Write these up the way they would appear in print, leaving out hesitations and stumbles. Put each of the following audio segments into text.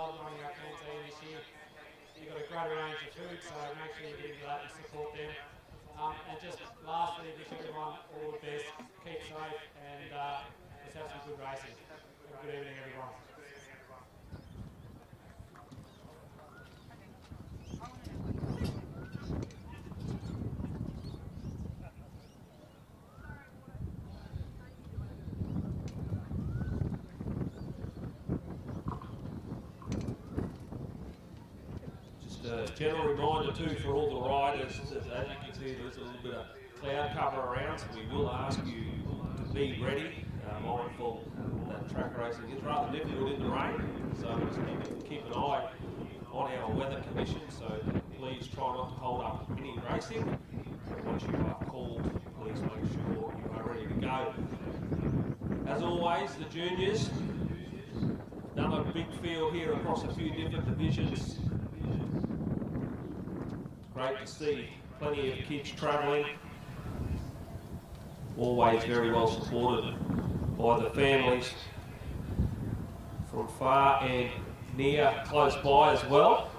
lot of running our canteen this year. You've got a great range of food, so make sure you get into that and support them. And just lastly, wish everyone all the best, keep safe, and let's have some good racing. Have a good evening, everyone. General reminder too for all the riders, as you can see there's a little bit of cloud cover around, so we will ask you to be ready, mindful that track racing is rather difficult in the rain, so just keep an eye on our weather conditions, so please try not to hold up any racing. Once you are called, please make sure you are ready to go. As always, the juniors, another big field here across a few different divisions. Great to see plenty of kids travelling, always very well supported by the families from far and near, close by as well.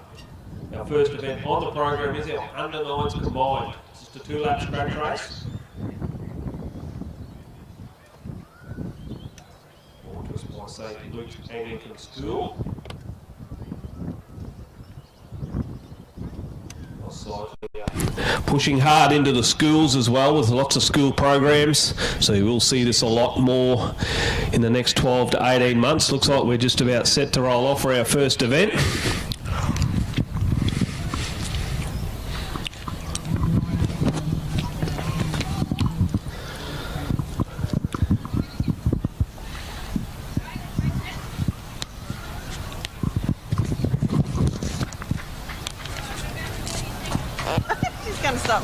Our first event on the program is our under-9s combined. It's just a 2-lap scratch race. Or just by St. Luke's Anglican School. Pushing hard into the schools as well with lots of school programs, so you will see this a lot more in the next 12 to 18 months. Looks like we're just about set to roll off for our first event.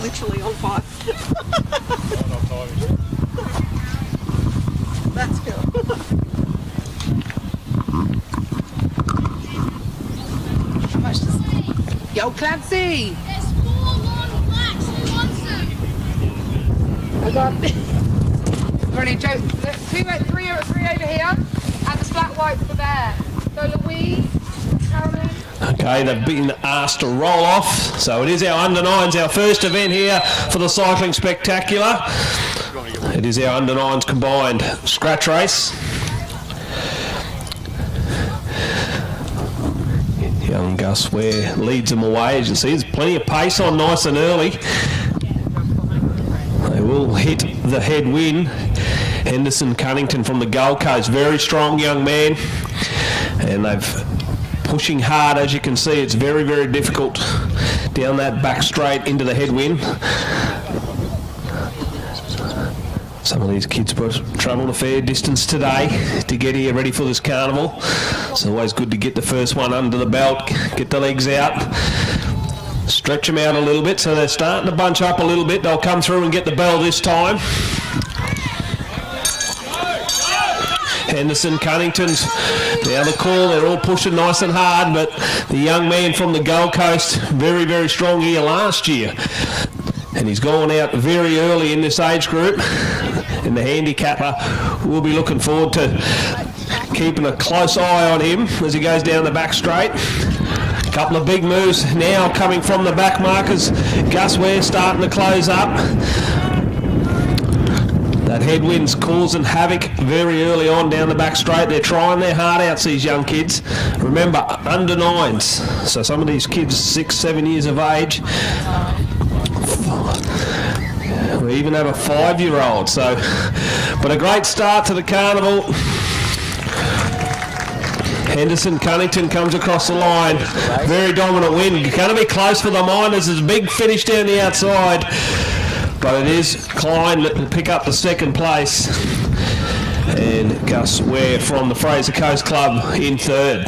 Literally on fire. That's cool. How much does... Yo, Clancy! There's 4 long blacks who wants them. I got Ready, Joe. 3 over here, and the flat white for there. So Louise, Carolyn. Okay, they've been asked to roll off, so it is our under-9s, our first event here for the Cycling Spectacular. It is our under-9s combined scratch race. Young Gus Ware leads them away, as you see. There's plenty of pace on nice and early. They will hit the headwind. Henderson Cunnington from the Gold Coast, very strong young man, and they've pushing hard. As you can see, it's very, very difficult down that back straight into the headwind. Some of these kids travelled a fair distance today to get here ready for this carnival. It's always good to get the first one under the belt, get the legs out, stretch them out a little bit, so they're starting to bunch up a little bit. They'll come through and get the bell this time. Henderson, Cunnington's the other call. They're all pushing nice and hard, but the young man from the Gold Coast, very, very strong here last year. And he's gone out very early in this age group. And the handicapper will be looking forward to keeping a close eye on him as he goes down the back straight. A couple of big moves now coming from the back markers. Gus Ware starting to close up. That headwind's causing havoc very early on down the back straight. They're trying their heart out, these young kids. Remember, under 9s. So some of these kids, 6, 7 years of age. We even have a 5-year-old. So, but a great start to the carnival. Henderson Cunnington comes across the line. Very dominant win. Going to be close for the Miners. There's a big finish down the outside. But it is Klein that will pick up the second place, and Gus Ware from the Fraser Coast Club in third.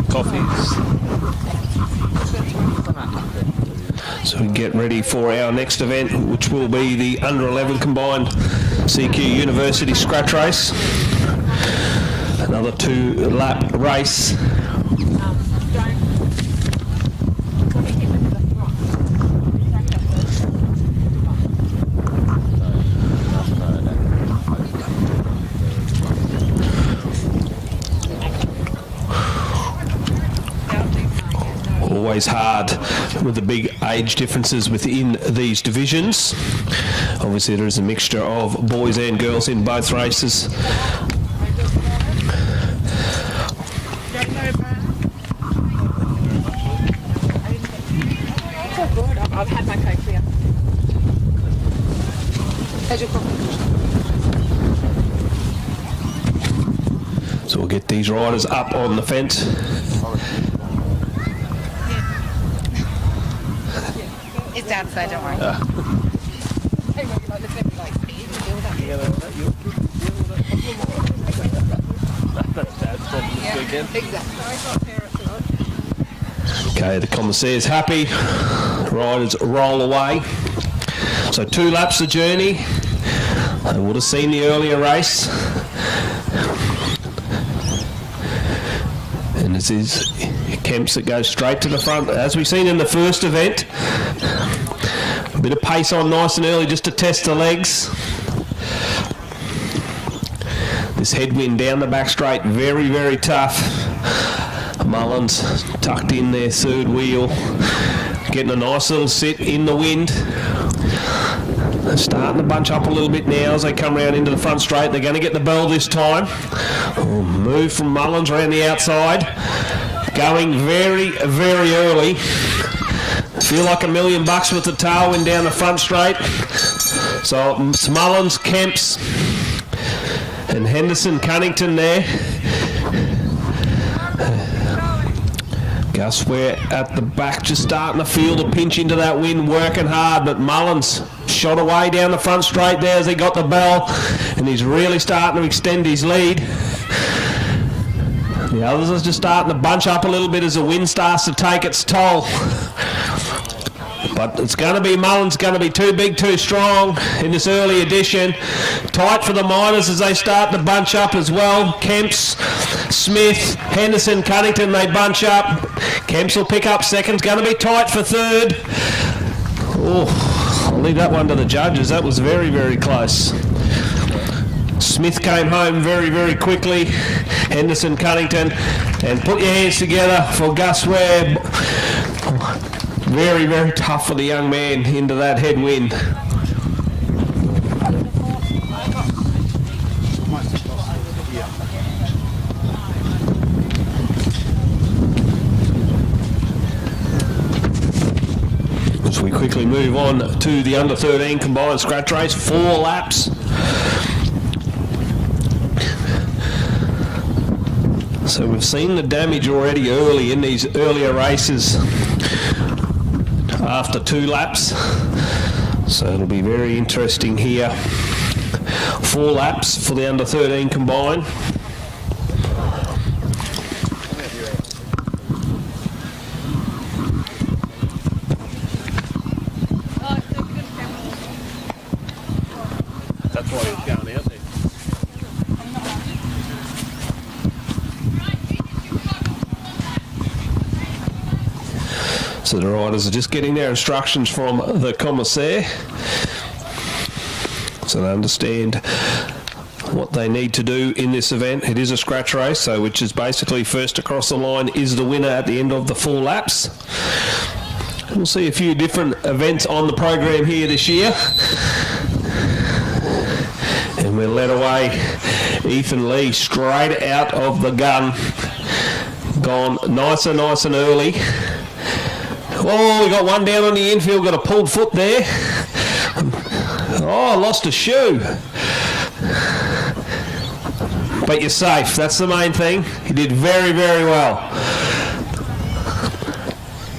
Coffees. So we get ready for our next event, which will be the under-11 combined CQ University scratch race. Another 2-lap race. always hard with the big age differences within these divisions. Obviously there is a mixture of boys and girls in both races. I've had my coke here. So we'll get these riders up on the fence. It's outside, don't worry. Okay, the commissaire's happy. Riders roll away. So 2 laps of journey. They would have seen the earlier race. And this is Kemps that goes straight to the front. As we've seen in the first event, a bit of pace on nice and early just to test the legs. This headwind down the back straight, very, very tough. Mullins tucked in their third wheel, getting a nice little sit in the wind. They're starting to bunch up a little bit now as they come round into the front straight. They're going to get the bell this time. Oh, move from Mullins around the outside. Going very, very early. Feel like $1 million with the tailwind down the front straight. So it's Mullins, Kemps, and Henderson, Cunnington there. Gus Ware at the back, just starting to feel the pinch into that wind, working hard, but Mullins shot away down the front straight there as he got the bell, and he's really starting to extend his lead. The others are just starting to bunch up a little bit as the wind starts to take its toll. But it's going to be Mullins, going to be too big, too strong in this early edition. Tight for the minors as they start to bunch up as well. Kemps, Smith, Henderson, Cunnington, they bunch up. Kemps will pick up seconds, going to be tight for third. Oh, I'll leave that one to the judges. That was very, very close. Smith came home very, very quickly. Henderson, Cunnington, and put your hands together for Gus Ware. Very, very tough for the young man into that headwind. As we quickly move on to the under 13 combined scratch race, 4 laps. So we've seen the damage already early in these earlier races after 2 laps. So it'll be very interesting here. 4 laps for the under 13 combined. That's why it's going out there. So the riders are just getting their instructions from the commissaire, so they understand what they need to do in this event. It is a scratch race, so which is basically first across the line is the winner at the end of the 4 laps. We'll see a few different events on the program here this year. And we're led away. Ethan Lee straight out of the gun. Gone nice and early. Oh, we got one down on the infield, got a pulled foot there. Oh, lost a shoe. But you're safe, that's the main thing. You did very, very well.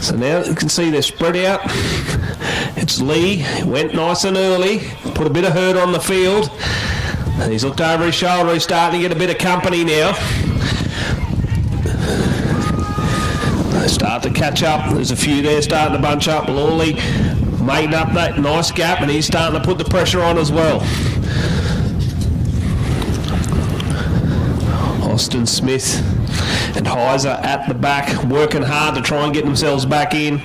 So now you can see they're spread out. It's Lee, went nice and early, put a bit of hurt on the field. And he's looked over his shoulder, he's starting to get a bit of company now. They start to catch up. There's a few there starting to bunch up. Lawley made up that nice gap, and he's starting to put the pressure on as well. Austin Smith and Heiser at the back, working hard to try and get themselves back in.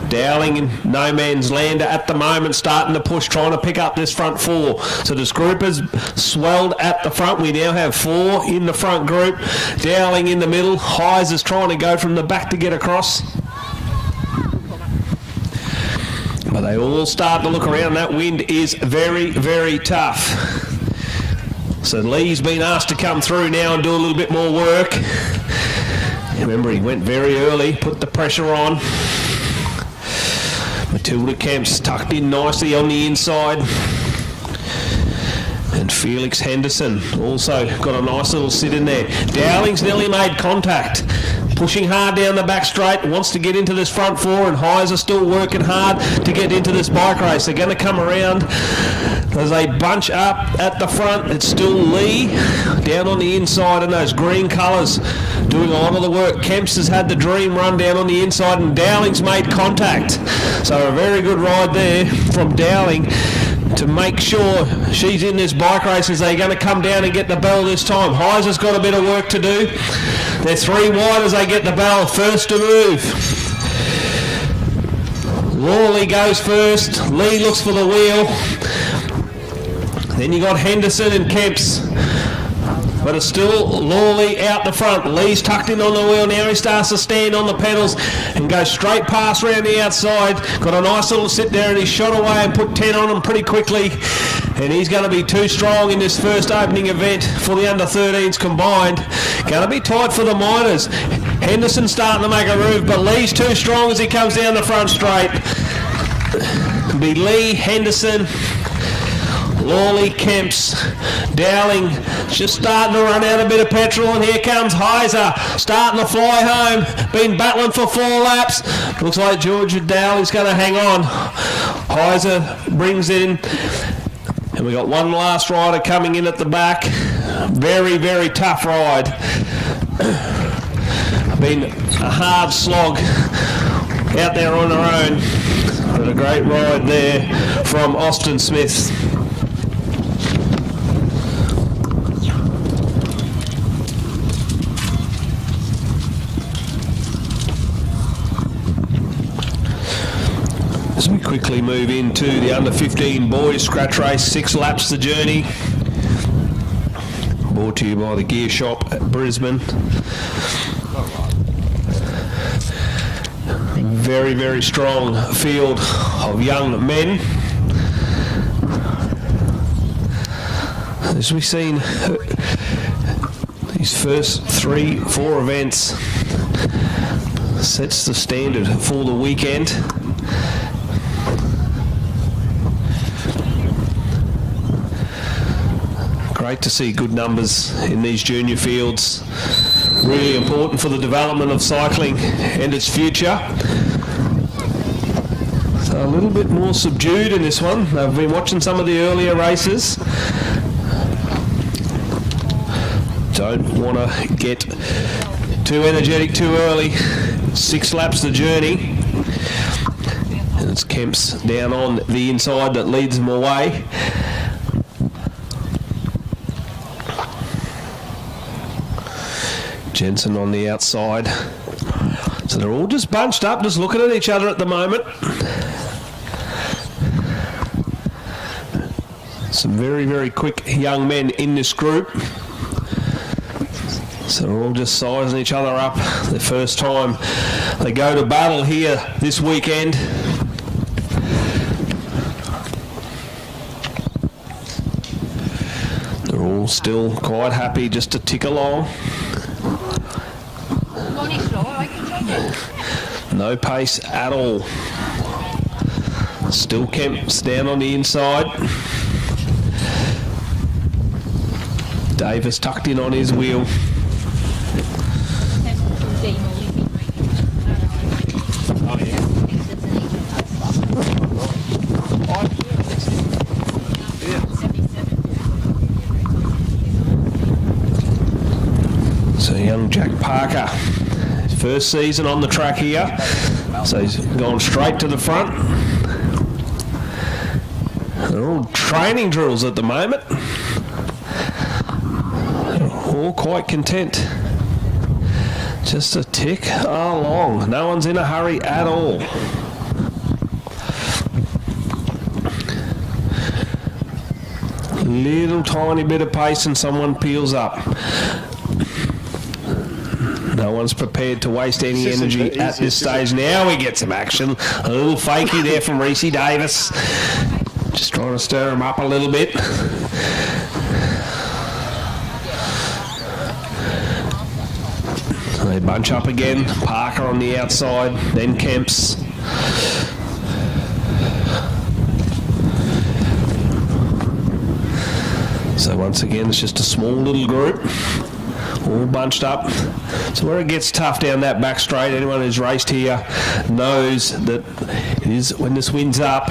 Dowling in no man's land at the moment, starting to push, trying to pick up this front 4. So this group has swelled at the front. We now have 4 in the front group. Dowling in the middle. Heiser's trying to go from the back to get across. they all start to look around. That wind is very, very tough. So Lee's been asked to come through now and do a little bit more work. Remember, he went very early, put the pressure on. Matilda Kemp's tucked in nicely on the inside. And Felix Henderson also got a nice little sit in there. Dowling's nearly made contact. Pushing hard down the back straight, wants to get into this front four, and Highs are still working hard to get into this bike race. They're going to come around as they bunch up at the front. It's still Lee down on the inside in those green colours doing a lot of the work. Kemps has had the dream run down on the inside, and Dowling's made contact. So a very good ride there from Dowling to make sure she's in this bike race as they're going to come down and get the bell this time. Highs has got a bit of work to do. They're 3 wide as they get the bell. First to move. Lawley goes first. Lee looks for the wheel. Then you got Henderson and Kemps. But it's still Lawley out the front. Lee's tucked in on the wheel. Now he starts to stand on the pedals and go straight past round the outside. Got a nice little sit there, and he's shot away and put 10 on him pretty quickly. And he's going to be too strong in this first opening event for the under-13s combined. Going to be tight for the minors. Henderson starting to make a move, but Lee's too strong as he comes down the front straight. It'll be Lee, Henderson, Lawley, Kemps, Dowling just starting to run out a bit of petrol, and here comes Heiser starting to fly home. Been battling for 4 laps. Looks like Georgia Dowling's going to hang on. Heiser brings in, and we got one last rider coming in at the back. Very, very tough ride. Been a hard slog out there on their own. But a great ride there from Austin Smith. As we quickly move into the under-15 boys scratch race, 6 laps the journey. Brought to you by the Gear Shop at Brisbane. Very, very strong field of young men. As we've seen these first 3-4 events, sets the standard for the weekend. Great to see good numbers in these junior fields. Really important for the development of cycling and its future. So a little bit more subdued in this one. I've been watching some of the earlier races. Don't want to get too energetic too early. 6 laps the journey. And it's Kemp's down on the inside that leads them away. Jensen on the outside. So they're all just bunched up, just looking at each other at the moment. Some very, very quick young men in this group. So they're all just sizing each other up. The first time they go to battle here this weekend. They're all still quite happy just to tick along. No pace at all. Still Kemp's down on the inside. Davis tucked in on his wheel. So young Jack Parker, his first season on the track here, so he's gone straight to the front. They're all training drills at the moment. All quite content. Just a tick along. No one's in a hurry at all. Little tiny bit of pace and someone peels up. No one's prepared to waste any energy at this stage. Now we get some action. A little fakey there from Reese Davis. Just trying to stir him up a little bit. They bunch up again. Parker on the outside, then Kemps. So once again, it's just a small little group, all bunched up. So where it gets tough down that back straight, anyone who's raced here knows that it is when this wind's up,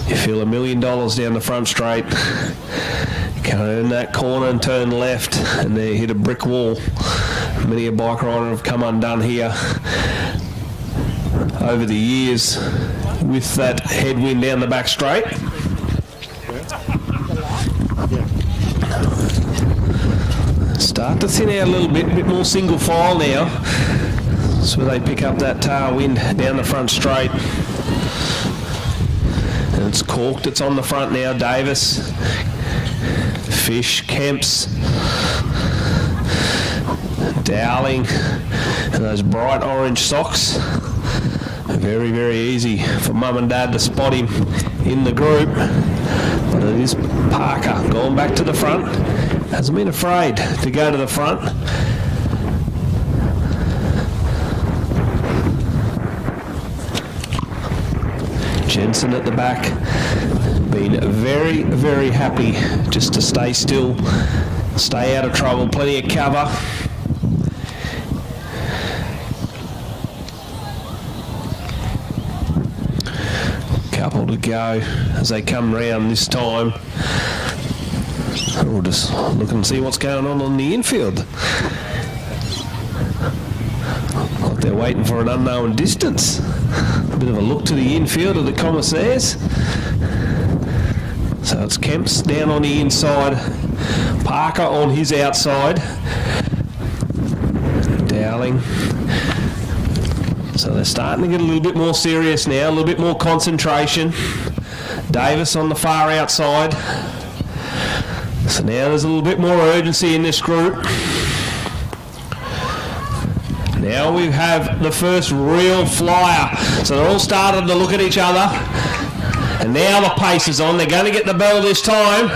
you feel $1 million down the front straight. You come in that corner and turn left, and they hit a brick wall. Many a bike rider have come undone here over the years with that headwind down the back straight. Start to thin out a little bit more single file now. So they pick up that tailwind down the front straight. And it's corked, it's on the front now. Davis, Fish, Kemps, Dowling, and those bright orange socks. Very, very easy for Mum and Dad to spot him in the group. But it is Parker going back to the front. Hasn't been afraid to go to the front. Jensen at the back, been very, very happy just to stay still, stay out of trouble, plenty of cover. Couple to go as they come round this time. We'll just look and see what's going on the infield. Like they're waiting for an unknown distance. A bit of a look to the infield of the commissaires. So it's Kemps down on the inside, Parker on his outside, Dowling. So they're starting to get a little bit more serious now, a little bit more concentration. Davis on the far outside. So now there's a little bit more urgency in this group. Now we have the first real flyer. So they're all starting to look at each other. And now the pace is on. They're going to get the bell this time.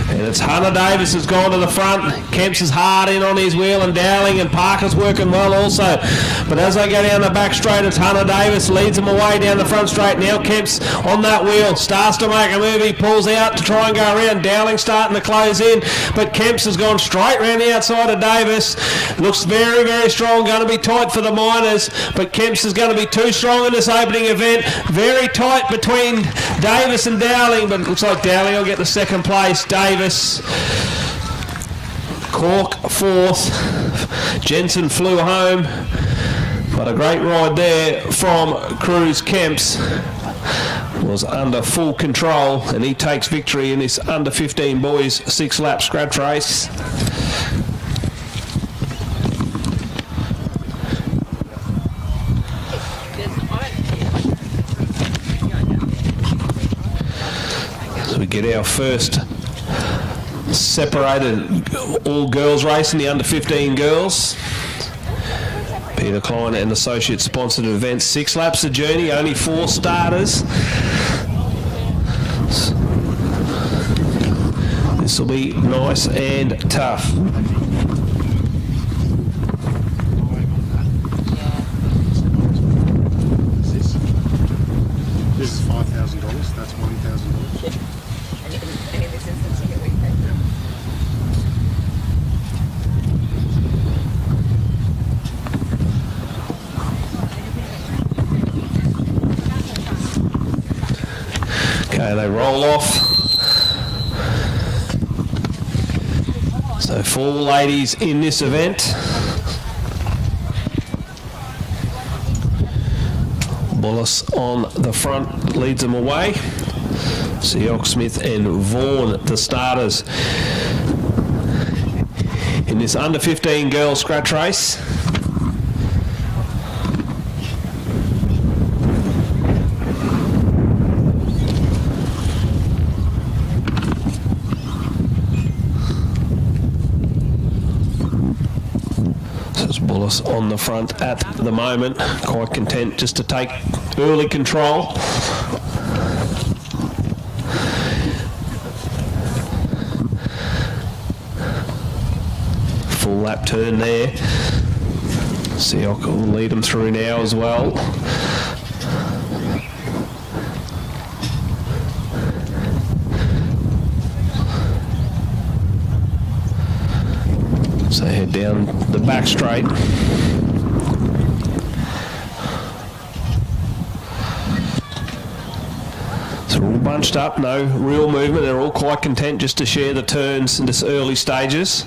And it's Hunter Davis has gone to the front. Kemps is hard in on his wheel, and Dowling and Parker's working well also. But as they go down the back straight, it's Hunter Davis leads them away down the front straight. Now Kemps on that wheel, starts to make a move. He pulls out to try and go around. Dowling starting to close in, but Kemps has gone straight round the outside of Davis. Looks very, very strong. Going to be tight for the miners, but Kemps is going to be too strong in this opening event. Very tight between Davis and Dowling, but it looks like Dowling will get the second place. Davis, Cork fourth. Jensen flew home, but a great ride there from Cruz. Kemps was under full control, and he takes victory in this under 15 boys 6-lap scratch race. So we get our first separated all-girls race in the under 15 girls. Peter Klein and Associate sponsored event. 6 laps of journey, only 4 starters. This will be nice and tough. This is $5,000. That's $1,000. Okay, they roll off. So 4 ladies in this event. Bullis on the front leads them away. Seoc, Smith and Vaughan, the starters in this under 15 girls scratch race. So it's Bullis on the front at the moment, quite content just to take early control. Full lap turn there. Siok will lead them through now as well. So head down the back straight. So we're all bunched up, no real movement. They're all quite content just to share the turns in this early stages.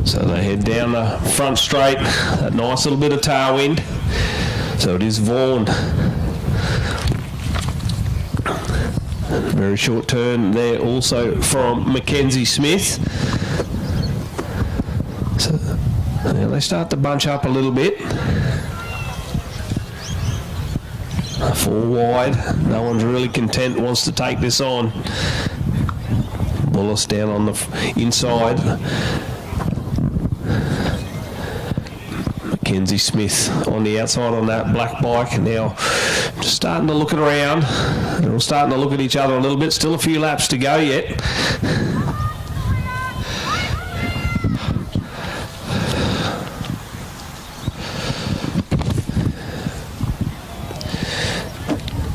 So they head down the front straight, that nice little bit of tailwind. So it is Vaughan. Very short turn there also from Mackenzie Smith. So now they start to bunch up a little bit. 4 wide, no one's really content, wants to take this on. Bullis down on the inside. Mackenzie Smith on the outside on that black bike, and now just starting to look it around. They're all starting to look at each other a little bit. Still a few laps to go yet.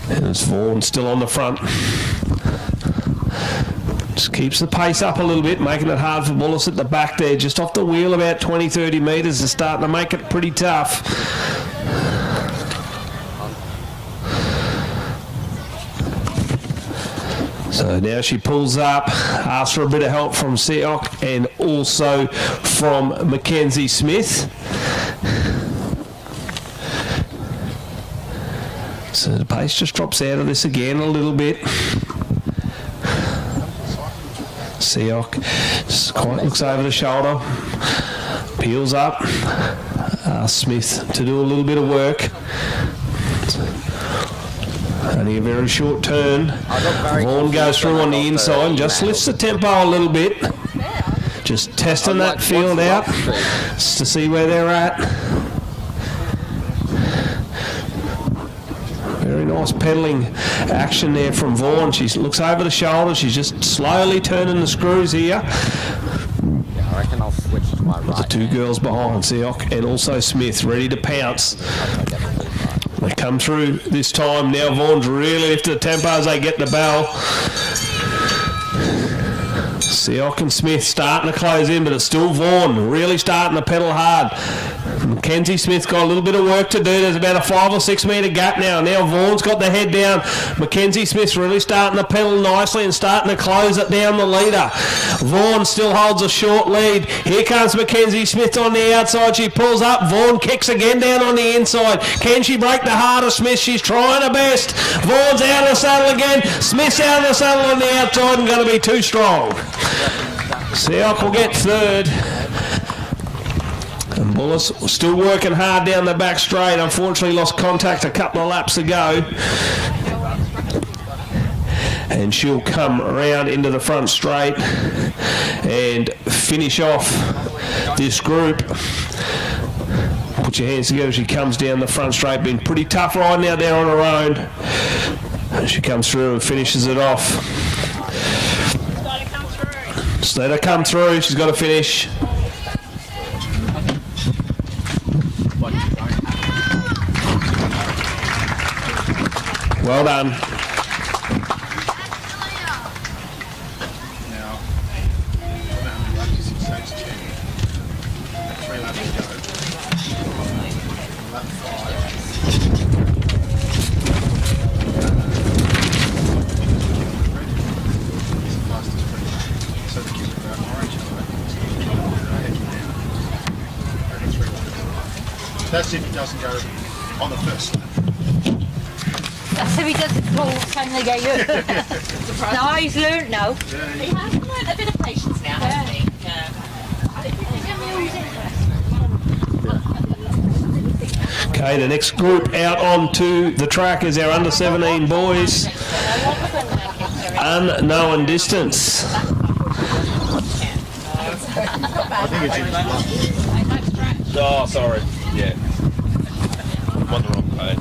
And it's Vaughan still on the front. Just keeps the pace up a little bit, making it hard for Bullis at the back there. Just off the wheel about 20-30 metres is starting to make it pretty tough. So now she pulls up, asks for a bit of help from Siok and also from Mackenzie Smith. So the pace just drops out of this again a little bit. Siok just quite looks over the shoulder, peels up, asks Smith to do a little bit of work. Only a very short turn. Vaughan goes through on the inside and just lifts the tempo a little bit. Just testing that field out just to see where they're at. Very nice pedalling action there from Vaughan. She looks over the shoulder. She's just slowly turning the screws here. Yeah, I reckon I'll switch to my right. The two girls behind, Siok and also Smith, ready to pounce. They come through this time. Now Vaughan's really lifted the tempo as they get the bell. Siok and Smith starting to close in, but it's still Vaughan really starting to pedal hard. Mackenzie Smith's got a little bit of work to do. There's about a 5 or 6 metre gap now. Now Vaughan's got the head down. Mackenzie Smith's really starting to pedal nicely and starting to close it down the leader. Vaughan still holds a short lead. Here comes Mackenzie Smith on the outside. She pulls up. Vaughan kicks again down on the inside. Can she break the heart of Smith? She's trying her best. Vaughan's out of the saddle again. Smith's out of the saddle on the outside and going to be too strong. Siok will get third. And Bullis still working hard down the back straight. Unfortunately lost contact a couple of laps ago. And she'll come around into the front straight and finish off this group. Put your hands together as she comes down the front straight. Been pretty tough riding out there on her own. And she comes through and finishes it off. Just let her come through. She's got to finish. Well done. Now, lap is in stage 10. 3 laps to go. Lap 5. So the kids are about orange colour. That's if it doesn't go on the first lap. So he doesn't call can they get you? No, he's learned now. He has learned a bit of patience now, hasn't he? Yeah. Okay, the next group out onto the track is our under 17 boys. Unknown distance. I think it's in his blood. Oh, sorry. Yeah. I'm on the wrong page.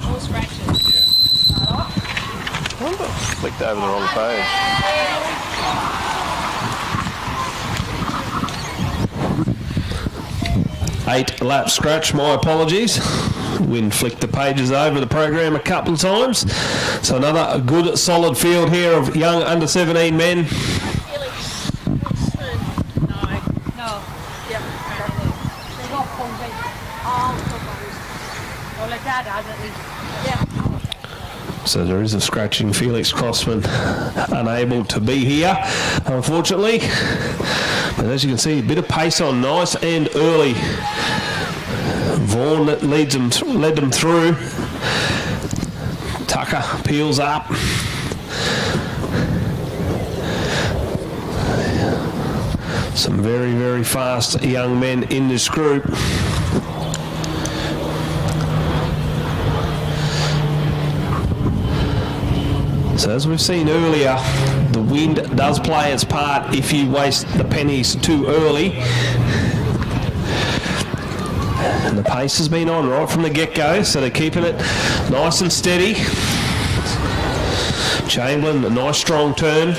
Clicked over the wrong page. Eight lap scratch, my apologies. Wind flicked the pages over the program a couple of times. So another good solid field here of young under 17 men. So there is a scratching. Felix Crossman unable to be here, unfortunately. But as you can see, a bit of pace on nice and early. Vaughan that led them through. Tucker peels up. Some very, very fast young men in this group. So as we've seen earlier, the wind does play its part if you waste the pennies too early. And the pace has been on right from the get-go, so they're keeping it nice and steady. Chamberlain, a nice strong turn.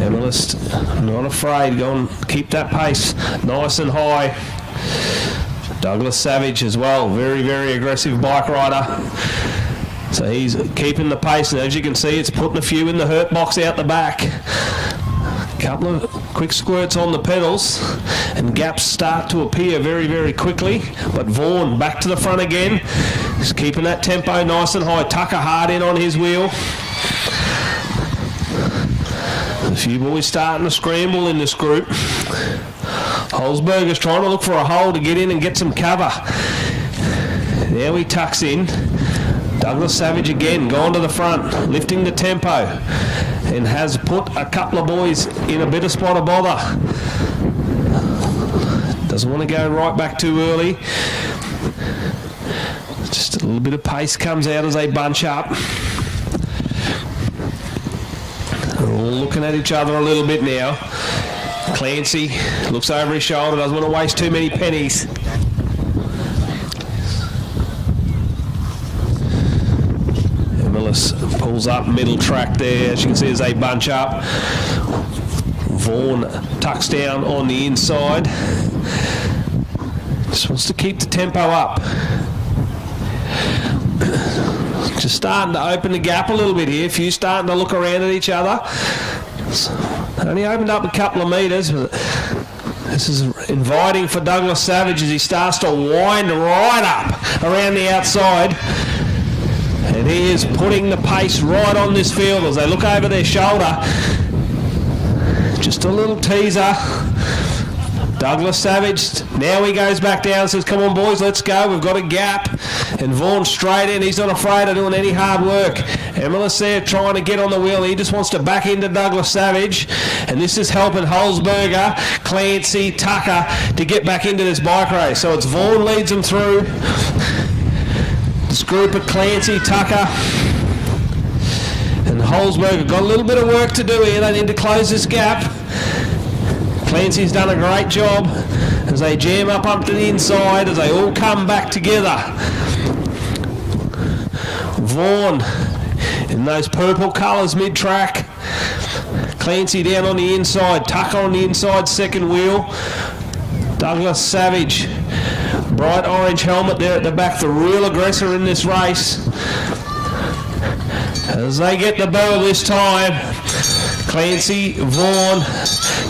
Emelist, not afraid, go and keep that pace nice and high. Douglas Savage as well, very, very aggressive bike rider. So he's keeping the pace, and as you can see, it's putting a few in the hurt box out the back. A couple of quick squirts on the pedals, and gaps start to appear very, very quickly. But Vaughan back to the front again. He's keeping that tempo nice and high. Tucker hard in on his wheel. A few boys starting to scramble in this group. Holzberger's trying to look for a hole to get in and get some cover. Now he tucks in. Douglas Savage again, gone to the front, lifting the tempo, and has put a couple of boys in a bit of spot of bother. Doesn't want to go right back too early. Just a little bit of pace comes out as they bunch up. They're all looking at each other a little bit now. Clancy looks over his shoulder, doesn't want to waste too many pennies. Pulls up middle track there, as you can see as they bunch up. Vaughan tucks down on the inside. Just wants to keep the tempo up. Just starting to open the gap a little bit here. A few starting to look around at each other. Only opened up a couple of metres, but this is inviting for Douglas Savage as he starts to wind right up around the outside. And he is putting the pace right on this field as they look over their shoulder. Just a little teaser. Douglas Savage, now he goes back down and says, come on boys, let's go, we've got a gap. And Vaughan straight in, he's not afraid of doing any hard work. Emelis there trying to get on the wheel, he just wants to back into Douglas Savage. And this is helping Holzberger, Clancy, Tucker to get back into this bike race. So it's Vaughan leads them through. This group of Clancy, Tucker and Holzberger got a little bit of work to do here. They need to close this gap. Clancy's done a great job as they jam up to the inside as they all come back together. Vaughan in those purple colours mid-track. Clancy down on the inside. Tucker on the inside second wheel. Douglas Savage. Bright orange helmet there at the back, the real aggressor in this race. As they get the bell this time, Clancy, Vaughan,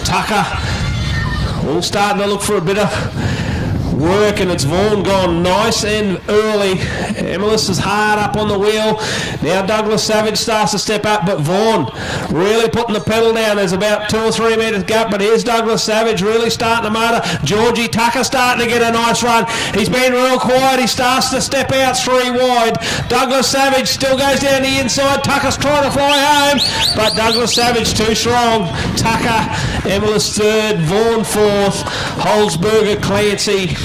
Tucker, all starting to look for a bit of work, and it's Vaughan gone nice and early. Emelis is hard up on the wheel. Now Douglas Savage starts to step up, but Vaughan really putting the pedal down. There's about 2 or 3 metres gap, but here's Douglas Savage really starting to motor. Georgie Tucker starting to get a nice run. He's been real quiet. He starts to step out 3 wide. Douglas Savage still goes down the inside. Tucker's trying to fly home, but Douglas Savage too strong. Tucker, Emelis third, Vaughan fourth, Holzberger, Clancy.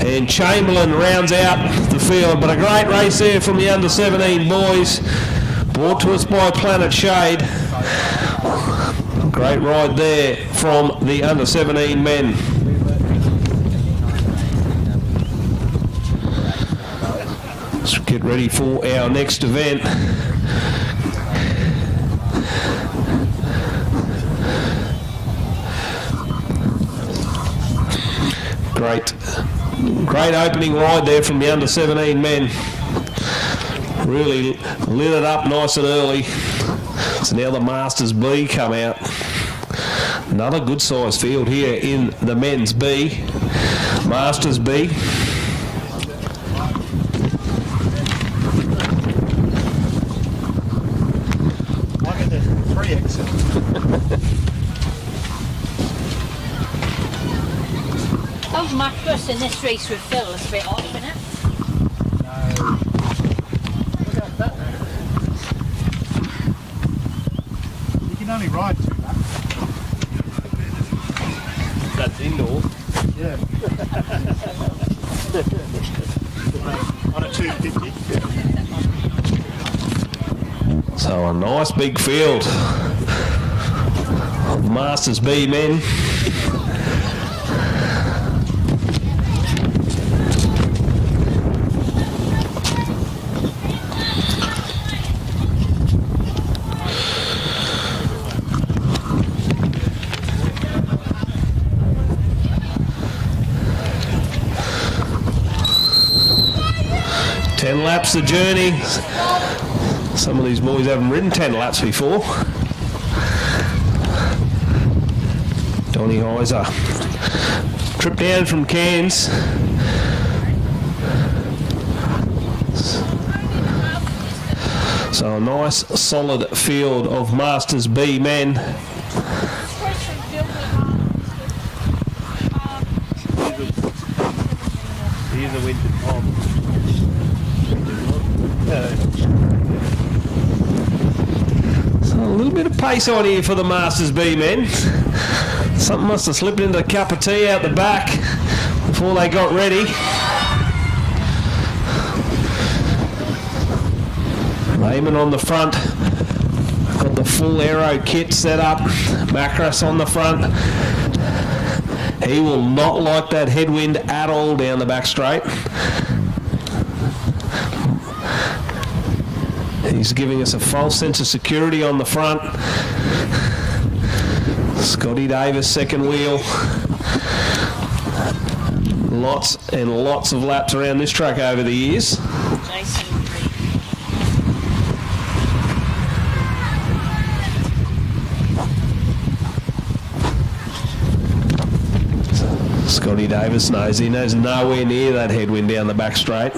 And Chamberlain rounds out the field. But a great race there from the under-17 boys. Brought to us by Planet Shade. Great ride there from the under-17 men. Let's get ready for our next event. Great opening ride there from the under-17 men. Really lit it up nice and early. So now the Masters B come out. Another good sized field here in the men's B. Masters B. I get the 3X. Those mattress in this race with Phil is a bit off, isn't it? You can only ride 2 laps. That's indoor. Yeah. On a 250. So a nice big field of Masters B men. Laps the journey. Some of these boys haven't ridden 10 laps before. Donny Heiser. Trip down from Cairns. So a nice solid field of Masters B men. Here's a winter pond. So a little bit of pace on here for the Masters B men. Something must have slipped into a cup of tea out the back before they got ready. Lehman on the front. Got the full aero kit set up. Macros on the front. He will not like that headwind at all down the back straight. He's giving us a false sense of security on the front. Scotty Davis, second wheel. Lots and lots of laps around this track over the years. Scotty Davis knows he knows nowhere near that headwind down the back straight.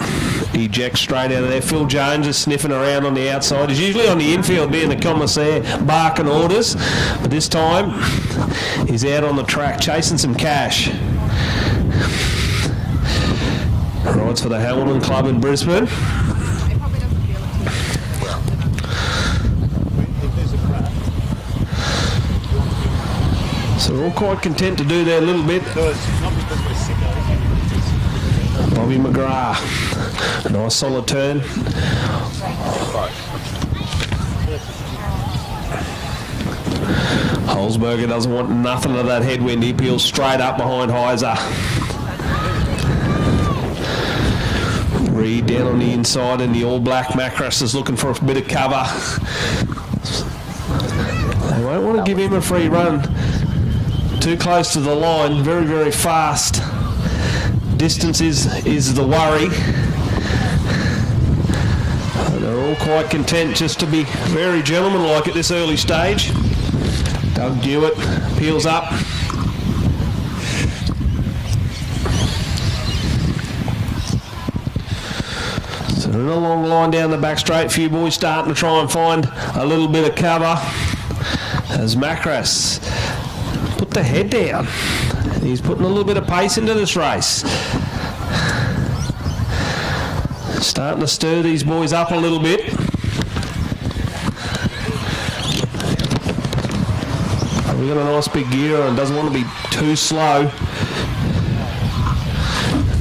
He ejects straight out of there. Phil Jones is sniffing around on the outside. He's usually on the infield being the commissaire, barking orders. But this time, he's out on the track chasing some cash. Rides for the Hamilton Club in Brisbane. So we're all quite content to do that a little bit. Bobby McGrath. Nice solid turn. Holzberger doesn't want nothing of that headwind. He peels straight up behind Heiser. Reed down on the inside, and the All Black Macros is looking for a bit of cover. They won't want to give him a free run. Too close to the line, very, very fast. Distance is the worry. And they're all quite content just to be very gentlemanlike at this early stage. Doug Dewitt peels up. So in a long line down the back straight, a few boys starting to try and find a little bit of cover. As Macros put the head down. He's putting a little bit of pace into this race. Starting to stir these boys up a little bit. We've got a nice big gear and doesn't want to be too slow.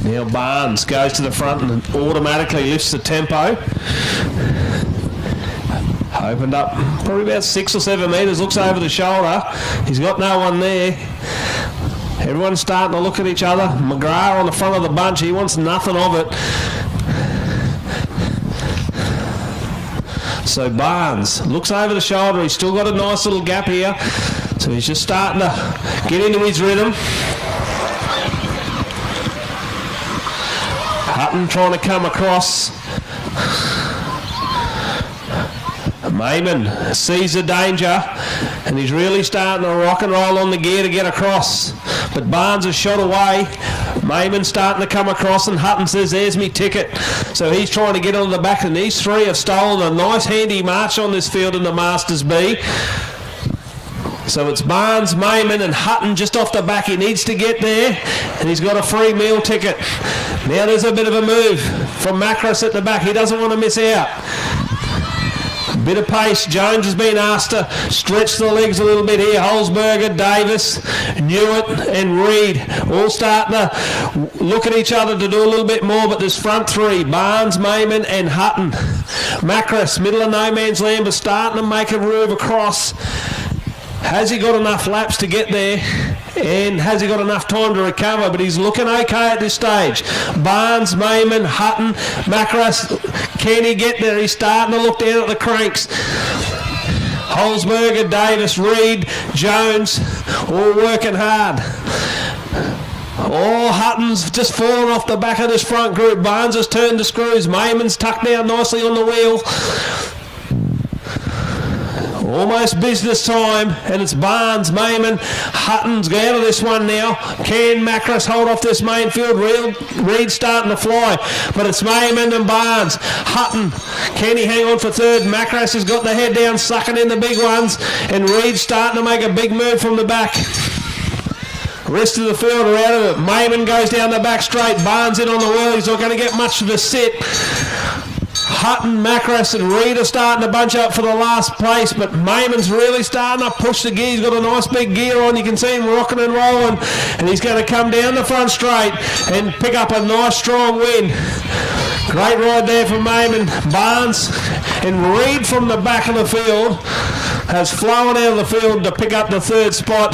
Now Barnes goes to the front and automatically lifts the tempo. Opened up probably about 6 or 7 metres, looks over the shoulder. He's got no one there. Everyone's starting to look at each other. McGrath on the front of the bunch, he wants nothing of it. So Barnes looks over the shoulder. He's still got a nice little gap here. So he's just starting to get into his rhythm. Hutton trying to come across. Mayman sees the danger and he's really starting to rock and roll on the gear to get across. But Barnes has shot away. Mayman's starting to come across and Hutton says, there's me ticket. So he's trying to get on the back, and these three have stolen a nice handy march on this field in the Masters B. So it's Barnes, Mayman and Hutton just off the back. He needs to get there and he's got a free meal ticket. Now there's a bit of a move from Macros at the back. He doesn't want to miss out. Bit of pace. Jones has been asked to stretch the legs a little bit here. Holzberger, Davis, Newitt and Reed all starting to look at each other to do a little bit more, but there's front three, Barnes, Mayman and Hutton. Macros, middle of no man's land, but starting to make a move across. Has he got enough laps to get there? And has he got enough time to recover? But he's looking okay at this stage. Barnes, Mayman, Hutton, Macros. Can he get there? He's starting to look down at the cranks. Holzberger, Davis, Reed, Jones, all working hard. Oh, Hutton's just fallen off the back of this front group. Barnes has turned the screws. Mayman's tucked down nicely on the wheel. Almost business time, and it's Barnes, Mayman, Hutton's out of this one now. Can Macros hold off this main field? Reed's starting to fly, but it's Mayman and Barnes. Hutton, can he hang on for third? Macros has got the head down, sucking in the big ones, and Reed's starting to make a big move from the back. Rest of the field are out of it. Mayman goes down the back straight. Barnes in on the wheel. He's not going to get much of a sit. Hutton, Macros and Reed are starting to bunch up for the last place, but Mayman's really starting to push the gear. He's got a nice big gear on. You can see him rocking and rolling, and he's going to come down the front straight and pick up a nice strong win. Great ride there from Mayman. Barnes and Reed from the back of the field has flown out of the field to pick up the third spot.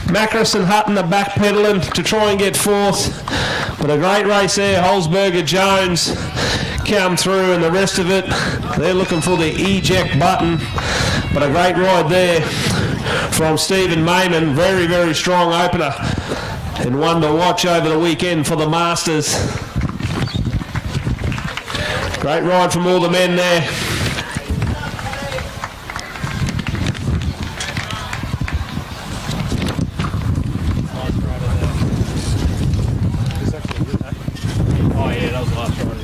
Macros and Hutton are backpedaling to try and get fourth, but a great race there. Holzberger, Jones come through, and the rest of it, they're looking for the eject button. But a great ride there from Stephen Mayman. Very, very strong opener, and one to watch over the weekend for the Masters. Great ride from all the men there. Oh yeah, that was the last ride.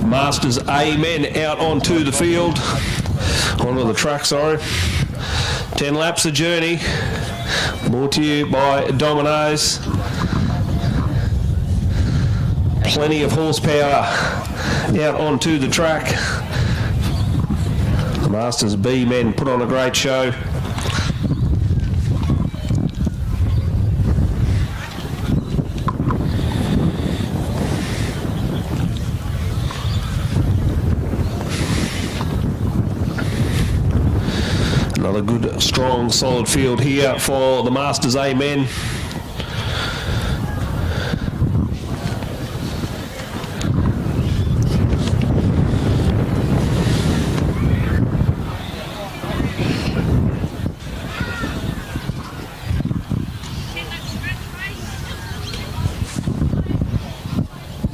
Masters A men out onto the field, onto the track, sorry. 10 laps of journey, brought to you by Domino's. Plenty of horsepower out onto the track. The Masters B men put on a great show. Another good, strong, solid field here for the Masters A men.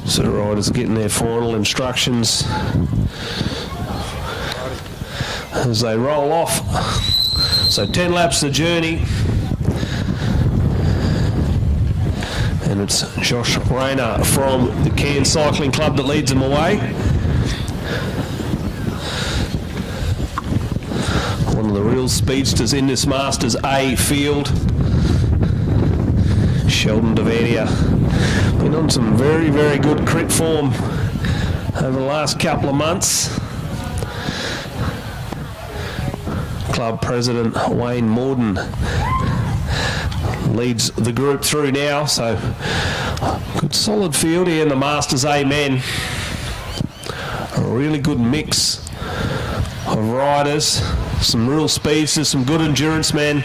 So the riders are getting their final instructions as they roll off. So 10 laps the journey, and it's Josh Rayner from the Cairns Cycling Club that leads them away. One of the real speedsters in this Masters A field. Sheldon Devaney been on some very, very good crit form over the last couple of months. Club president Wayne Morden leads the group through now, so good solid field here in the Masters A men. A really good mix of riders, some real speedsters, some good endurance men.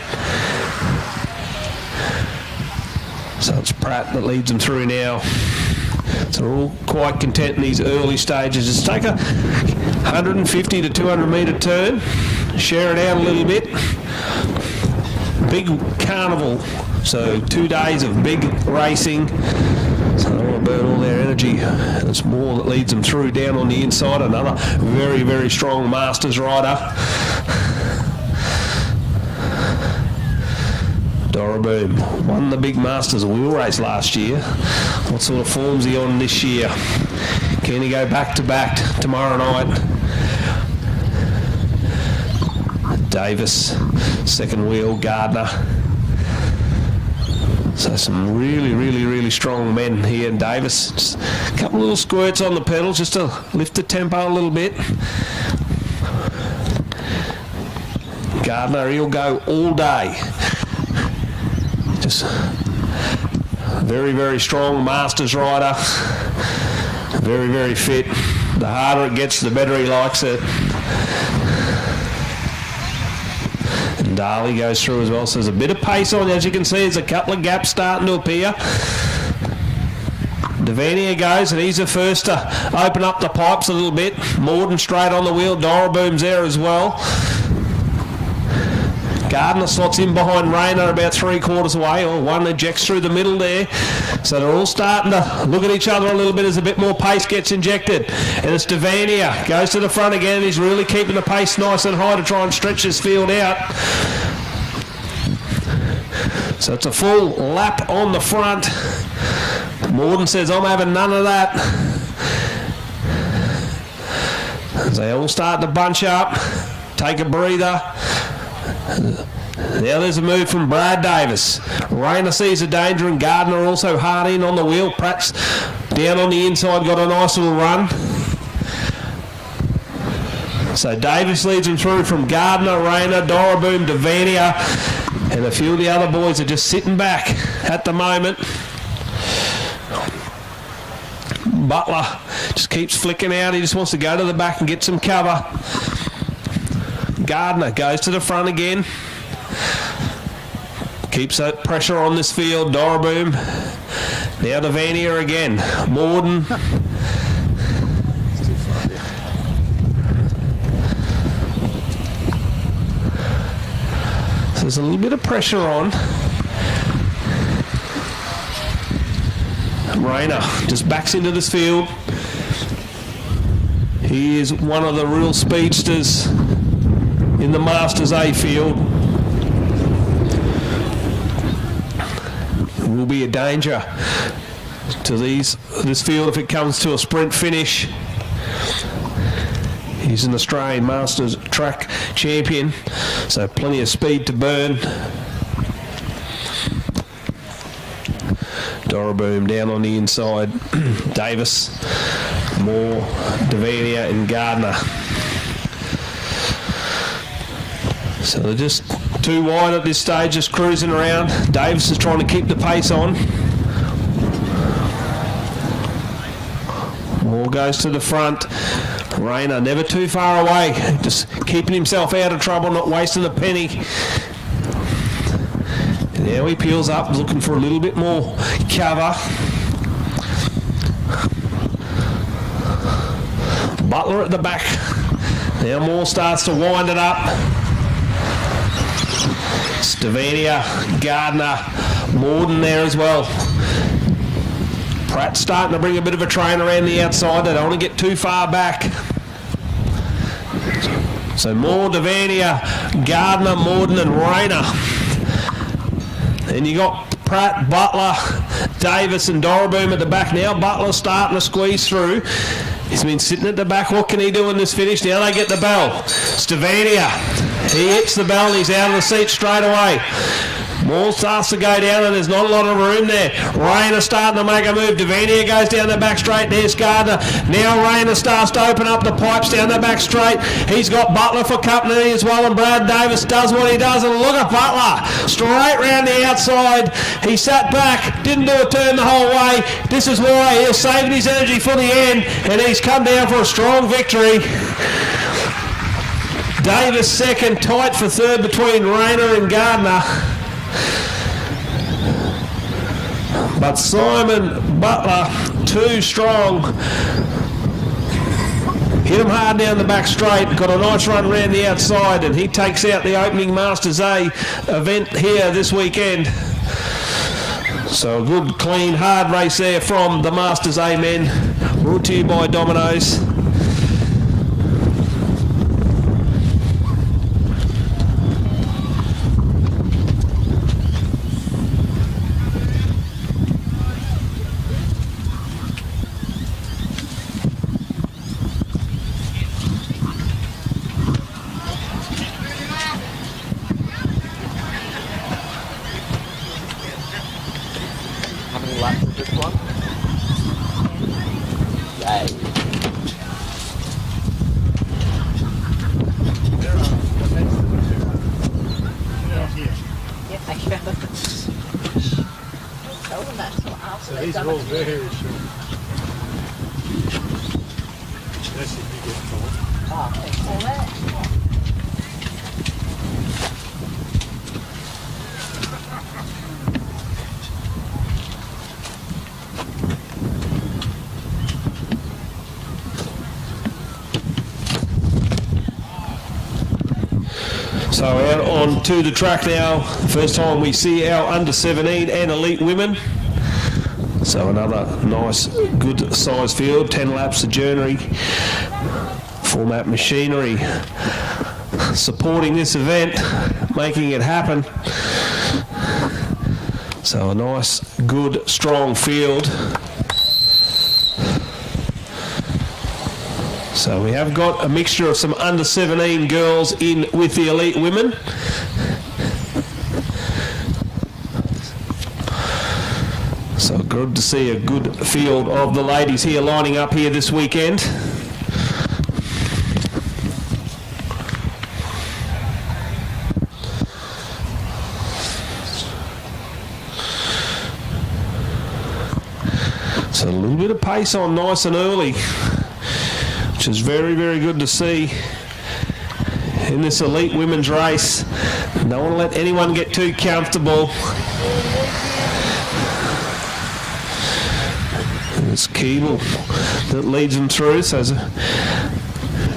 So it's Pratt that leads them through now. So we're all quite content in these early stages. Just take a 150 to 200 metre turn, share it out a little bit. Big carnival, so 2 days of big racing. So they want to burn all their energy. And it's more that leads them through down on the inside. Another very, very strong Masters rider. Doroboom won the big Masters wheel race last year. What sort of form's he on this year? Can he go back to back tomorrow night? Davis, second wheel, Gardner. So some really, really, really strong men here in Davis. Just a couple of little squirts on the pedals just to lift the tempo a little bit. Gardner, he'll go all day. Just very, very strong Masters rider. Very, very fit. The harder it gets, the better he likes it. And Darley goes through as well, so there's a bit of pace on. As you can see, there's a couple of gaps starting to appear. Devaney goes, and he's the first to open up the pipes a little bit. Morden straight on the wheel. Doroboom's there as well. Gardner slots in behind Rayner about 3/4 away, or one ejects through the middle there. So they're all starting to look at each other a little bit as a bit more pace gets injected. And it's Devania, goes to the front again. He's really keeping the pace nice and high to try and stretch this field out. So it's a full lap on the front. Morden says, I'm having none of that. As they all start to bunch up, take a breather. Now there's a move from Brad Davis. Rayner sees the danger, and Gardner also hard in on the wheel. Pratt's down on the inside, got a nice little run. So Davis leads him through from Gardner, Rayner, Doroboom, Devania, and a few of the other boys are just sitting back at the moment. Butler just keeps flicking out. He just wants to go to the back and get some cover. Gardner goes to the front again. Keeps that pressure on this field. Doroboom. Now Devania again. Morden. So there's a little bit of pressure on. Rayner just backs into this field. He is one of the real speedsters in the Masters A field. Will be a danger to this field if it comes to a sprint finish. He's an Australian Masters track champion, so plenty of speed to burn. Doroboom down on the inside. Davis, Moore, Devania and Gardner. So they're just too wide at this stage, just cruising around. Davis is trying to keep the pace on. Moore goes to the front. Rayner never too far away, just keeping himself out of trouble, not wasting a penny. And now he peels up, looking for a little bit more cover. Butler at the back. Now Moore starts to wind it up. Stevania, Gardner, Morden there as well. Pratt starting to bring a bit of a train around the outside. They don't want to get too far back. So Moore, Devania, Gardner, Morden and Rayner. Then you got Pratt, Butler, Davis and Doroboom at the back now. Butler starting to squeeze through. He's been sitting at the back. What can he do in this finish? Now they get the bell. Stevania. He hits the bell and he's out of the seat straight away. Ball starts to go down and there's not a lot of room there. Rayner starting to make a move. Davania goes down the back straight. There's Gardner. Now Rayner starts to open up the pipes down the back straight. He's got Butler for company as well, and Brad Davis does what he does, and look at Butler. Straight round the outside. He sat back, didn't do a turn the whole way. This is why he's saving his energy for the end, and he's come down for a strong victory. Davis second, tight for third between Rayner and Gardner. But Simon Butler, too strong. Hit him hard down the back straight, got a nice run round the outside, and he takes out the opening Masters A event here this weekend. So a good, clean, hard race there from the Masters A men. Brought to you by Domino's. How many laps is this one? Yay. Yeah, thank you. Tell them that's what else So they've these done. are all very short. That's if you get caught. Oh, thanks all that. So out on to the track now. First time we see our under 17 and elite women. So another nice, good size field. 10 laps of journey. Format machinery supporting this event, making it happen. So a nice, good, strong field. So we have got a mixture of some under 17 girls in with the elite women. So good to see a good field of the ladies here lining up here this weekend. So a little bit of pace on nice and early, which is very, very good to see in this elite women's race. Don't want to let anyone get too comfortable. It's Keeble that leads them through, so there's a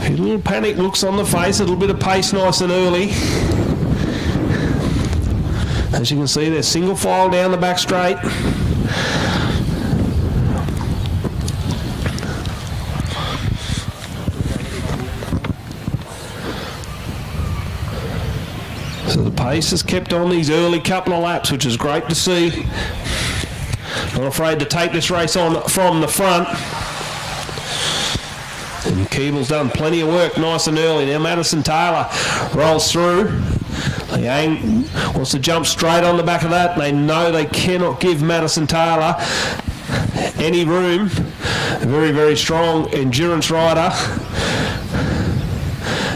few little panic looks on the face, a little bit of pace nice and early. As you can see, they're single file down the back straight. So the pace is kept on these early couple of laps, which is great to see. Not afraid to take this race on from the front. And Keeble's done plenty of work nice and early. Now Madison Taylor rolls through. Liang wants to jump straight on the back of that. They know they cannot give Madison Taylor any room. A very, very strong endurance rider.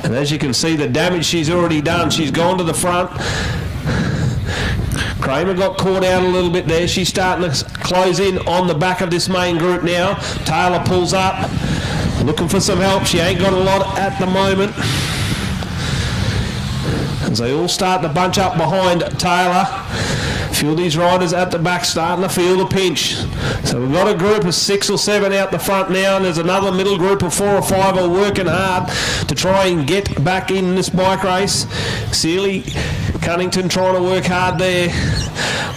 And as you can see, the damage she's already done. She's gone to the front. Kramer got caught out a little bit there. She's starting to close in on the back of this main group now. Taylor pulls up, looking for some help. She ain't got a lot at the moment. As they all start to bunch up behind Taylor. A few of these riders at the back starting to feel the pinch. So we've got a group of 6 or 7 out the front now, and there's another middle group of 4 or 5 all working hard to try and get back in this bike race. Seeley, Cunnington trying to work hard there,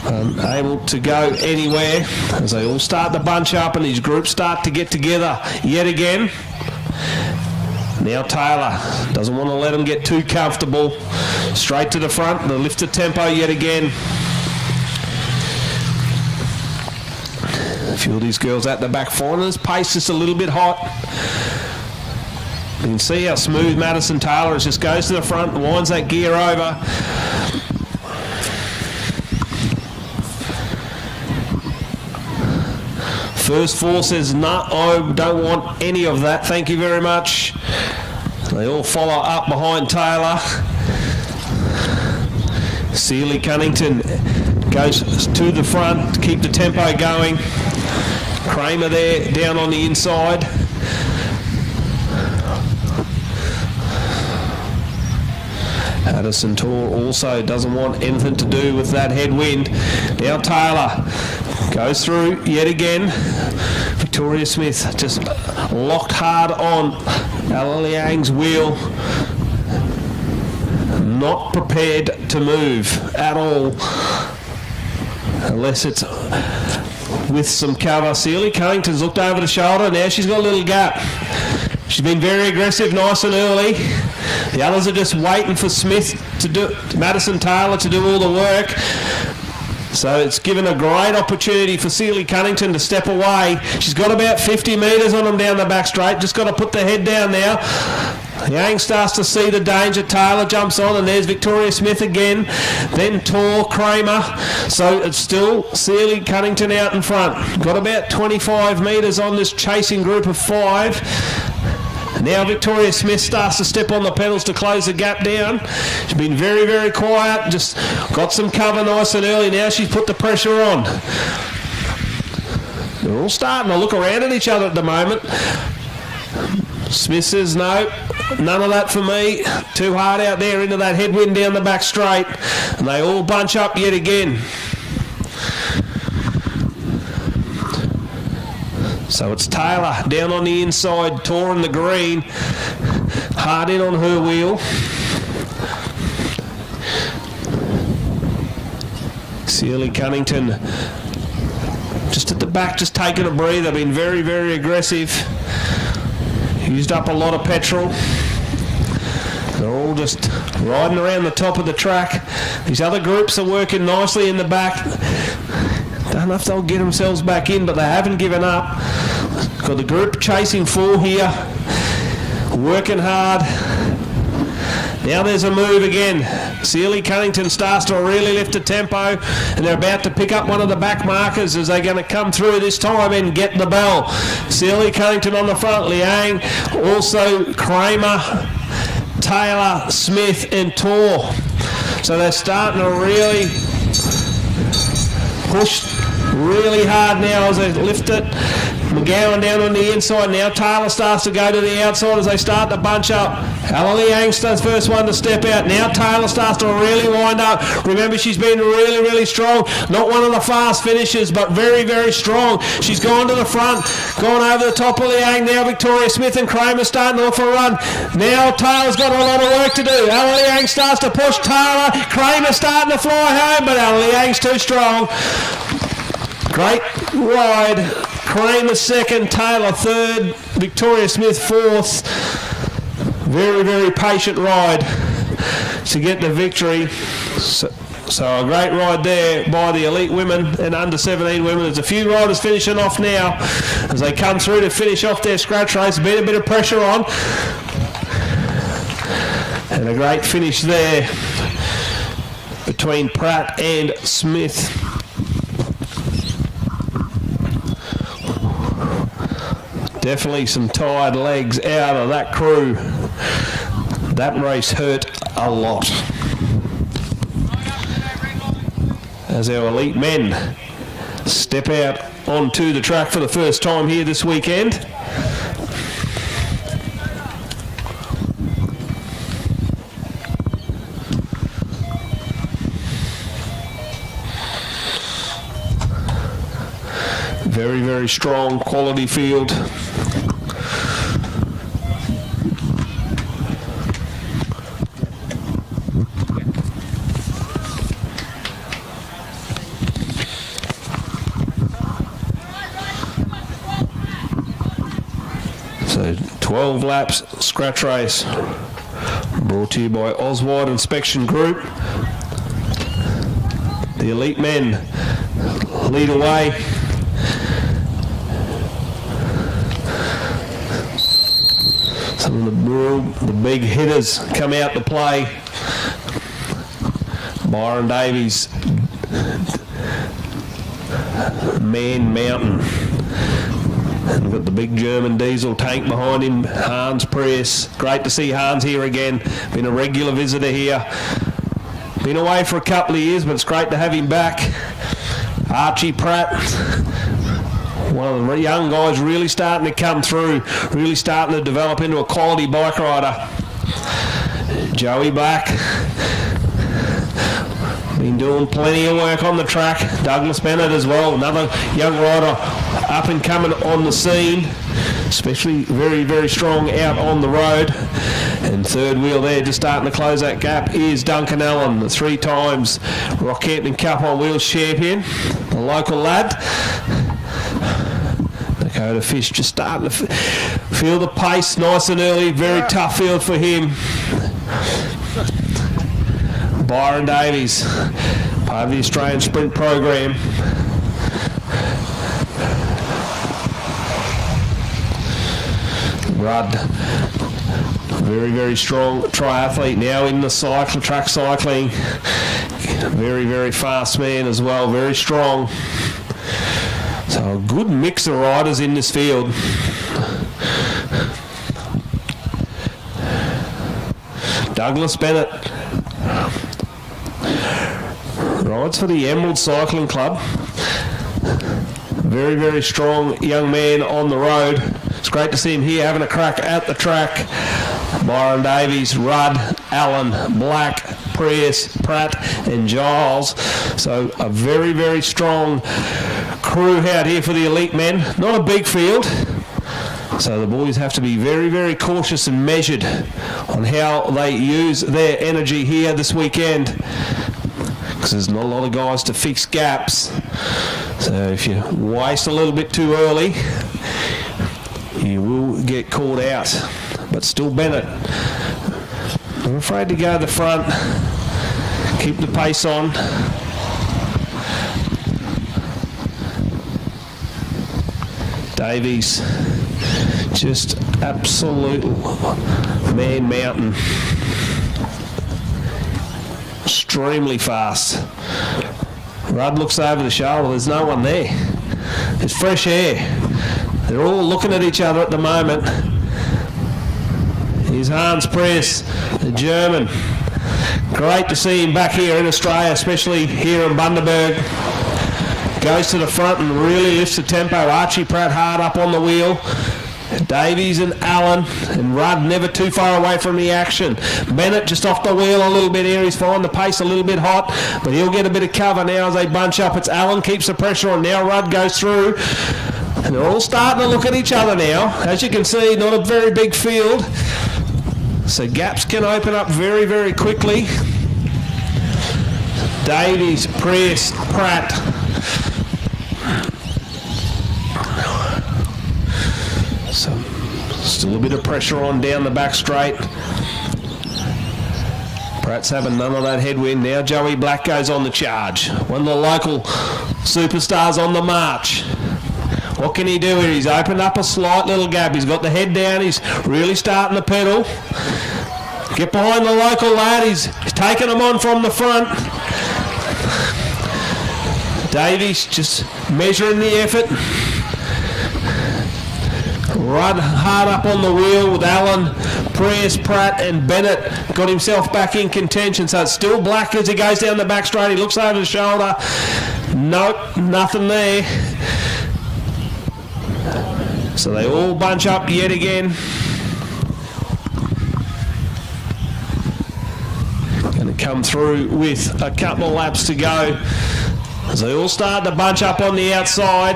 unable to go anywhere as they all start to bunch up and these groups start to get together yet again. Now Taylor doesn't want to let them get too comfortable. Straight to the front, the lift of tempo yet again. A few of these girls at the back finding this pace just a little bit hot. You can see how smooth Madison Taylor is. Just goes to the front, winds that gear over. First four says, no, I don't want any of that. Thank you very much. They all follow up behind Taylor. Sealy Cunnington goes to the front to keep the tempo going. Kramer there down on the inside. Addison Tor also doesn't want anything to do with that headwind. Now Taylor goes through yet again. Victoria Smith just locked hard on Liang's wheel. Not prepared to move at all. Unless it's with some cover. Sealy Cunnington's looked over the shoulder. Now she's got a little gap. She's been very aggressive, nice and early. The others are just waiting for Smith to do, Madison Taylor to do all the work. So it's given a great opportunity for Sealy Cunnington to step away. She's got about 50 metres on them down the back straight. Just got to put the head down now. Yang starts to see the danger. Taylor jumps on, and there's Victoria Smith again. Then Tor, Kramer. So it's still Sealy Cunnington out in front. Got about 25 metres on this chasing group of 5. Now Victoria Smith starts to step on the pedals to close the gap down. She's been very, very quiet. Just got some cover nice and early. Now she's put the pressure on. They're all starting to look around at each other at the moment. Smith says, no, none of that for me. Too hard out there into that headwind down the back straight. And they all bunch up yet again. So it's Taylor down on the inside, Tor in the green, hard in on her wheel. Sealy Cunnington just at the back, just taking a breather, been very, very aggressive. Used up a lot of petrol. They're all just riding around the top of the track. These other groups are working nicely in the back. Don't know if they'll get themselves back in, but they haven't given up. Got the group chasing 4 here, working hard. Now there's a move again. Sealy Cunnington starts to really lift the tempo, and they're about to pick up one of the back markers as they're going to come through this time and get the bell. Sealy Cunnington on the front, Liang, also Kramer, Taylor, Smith and Tor. So they're starting to really push really hard now as they lift it. McGowan down on the inside. Now Taylor starts to go to the outside as they start to bunch up. Liang's the first one to step out. Now Taylor starts to really wind up. Remember, she's been really, really strong. Not one of the fast finishes, but very, very strong. She's gone to the front, gone over the top of Liang. Now Victoria Smith and Kramer starting to look for a run. Now Taylor's got a lot of work to do. Liang starts to push Taylor. Kramer starting to fly home, but Liang's too strong. Great ride. Kramer second, Taylor third, Victoria Smith fourth. Very, very patient ride to get the victory. So a great ride there by the elite women and under 17 women. There's a few riders finishing off now as they come through to finish off their scratch race. Been a bit of pressure on. And a great finish there between Pratt and Smith. Definitely some tired legs out of that crew. That race hurt a lot. As our elite men step out onto the track for the first time here this weekend. Very, very strong quality field. So 12 laps scratch race brought to you by Oswald Inspection Group. The elite men lead away. Some of the big hitters come out to play. Byron Davies, Man Mountain. And we've got the big German diesel tank behind him, Hans Prius. Great to see Hans here again. Been a regular visitor here. Been away for a couple of years, but it's great to have him back. Archie Pratt, one of the young guys really starting to come through, really starting to develop into a quality bike rider. Joey Black, been doing plenty of work on the track. Douglas Bennett as well, another young rider up and coming on the scene, especially very, very strong out on the road. And third wheel there, just starting to close that gap, is Duncan Allen, the 3 times Rockhampton Cup on Wheels champion, the local lad. Dakota Fish just starting to feel the pace nice and early, very tough field for him. Byron Davies, part of the Australian Sprint program. Rudd, very, very strong triathlete, now in the track cycling. Very, very fast man as well, very strong. So a good mix of riders in this field. Douglas Bennett rides for the Emerald Cycling Club. Very, very strong young man on the road. It's great to see him here having a crack at the track. Byron Davies, Rudd, Allen, Black, Prius, Pratt and Giles. So a very, very strong crew out here for the elite men. Not a big field. So the boys have to be very, very cautious and measured on how they use their energy here this weekend, because there's not a lot of guys to fix gaps. So if you waste a little bit too early, you will get caught out. But still Bennett, I'm afraid to go to the front, keep the pace on. Davies, just absolute man mountain. Extremely fast. Rudd looks over the shoulder, there's no one there. It's fresh air. They're all looking at each other at the moment. Here's Hans Press, the German. Great to see him back here in Australia, especially here in Bundaberg. Goes to the front and really lifts the tempo. Archie Pratt hard up on the wheel. Davies and Allen and Rudd never too far away from the action. Bennett just off the wheel a little bit here. He's finding the pace a little bit hot, but he'll get a bit of cover now as they bunch up. It's Allen keeps the pressure on. Now Rudd goes through. And they're all starting to look at each other now. As you can see, not a very big field. So gaps can open up very, very quickly. Davies, Press, Pratt. So still a bit of pressure on down the back straight. Pratt's having none of that headwind. Now Joey Black goes on the charge. One of the local superstars on the march. What can he do here? He's opened up a slight little gap. He's got the head down. He's really starting to pedal. Get behind the local lad. He's taking him on from the front. Davies just measuring the effort. Rudd hard up on the wheel with Allen, Press, Pratt and Bennett. Got himself back in contention. So it's still Black as he goes down the back straight. He looks over the shoulder. Nope, nothing there. So they all bunch up yet again. Going to come through with a couple of laps to go. As they all start to bunch up on the outside.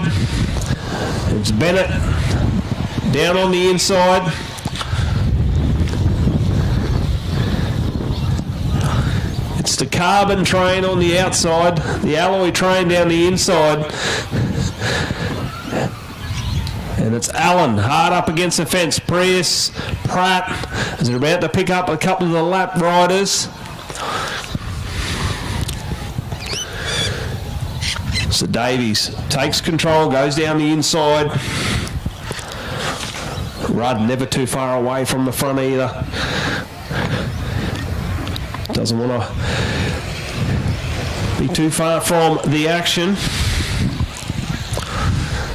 It's Bennett down on the inside. It's the carbon train on the outside, the alloy train down the inside. And it's Allen hard up against the fence. Press, Pratt, as they're about to pick up a couple of the lap riders. So Davies takes control, goes down the inside. Rudd never too far away from the front either. Doesn't want to be too far from the action.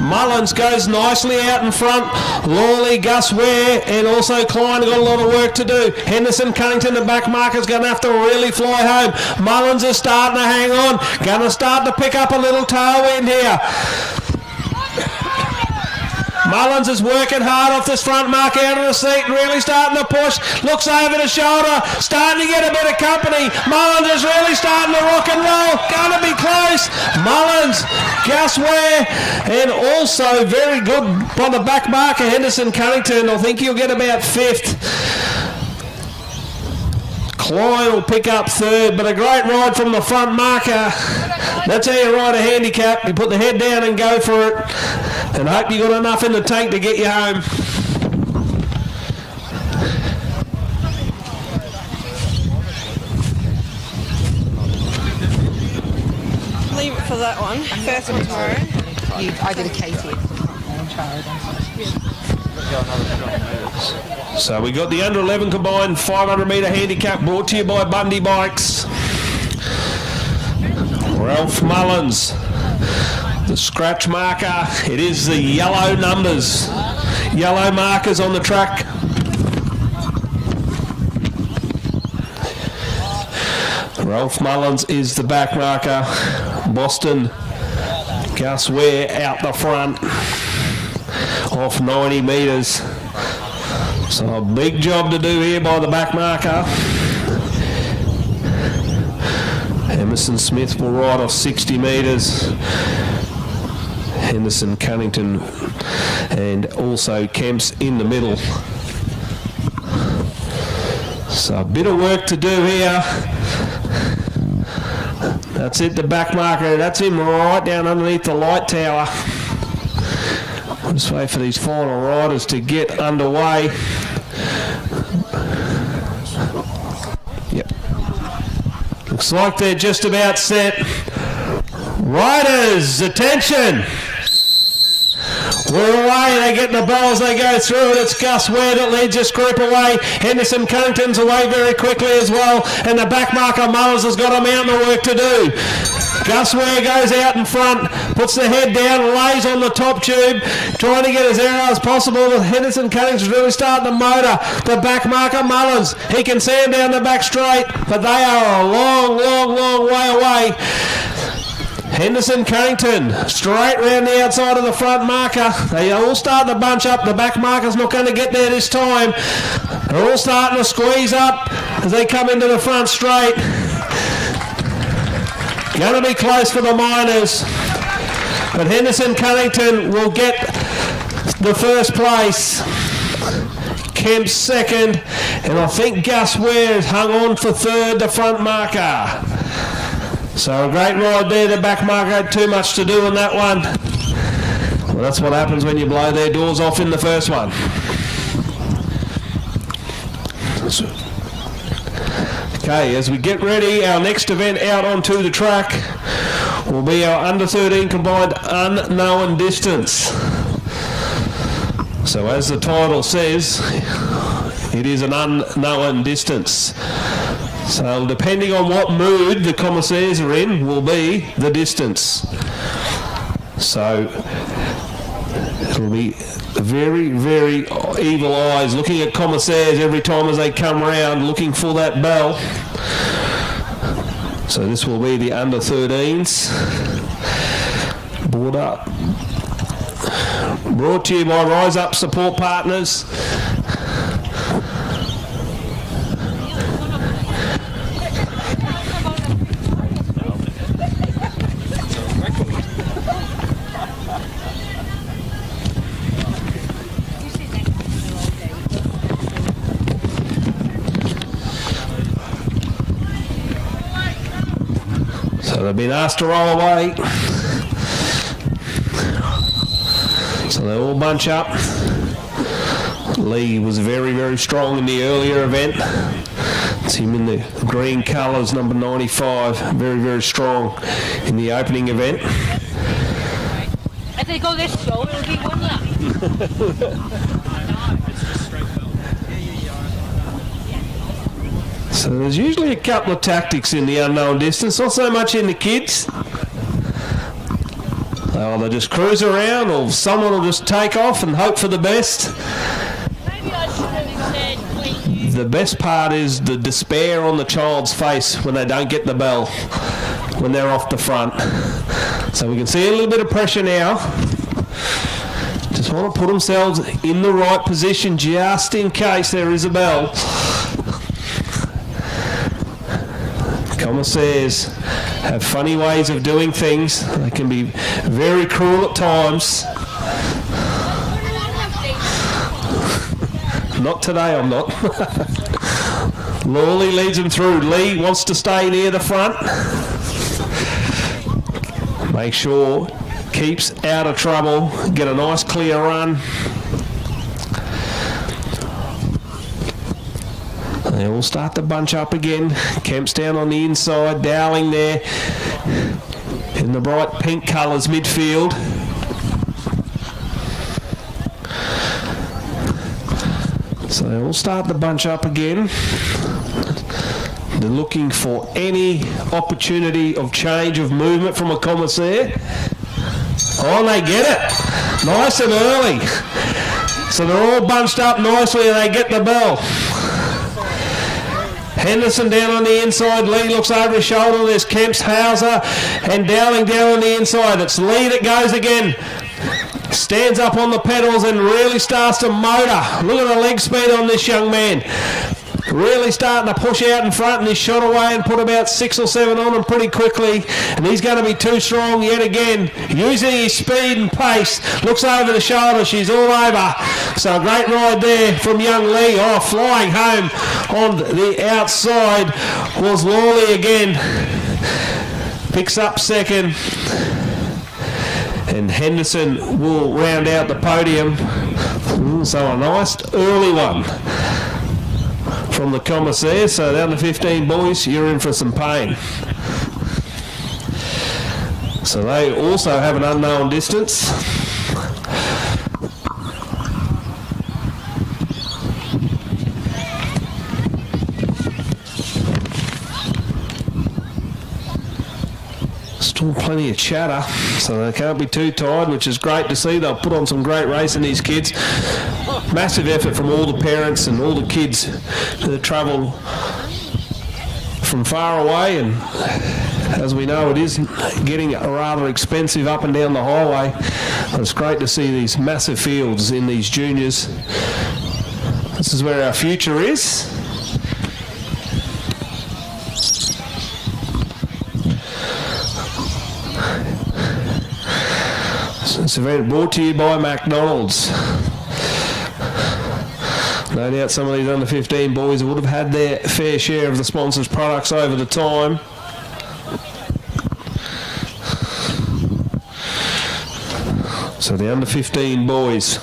Mullins goes nicely out in front. Lawley, Gus Ware, and also Klein got a lot of work to do. Henderson, Cunnington, the back marker's going to have to really fly home. Mullins is starting to hang on. Going to start to pick up a little tailwind here. Mullins is working hard off this front mark out of the seat, really starting to push. Looks over the shoulder, starting to get a bit of company. Mullins is really starting to rock and roll. Going to be close. Mullins, Gus Ware, and also very good by the back marker, Henderson Cunnington. I think he'll get about 5th. Klein will pick up 3rd, but a great ride from the front marker. That's how you ride a handicap. You put the head down and go for it, and hope you got enough in the tank to get you home. Leave it for that one. First one tomorrow. I did a Katie. So we got the under 11 combined 500 metre handicap brought to you by Bundy Bikes. Ralph Mullins, the scratch marker. It is the yellow numbers, yellow markers on the track. Ralph Mullins is the back marker. Boston, Gus Ware out the front off 90 metres. So a big job to do here by the back marker. Emerson Smith will ride off 60 metres. Henderson, Cunnington, and also Kemp's in the middle. So a bit of work to do here. That's it, the back marker. That's him right down underneath the light tower. We'll just wait for these final riders to get underway. Yep. Looks like they're just about set. Riders, attention! We're away, they get the bell as they go through it. It's Gus Ware that leads this group away. Henderson Cunnington's away very quickly as well. And the back marker Mullins has got a mountain of work to do. Gus Ware goes out in front, puts the head down, lays on the top tube, trying to get as aero as possible. Henderson Cunnington's really starting to motor. The back marker Mullins, he can see him down the back straight, but they are a long, long, long way away. Henderson Cunnington straight round the outside of the front marker. They are all starting to bunch up. The back marker's not going to get there this time. They're all starting to squeeze up as they come into the front straight. Going to be close for the miners. But Henderson Cunnington will get the first place. Kemp second. And I think Gus Ware hung on for 3rd, the front marker. So a great ride there. The back marker had too much to do in that one. Well, that's what happens when you blow their doors off in the first one. Okay, as we get ready, our next event out onto the track will be our under 13 combined unknown distance. So as the title says, it is an unknown distance. So depending on what mood the commissaires are in will be the distance. So it'll be very, very evil eyes looking at commissaires every time as they come around looking for that bell. So this will be the under 13s. Border. Brought to you by Rise Up Support Partners. So they've been asked to roll away. So they all bunch up. Lee was very, very strong in the earlier event. It's him in the green colours, number 95. Very, very strong in the opening event. If they go this slow, it'll be 1 lap. So there's usually a couple of tactics in the unknown distance, not so much in the kids. They'll either just cruise around or someone will just take off and hope for the best. Maybe I should have said when The best part is the despair on the child's face when they don't get the bell, when they're off the front. So we can see a little bit of pressure now. Just want to put themselves in the right position just in case there is a bell. Commissaires have funny ways of doing things. They can be very cruel at times. Not today, I'm not. Lawley leads him through. Lee wants to stay near the front. Make sure keeps out of trouble. Get a nice clear run. They all start to bunch up again. Kemp's down on the inside. Dowling there in the bright pink colours midfield. So they all start to bunch up again. They're looking for any opportunity of change of movement from a commissaire. Oh, and they get it. Nice and early. So they're all bunched up nicely and they get the bell. Henderson down on the inside. Lee looks over his shoulder. There's Kemp's, Hauser, and Dowling down on the inside. It's Lee that goes again. Stands up on the pedals and really starts to motor. Look at the leg speed on this young man. Really starting to push out in front, and he's shot away and put about 6 or 7 on him pretty quickly, and he's going to be too strong yet again. Using his speed and pace, looks over the shoulder, she's all over. So a great ride there from young Lee. Oh, flying home on the outside was Lawley again. Picks up second, and Henderson will round out the podium. So a nice early one from the commissaire. So the under 15 boys, you're in for some pain. So they also have an unknown distance. Still plenty of chatter, so they can't be too tired, which is great to see. They'll put on some great racing, these kids. Massive effort from all the parents and all the kids that travel from far away, and as we know, it is getting rather expensive up and down the highway. But it's great to see these massive fields in these juniors. This is where our future is. This event brought to you by McDonald's. No doubt some of these under 15 boys would have had their fair share of the sponsors' products over the time. So the under 15 boys.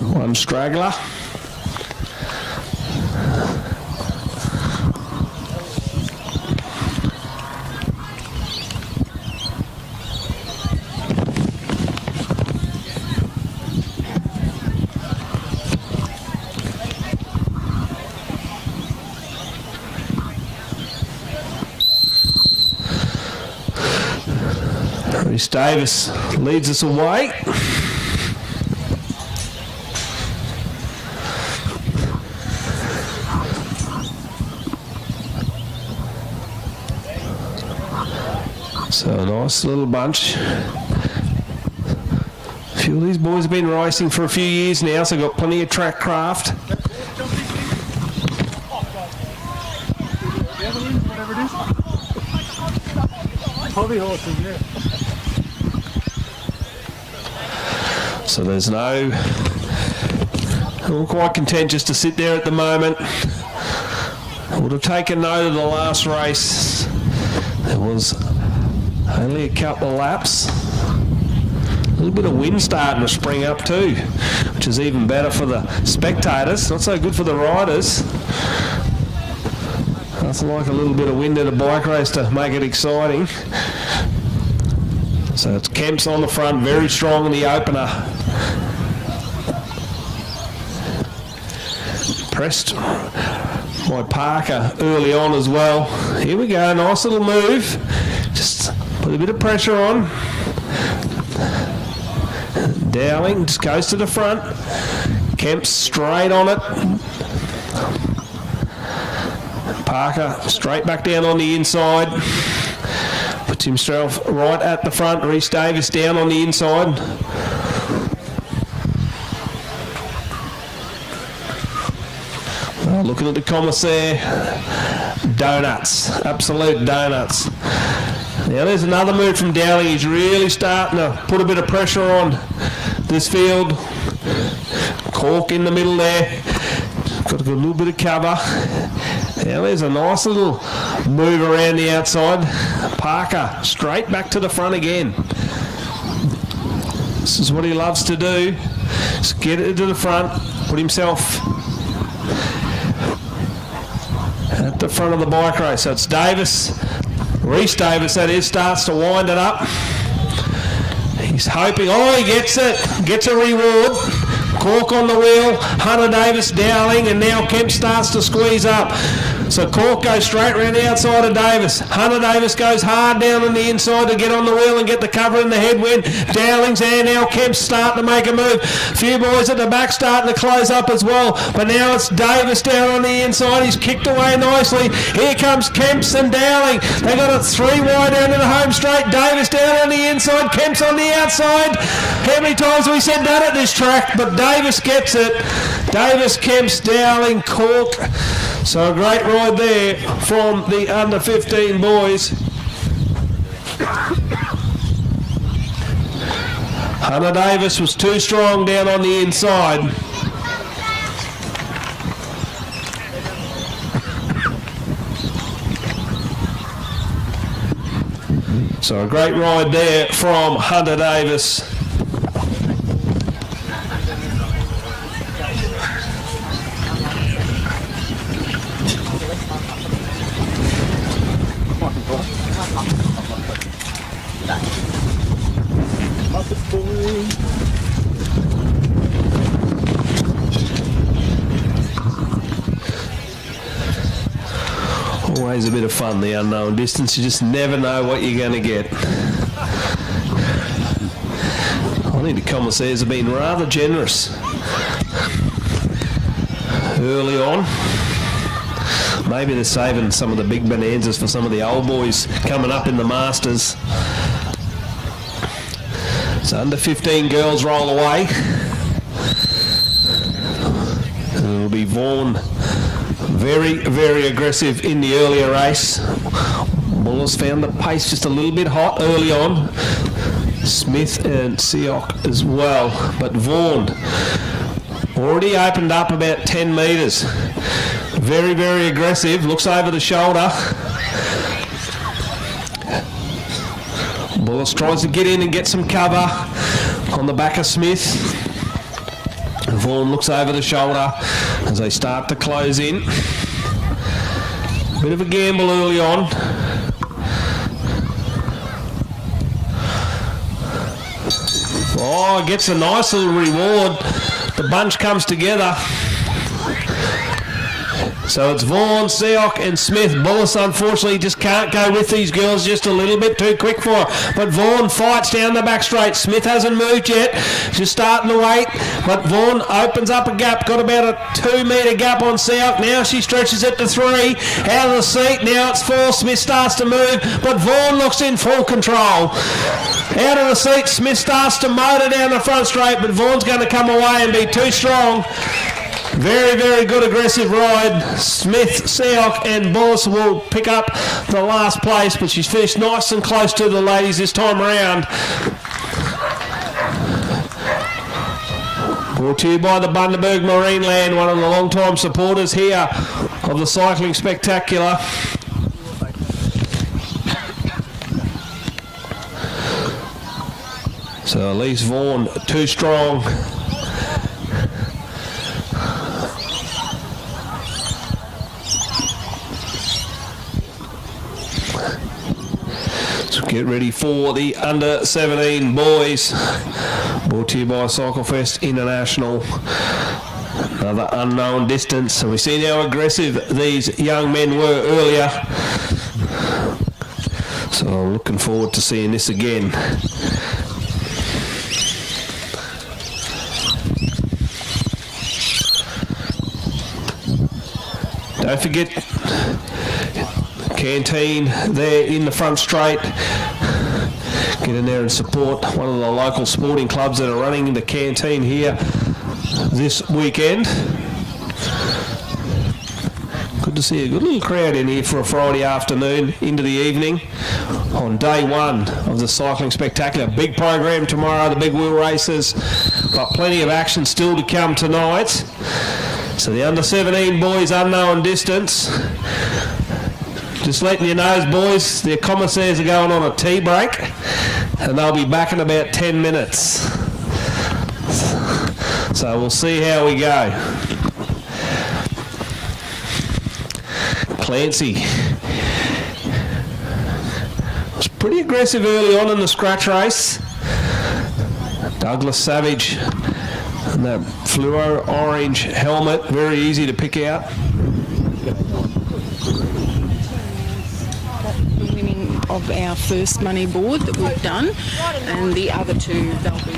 One straggler. Rhys Davis leads us away. So a nice little bunch. A few of these boys have been racing for a few years now, so got plenty of track craft. Hobby horses, yeah. So there's no, all quite content just to sit there at the moment. I would have taken note of the last race. There was only a couple of laps. A little bit of wind starting to spring up too, which is even better for the spectators. Not so good for the riders. Nothing like a little bit of wind at a bike race to make it exciting. So it's Kemp's on the front, very strong in the opener. Pressed by Parker early on as well. Here we go, nice little move. Just Put a bit of pressure on. Dowling just goes to the front. Kemp's straight on it. Parker straight back down on the inside. Puts himself right at the front. Rhys Davis down on the inside. Well, looking at the commissaire, donuts, absolute donuts. Now there's another move from Dowling. He's really starting to put a bit of pressure on this field. Cork in the middle there. Got a little bit of cover. Now there's a nice little move around the outside. Parker straight back to the front again. This is what he loves to do. Just get it to the front, put himself at the front of the bike race. So it's Davis, Rhys Davis that is, starts to wind it up. He's hoping, he gets it, gets a reward. Cork on the wheel, Hunter Davis, Dowling, and now Kemp starts to squeeze up. So Cork goes straight around the outside of Davis. Hunter Davis goes hard down on the inside to get on the wheel and get the cover in the headwind. Dowling's there now. Kemp's starting to make a move. A few boys at the back starting to close up as well. But now it's Davis down on the inside. He's kicked away nicely. Here comes Kemp's and Dowling. They got it 3 wide down to the home straight. Davis down on the inside. Kemp's on the outside. How many times have we said that at this track? But Davis gets it. Davis, Kemp's, Dowling, Cork. So a great ride there from the under 15 boys. Hunter Davis was too strong down on the inside. So a great ride there from Hunter Davis. Always a bit of fun, the unknown distance. You just never know what you're going to get. I think the commissaires have been rather generous early on. Maybe they're saving some of the big bonanzas for some of the old boys coming up in the Masters. So under 15 girls roll away. And it'll be Vaughan very, very aggressive in the earlier race. Bullis found the pace just a little bit hot early on. Smith and Seoc as well. But Vaughan already opened up about 10 metres. Very, very aggressive. Looks over the shoulder. Bullis tries to get in and get some cover on the back of Smith. Vaughan looks over the shoulder as they start to close in. Bit of a gamble early on. Gets a nice little reward. The bunch comes together. So it's Vaughan, Seoc and Smith. Bullis unfortunately just can't go with these girls, just a little bit too quick for her. But Vaughan fights down the back straight. Smith hasn't moved yet. She's starting to wait. But Vaughan opens up a gap. Got about a 2 metre gap on Seoc. Now she stretches it to 3. Out of the seat. Now it's 4. Smith starts to move. But Vaughan looks in full control. Out of the seat. Smith starts to motor down the front straight. But Vaughan's going to come away and be too strong. Very, very good aggressive ride. Smith, Seoc and Bullis will pick up the last place, but she's finished nice and close to the ladies this time around. Brought to you by the Bundaberg Marineland, one of the long-time supporters here of the Cycling Spectacular. So Elise Vaughan, too strong. Get ready for the under 17 boys. Brought to you by Cyclefest International. Another unknown distance. And we've seen how aggressive these young men were earlier. So I'm looking forward to seeing this again. Don't forget, canteen there in the front straight. Get in there and support one of the local sporting clubs that are running the canteen here this weekend. Good to see a good little crowd in here for a Friday afternoon into the evening on day one of the Cycling Spectacular. Big program tomorrow, the big wheel races. Got plenty of action still to come tonight. So the under-17 boys, unknown distance. Just letting you know, boys, their commissaires are going on a tea break and they'll be back in about 10 minutes. So we'll see how we go. Clancy was pretty aggressive early on in the scratch race. Douglas Savage and that fluoro orange helmet, very easy to pick out. Winning of our first money board that we've done, and the other two they'll be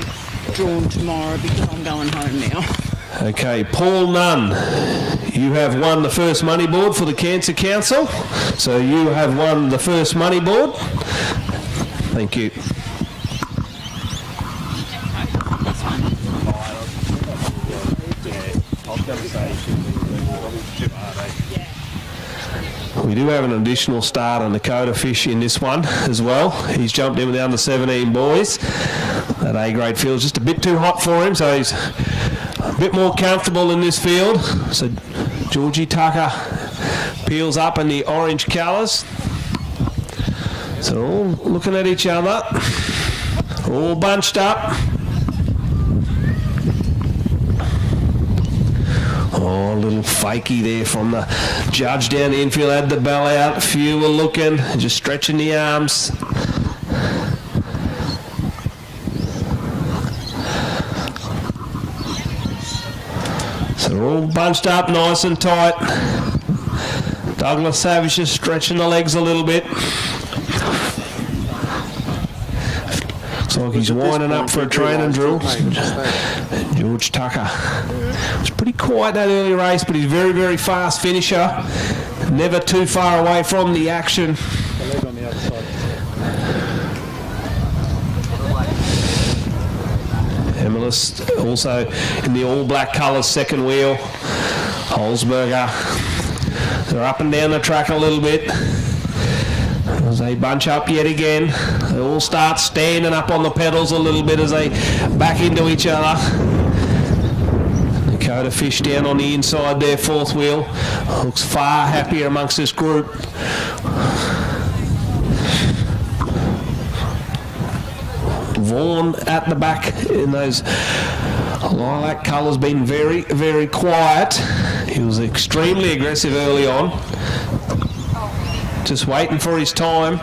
drawn tomorrow because I'm going home now. Okay, Paul Nunn, you have won the first money board for the Cancer Council, so you have won the first money board. Thank you. We do have an additional start on Dakota Fish in this one as well. He's jumped in with the under-17 boys. That A-grade field is just a bit too hot for him, so he's a bit more comfortable in this field. So Georgie Tucker peels up in the orange colours. So they're all looking at each other, all bunched up. Oh, a little fakey there from the judge down the infield, had the bell out. A few were looking, just stretching the arms. So they're all bunched up nice and tight. Douglas Savage just stretching the legs a little bit. Looks like he's winding up for a training drill. George Tucker. It was pretty quiet that early race, but he's a very, very fast finisher. Never too far away from the action. Emilis also in the all-black colours, second wheel. Holzberger. They're up and down the track a little bit. As they bunch up yet again, they all start standing up on the pedals a little bit as they back into each other. Dakota Fish down on the inside there, fourth wheel. Looks far happier amongst this group. Vaughan at the back in those lilac colours, been very, very quiet. He was extremely aggressive early on. Just waiting for his time.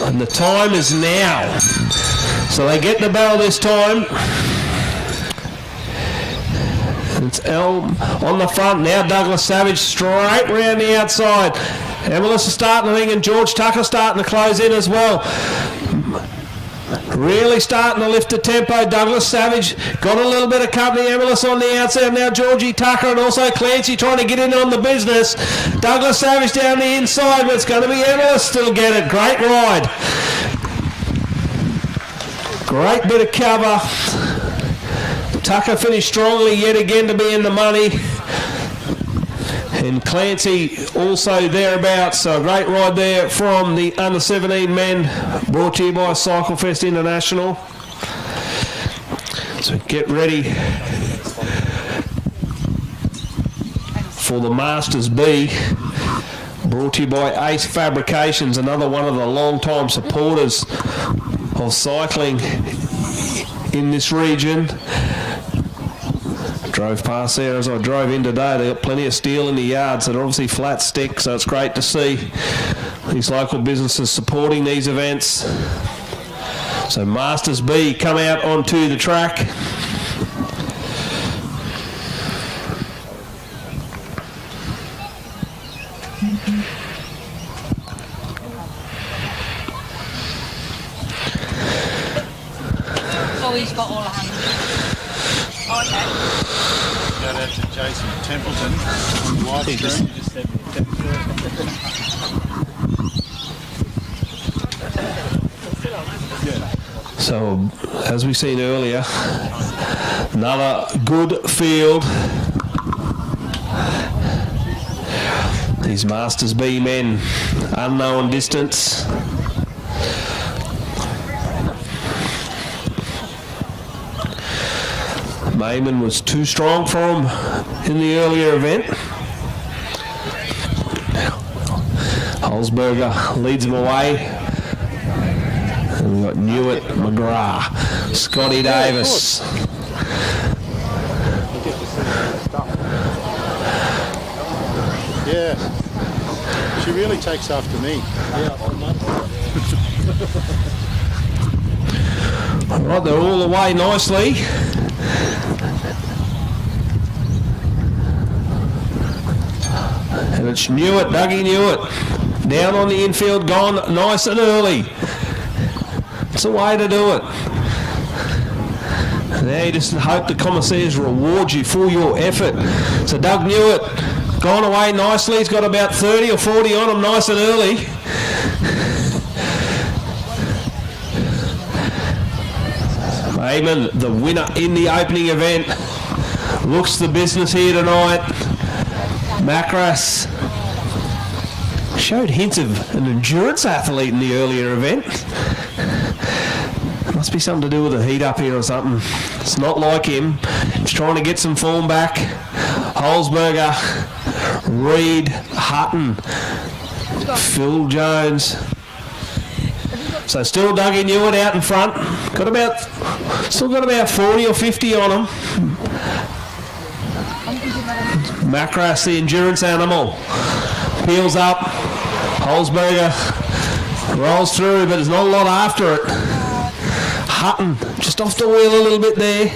And the time is now. So they get the bell this time. It's Elm on the front. Now Douglas Savage straight round the outside. Emilis is starting to ring and George Tucker starting to close in as well. Really starting to lift the tempo. Douglas Savage got a little bit of company. Emilis on the outside. Now Georgie Tucker and also Clancy trying to get in on the business. Douglas Savage down the inside, but it's going to be Emilis still get it. Great ride. Great bit of cover. Tucker finished strongly yet again to be in the money. And Clancy also thereabouts. So a great ride there from the under-17 men, brought to you by CycleFest International. So get ready for the Masters B, brought to you by Ace Fabrications, another one of the long-time supporters of cycling in this region. Drove past there as I drove in today. They got plenty of steel in the yard, so they're obviously flat stick, so it's great to see these local businesses supporting these events. So Masters B come out onto the track. Oh, he's got all the hands. Okay. Shout out to Jason Templeton on the live stream. He just said So, as we've seen earlier, another good field. These Masters B men, unknown distance. Mayman was too strong for him in the earlier event. Holzberger leads him away. And we've got Newitt, McGrath, Scotty Davis. yeah. She really takes after me. All right, they're all away nicely. And it's Newitt, Dougie Newitt. Down on the infield, gone nice and early. It's a way to do it. Now you just hope the commissaires reward you for your effort. So Doug Newitt, gone away nicely. He's got about 30 or 40 on him, nice and early. Eamon, the winner in the opening event, looks the business here tonight. Macras showed hints of an endurance athlete in the earlier event. Must be something to do with the heat up here or something. It's not like him. He's trying to get some form back. Holzberger, Reed, Hutton, Phil Jones. So still Dougie Newitt out in front. Still got about 40 or 50 on him. Macras, the endurance animal, peels up. Holzberger rolls through, but there's not a lot after it. Hutton just off the wheel a little bit there.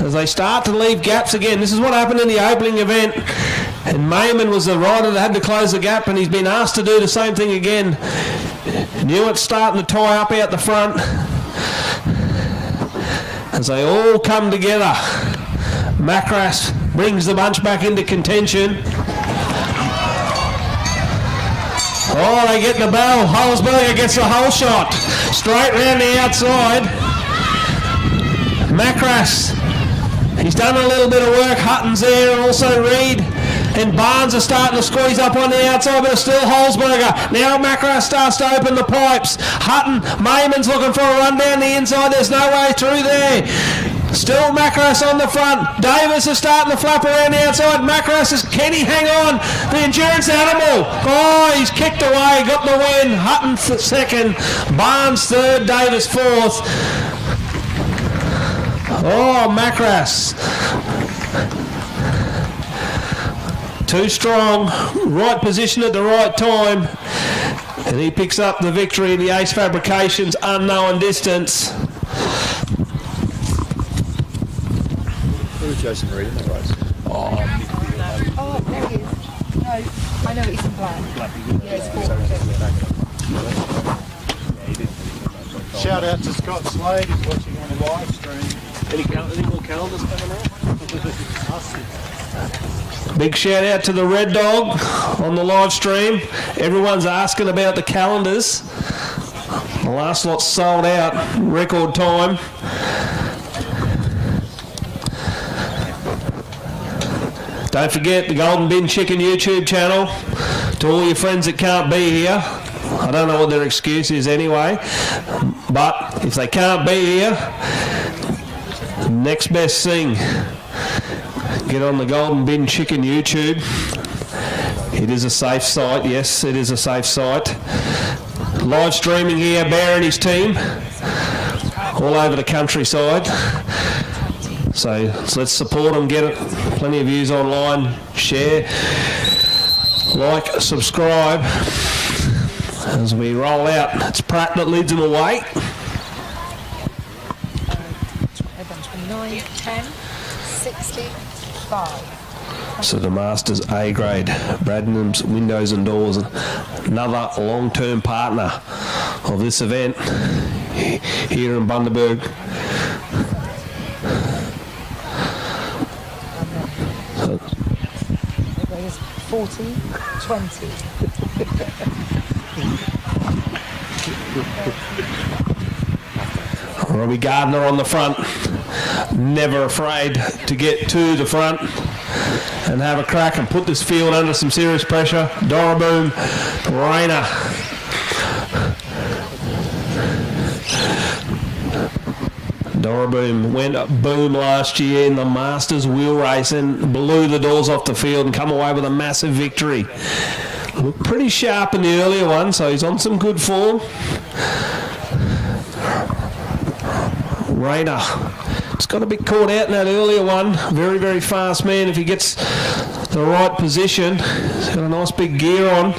As they start to leave gaps again. This is what happened in the opening event. And Mayman was the rider that had to close the gap, and he's been asked to do the same thing again. Newitt's starting to tie up out the front. As they all come together. Macras brings the bunch back into contention. Oh, they get the bell. Holzberger gets the whole shot. Straight round the outside. Macras, he's done a little bit of work. Hutton's there, and also Reed. And Barnes are starting to squeeze up on the outside, but it's still Holzberger. Now Macras starts to open the pipes. Hutton, Mayman's looking for a run down the inside. There's no way through there. Still Macras on the front. Davis is starting to flap around the outside. Macras is, can he hang on? The endurance animal. Oh, he's kicked away, got the win. Hutton second, Barnes third, Davis fourth. Oh, Macras. Too strong, right position at the right time. And he picks up the victory in the Ace Fabrications unknown distance. Jason Reed in the race. Oh, there he is. No, I know he's in black. Yeah, it's cool. Shout out to Scott Slade, who's watching on the live stream. Any more calendars coming out? Big shout out to the Red Dog on the live stream. Everyone's asking about the calendars. The last lot's sold out, record time. Don't forget the Golden Bin Chicken YouTube channel. To all your friends that can't be here, I don't know what their excuse is anyway, but if they can't be here, next best thing, get on the Golden Bin Chicken YouTube. It is a safe site. Yes, it is a safe site. Live streaming here, Bear and his team, all over the countryside. So let's support them, get it. Plenty of views online. Share, like, subscribe as we roll out. It's Pratt that leads them away. 9, 10, 65. So the Masters A grade, Bradnam's Windows and Doors, another long-term partner of this event here in Bundaberg. 40, 20. Robbie Gardner on the front, never afraid to get to the front and have a crack and put this field under some serious pressure. Doroboom, Rayner. Doroboom went boom last year in the Masters wheel race and blew the doors off the field and come away with a massive victory. Looked pretty sharp in the earlier one, so he's on some good form. Rayner just got a bit caught out in that earlier one. Very, very fast man if he gets the right position. He's got a nice big gear on,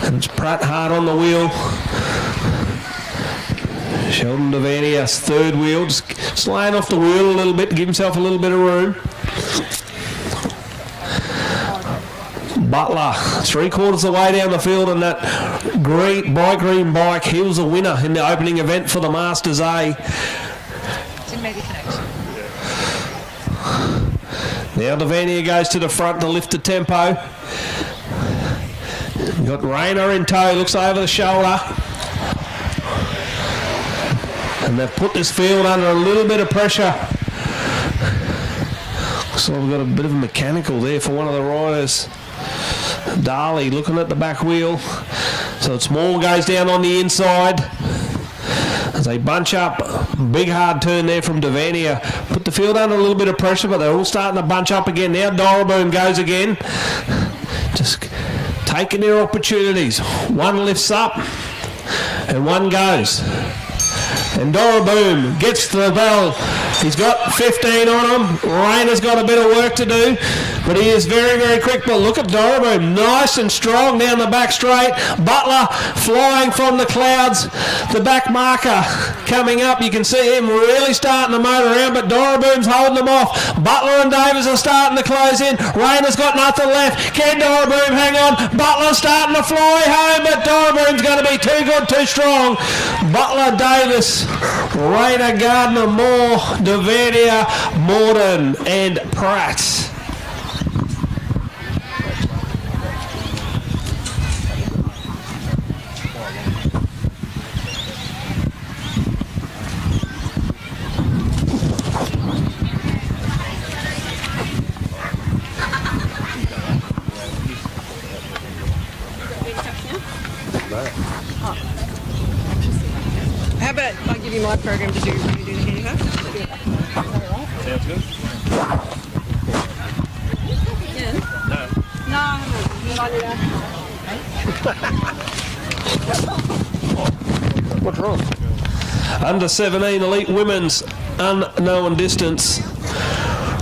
and it's Pratt hard on the wheel. Sheldon Devaney's third wheel, just laying off the wheel a little bit to give himself a little bit of room. Butler, 3/4 of the way down the field in that green bike. He was a winner in the opening event for the Masters A. Didn't make the connection. Now Devaney goes to the front to lift the tempo. You've got Rayner in tow, looks over the shoulder. And they've put this field under a little bit of pressure. Looks like we've got a bit of a mechanical there for one of the riders. Darley looking at the back wheel. So it's Moore goes down on the inside. As they bunch up, big hard turn there from Devaney. Put the field under a little bit of pressure, but they're all starting to bunch up again. Now Doroboom goes again. Just taking their opportunities. One lifts up and one goes. And Doroboom gets to the bell. He's got 15 on him. Rayner's got a bit of work to do, but he is very, very quick. But look at Doroboom, nice and strong down the back straight. Butler flying from the clouds. The back marker coming up. You can see him really starting to motor around, but Doroboom's holding them off. Butler and Davis are starting to close in. Rayner's got nothing left. Can Doroboom hang on? Butler's starting to fly home, but Doroboom's going to be too good, too strong. Butler, Davis, Rayner, Gardner, Moore, Devaney, Morden and Pratt. How about I give you my program to do when you do the handicap? Sounds good. Yeah. No, What's wrong? Under 17 Elite Women's Unknown Distance.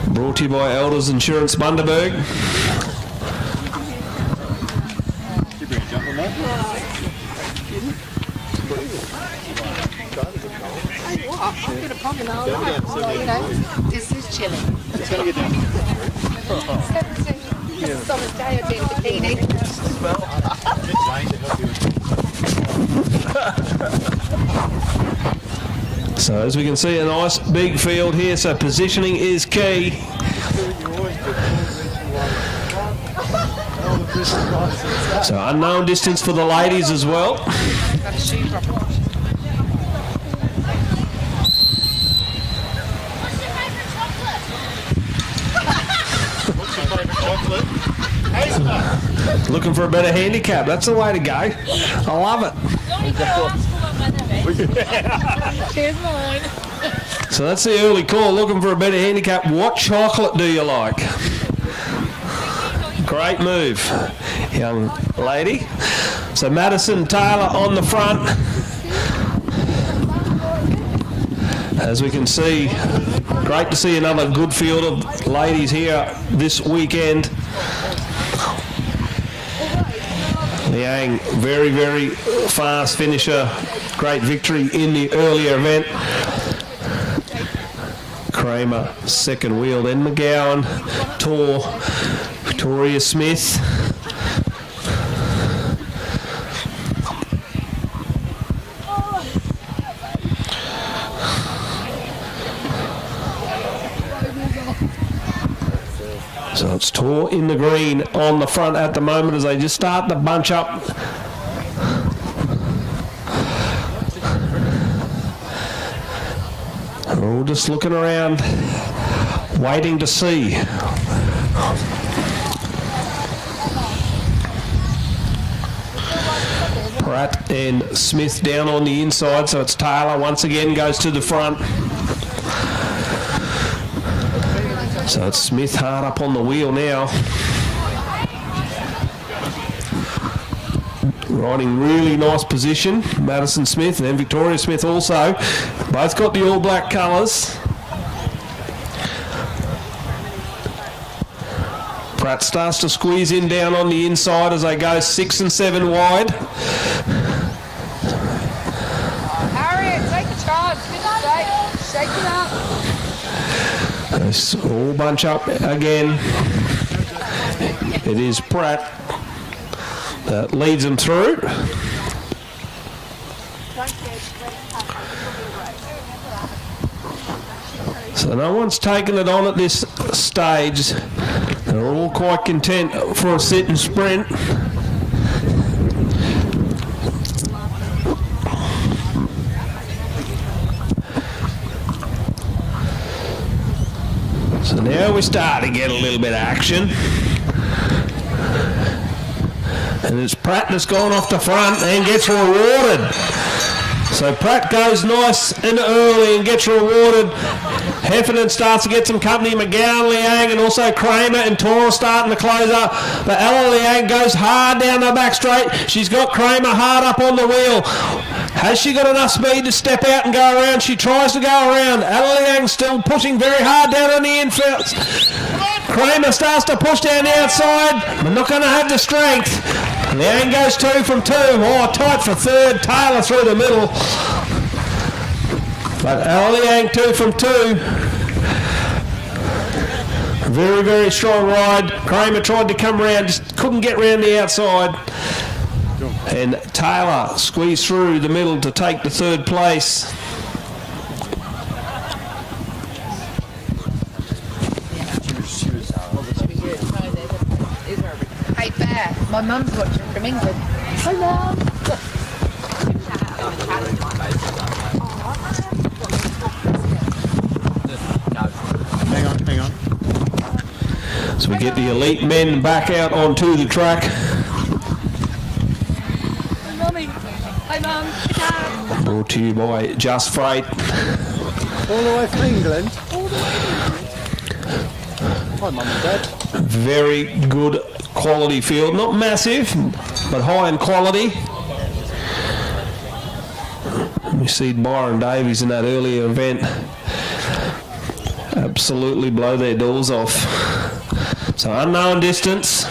Brought to you by Elders Insurance Bundaberg. Did you bring a jump on that? I'll get a pump and I'll this is chilly. It's going to get down. 17. It's on a day of being bikini. So as we can see, a nice big field here, so positioning is key. So unknown distance for the ladies as well. Looking for a better handicap. That's the way to go. I love it. Cheers, mine. So that's the early call. Looking for a better handicap. What chocolate do you like? Great move, young lady. So Madison Taylor on the front. As we can see, great to see another good field of ladies here this weekend. Liang, very, very fast finisher. Great victory in the earlier event. Kramer, second wheel. Then McGowan, Tor, Victoria Smith. So So it's Tor in the green on the front at the moment as they just start to bunch up. We're all just looking around, waiting to see. Pratt and Smith down on the inside, so it's Taylor once again goes to the front. So it's Smith hard up on the wheel now. Riding really nice position, Madison Smith and then Victoria Smith also. Both got the all black colours. Pratt starts to squeeze in down on the inside as they go 6 and 7 wide. Harriet, take a charge. Shake it up. They all bunch up again. It is Pratt that leads them through. So no one's taken it on at this stage. They're all quite content for a sit and sprint. So now we start to get a little bit of action. And it's Pratt that's gone off the front and gets rewarded. So Pratt goes nice and early and gets rewarded. Heffernan starts to get some company. McGowan, Liang, and also Kramer and Tora starting to close up. But Ella Liang goes hard down the back straight. She's got Kramer hard up on the wheel. Has she got enough speed to step out and go around? She tries to go around. Ella Liang still pushing very hard down on the infield. Kramer starts to push down the outside, but not going to have the strength. Liang goes 2 from 2. Oh, tight for third. Taylor through the middle. But Liang 2 from 2. Very, very strong ride. Kramer tried to come around, just couldn't get round the outside. And Taylor squeezed through the middle to take the third place. Hey, Bear, my mum's watching from England. Hi, Mum. Hang on. So we get the elite men back out onto the track. Hi, Mummy. Hi, Mum. Dad. Brought to you by Just Freight. All the way from England. Hi, Mum and Dad. Very good quality field. Not massive, but high in quality. We see Byron Davies in that earlier event absolutely blow their doors off. So unknown distance.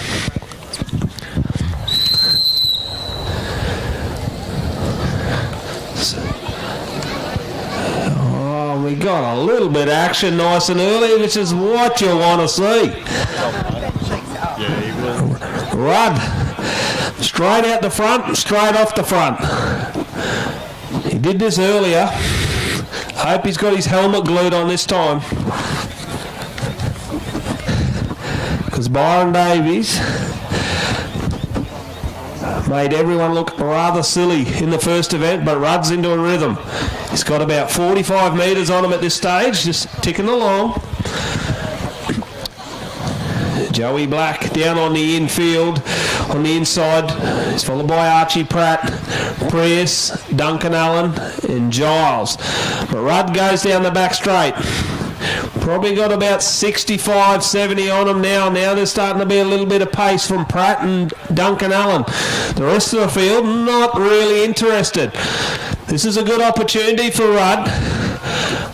Oh, we got a little bit of action nice and early, which is what you want to see. Yeah, he will. Rudd, straight out the front, straight off the front. He did this earlier. I hope he's got his helmet glued on this time. Because Byron Davies made everyone look rather silly in the first event, but Rudd's into a rhythm. He's got about 45 metres on him at this stage, just ticking along. Joey Black down on the infield, on the inside. He's followed by Archie Pratt, Prius, Duncan Allen and Giles. But Rudd goes down the back straight. Probably got about 65, 70 on them now. Now there's starting to be a little bit of pace from Pratt and Duncan Allen. The rest of the field not really interested. This is a good opportunity for Rudd.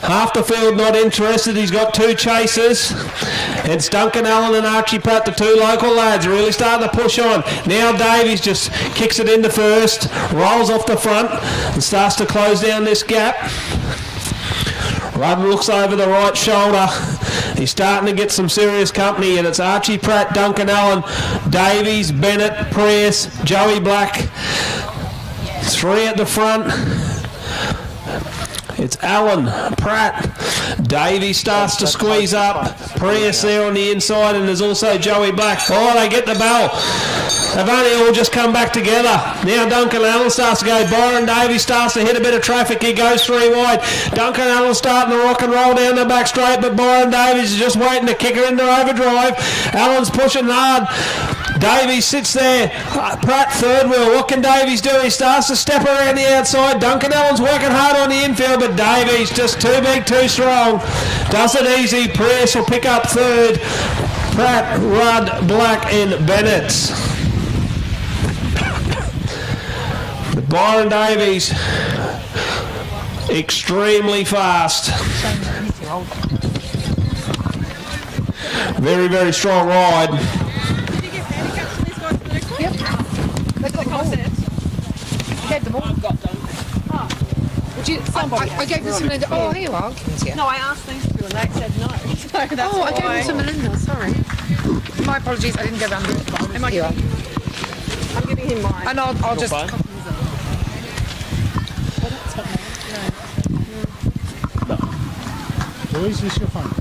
Half the field not interested. He's got 2 chasers. It's Duncan Allen and Archie Pratt, the 2 local lads, really starting to push on. Now Davies just kicks it into first, rolls off the front and starts to close down this gap. Rudd looks over the right shoulder. He's starting to get some serious company, and it's Archie Pratt, Duncan Allen, Davies, Bennett, Prius, Joey Black. 3 at the front. It's Allen, Pratt, Davey starts to squeeze up. Prius there on the inside, and there's also Joey Black. Oh, they get the bell. They've only all just come back together. Now Duncan Allen starts to go. Byron Davies starts to hit a bit of traffic. He goes 3 wide. Duncan Allen starting to rock and roll down the back straight, but Byron Davies is just waiting to kick her into overdrive. Allen's pushing hard. Davies sits there. Pratt third wheel. What can Davies do? He starts to step around the outside. Duncan Allen's working hard on the infield, but Davies just too big, too strong. Does it easy. Prius will pick up third. Pratt, Rudd, Black and Bennett. But Byron Davies, extremely fast. Very, very strong ride. Yep. They've got them all. Gave them all. Got them. Oh. I gave them to Melinda. Oh, here you are. No, I asked these two and they said no. So that's I gave them to Melinda. Sorry. My apologies. I didn't go around it. Here you are. I'm giving him mine. And I'll just. Louise, is your phone?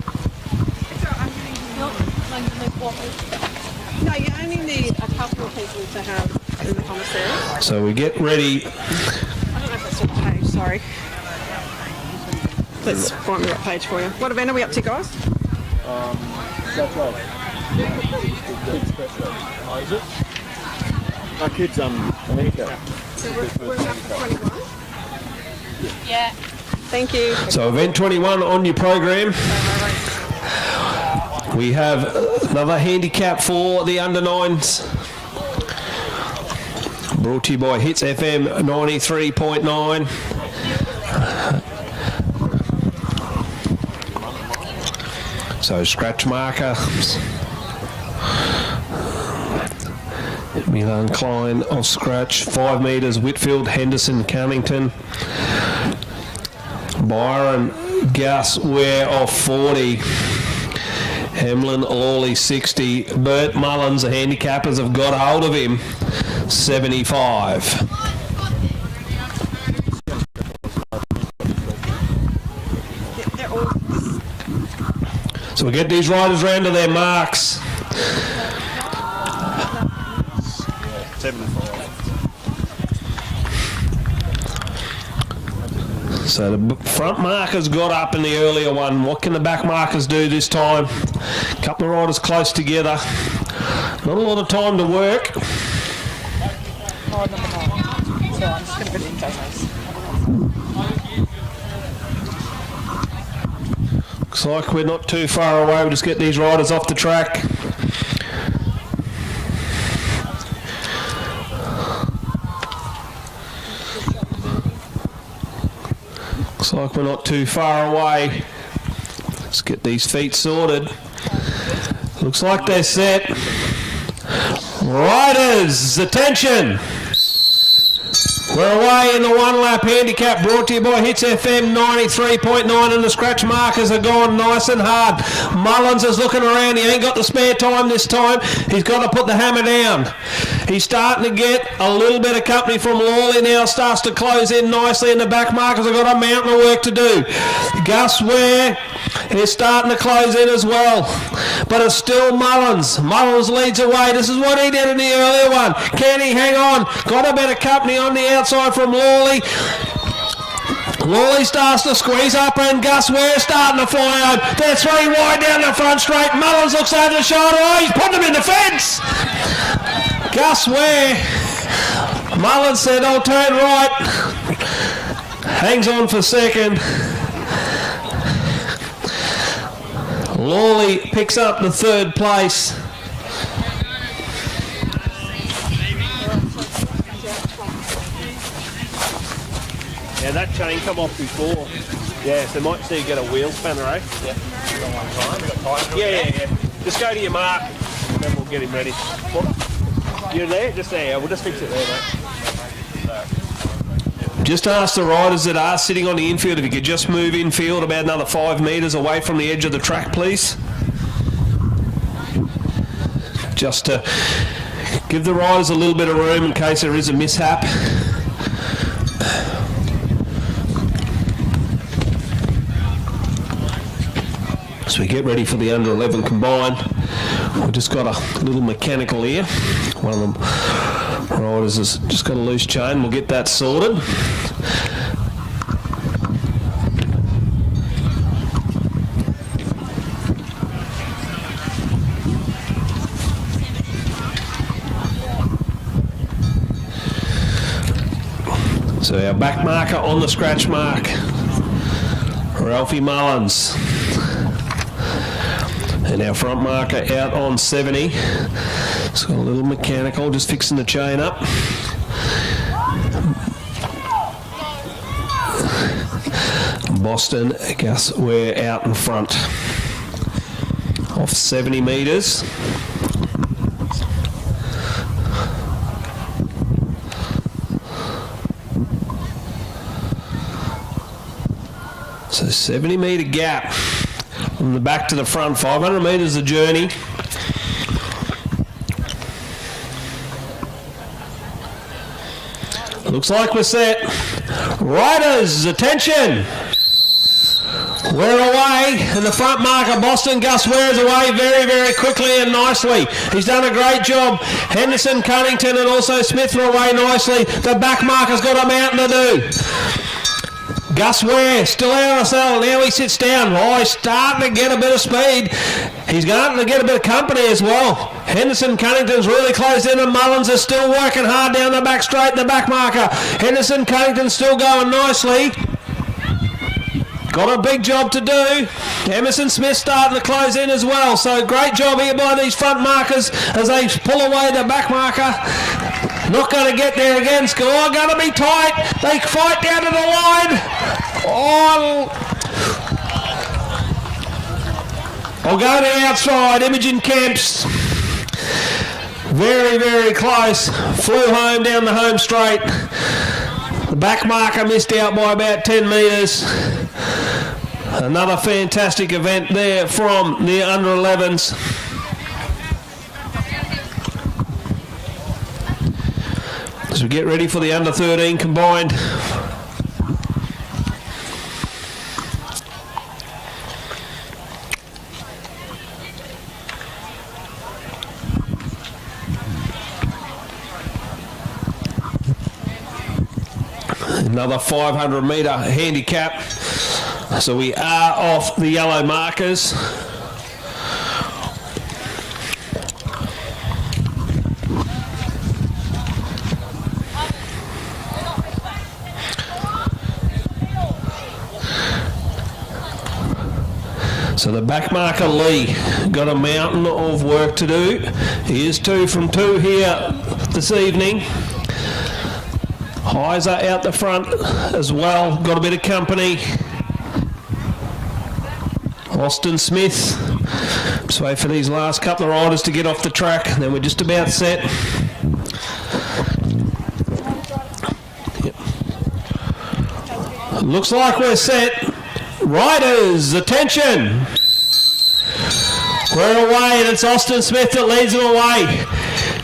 No, you only need a couple of people to have in the commissary. So we get ready. I don't know if that's on the page, sorry. Let's find the right page for you. What event are we up to, guys? That's right. Oh, is it? My kid's America. So we're up to 21? Yeah. Thank you. So event 21 on your program. We have another handicap for the under 9s. Brought to you by Hits FM 93.9. So scratch marker. Milan Klein off scratch. 5 metres. Whitfield, Henderson, Cunnington. Byron, Gus, Ware off 40. Hamlin, Lawley 60. Bert Mullins, the handicappers have got hold of him. 75. So we get these riders round to their marks. 75. So the front markers got up in the earlier one. What can the back markers do this time? A couple of riders close together. Not a lot of time to work. Looks like we're not too far away. We'll just get these riders off the track. Looks like we're not too far away. Let's get these feet sorted. Looks like they're set. Riders, attention! We're away in the 1 lap handicap, brought to you by Hits FM 93.9, and the scratch markers are gone nice and hard. Mullins is looking around. He ain't got the spare time this time. He's got to put the hammer down. He's starting to get a little bit of company from Lawley now. Starts to close in nicely, and the back markers have got a mountain of work to do. Gus Ware is starting to close in as well, but it's still Mullins. Mullins leads away. This is what he did in the earlier one. Can he hang on? Got a bit of company on the outside from Lawley. Lawley starts to squeeze up, and Gus Ware starting to fly out. They're 3 wide down the front straight. Mullins looks over the shoulder. Oh, he's put him in the fence. Gus Ware. Mullins said, I'll turn right. Hangs on for second. Lawley picks up the 3rd place. Yeah, that chain come off before. Yeah, so might see you get a wheel spanner, eh? Yeah. Yeah. Just go to your mark, and then we'll get him ready. What? You're there? Just there. We'll just fix it there, mate. Just ask the riders that are sitting on the infield if you could just move infield about another 5 metres away from the edge of the track, please. Just to give the riders a little bit of room in case there is a mishap. So we get ready for the under 11 combine. We've just got a little mechanical here. One of the riders has just got a loose chain. We'll get that sorted. So our back marker on the scratch mark, Ralphie Mullins. And our front marker out on 70. It's got a little mechanical, just fixing the chain up. Boston Gus Ware out in front. Off 70 metres. So 70 metre gap from the back to the front, 500 metres a journey. Looks like we're set. Riders, attention! We're away, and the front marker, Boston Gus Ware, is away very, very quickly and nicely. He's done a great job. Henderson, Cunnington, and also Smith are away nicely. The back marker's got a mountain to do. Gus Ware still out of the saddle. Now he sits down. Oh, he's starting to get a bit of speed. He's starting to get a bit of company as well. Henderson Cunnington's really close in, and Mullins is still working hard down the back straight. The back marker. Henderson Cunnington still going nicely. Got a big job to do. Emerson Smith starting to close in as well. So great job here by these front markers as they pull away the back marker. Not going to get there again. Oh, going to be tight. They fight down to the line. Oh. I'll go to the outside. Imogen Kemps. Very, very close. Flew home down the home straight. The back marker missed out by about 10 metres. Another fantastic event there from the under 11s. As we get ready for the under 13 combined. Another 500 metre handicap. So we are off the yellow markers. So the back marker Lee got a mountain of work to do. He is 2 from 2 here this evening. Heiser out the front as well, got a bit of company. Austin Smith. Just wait for these last couple of riders to get off the track, and then we're just about set. Yep. Looks like we're set. Riders, attention! We're away, and it's Austin Smith that leads them away.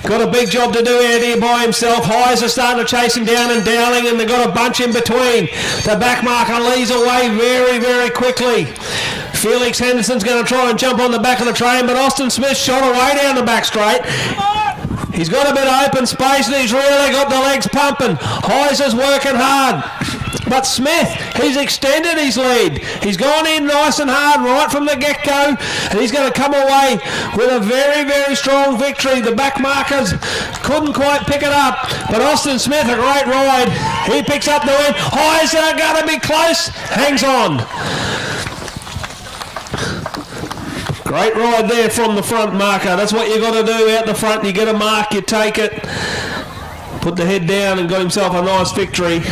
Got a big job to do out here by himself. Heiser starting to chase him down, and Dowling, and they've got a bunch in between. The back marker leads away very, very quickly. Felix Henderson's going to try and jump on the back of the train, but Austin Smith shot away down the back straight. He's got a bit of open space, and he's really got the legs pumping. Heiser's working hard. But Smith, he's extended his lead. He's gone in nice and hard right from the get-go, and he's going to come away with a very, very strong victory. The back markers couldn't quite pick it up, but Austin Smith, a great ride. He picks up the win. Heiser going to be close. Hangs on. Great ride there from the front marker. That's what you got to do out the front. You get a mark, you take it. Put the head down and got himself a nice victory.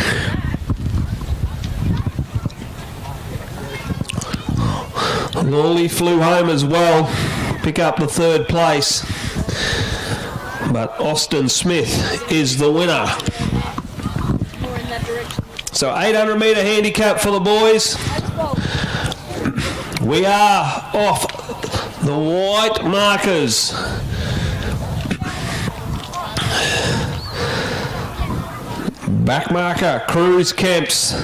Lawley flew home as well, pick up the 3rd place. But Austin Smith is the winner. So 800 metre handicap for the boys. We are off the white markers. Back marker, Cruz Kemps.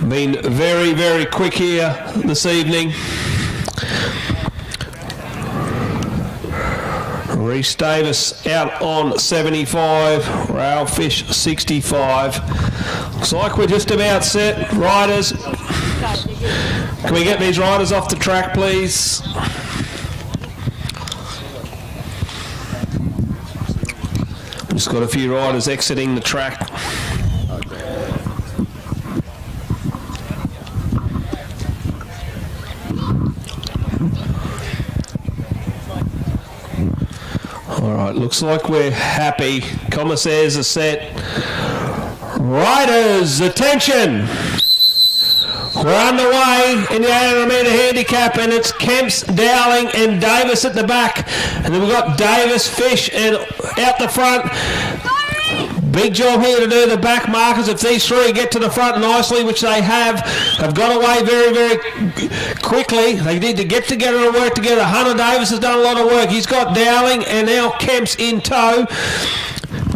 Been very, very quick here this evening. Reese Davis out on 75. Rail Fish 65. Looks like we're just about set. Riders, can we get these riders off the track, please? Just got a few riders exiting the track. All right, looks like we're happy. Commissaires are set. Riders, attention! We're underway in the 800 metre handicap, and it's Kemps, Dowling and Davis at the back. And then we've got Davis, Fish and out the front. Big job here to do the back markers. If these three get to the front nicely, which they have got away very, very quickly. They need to get together and work together. Hunter Davis has done a lot of work. He's got Dowling and now Kemps in tow.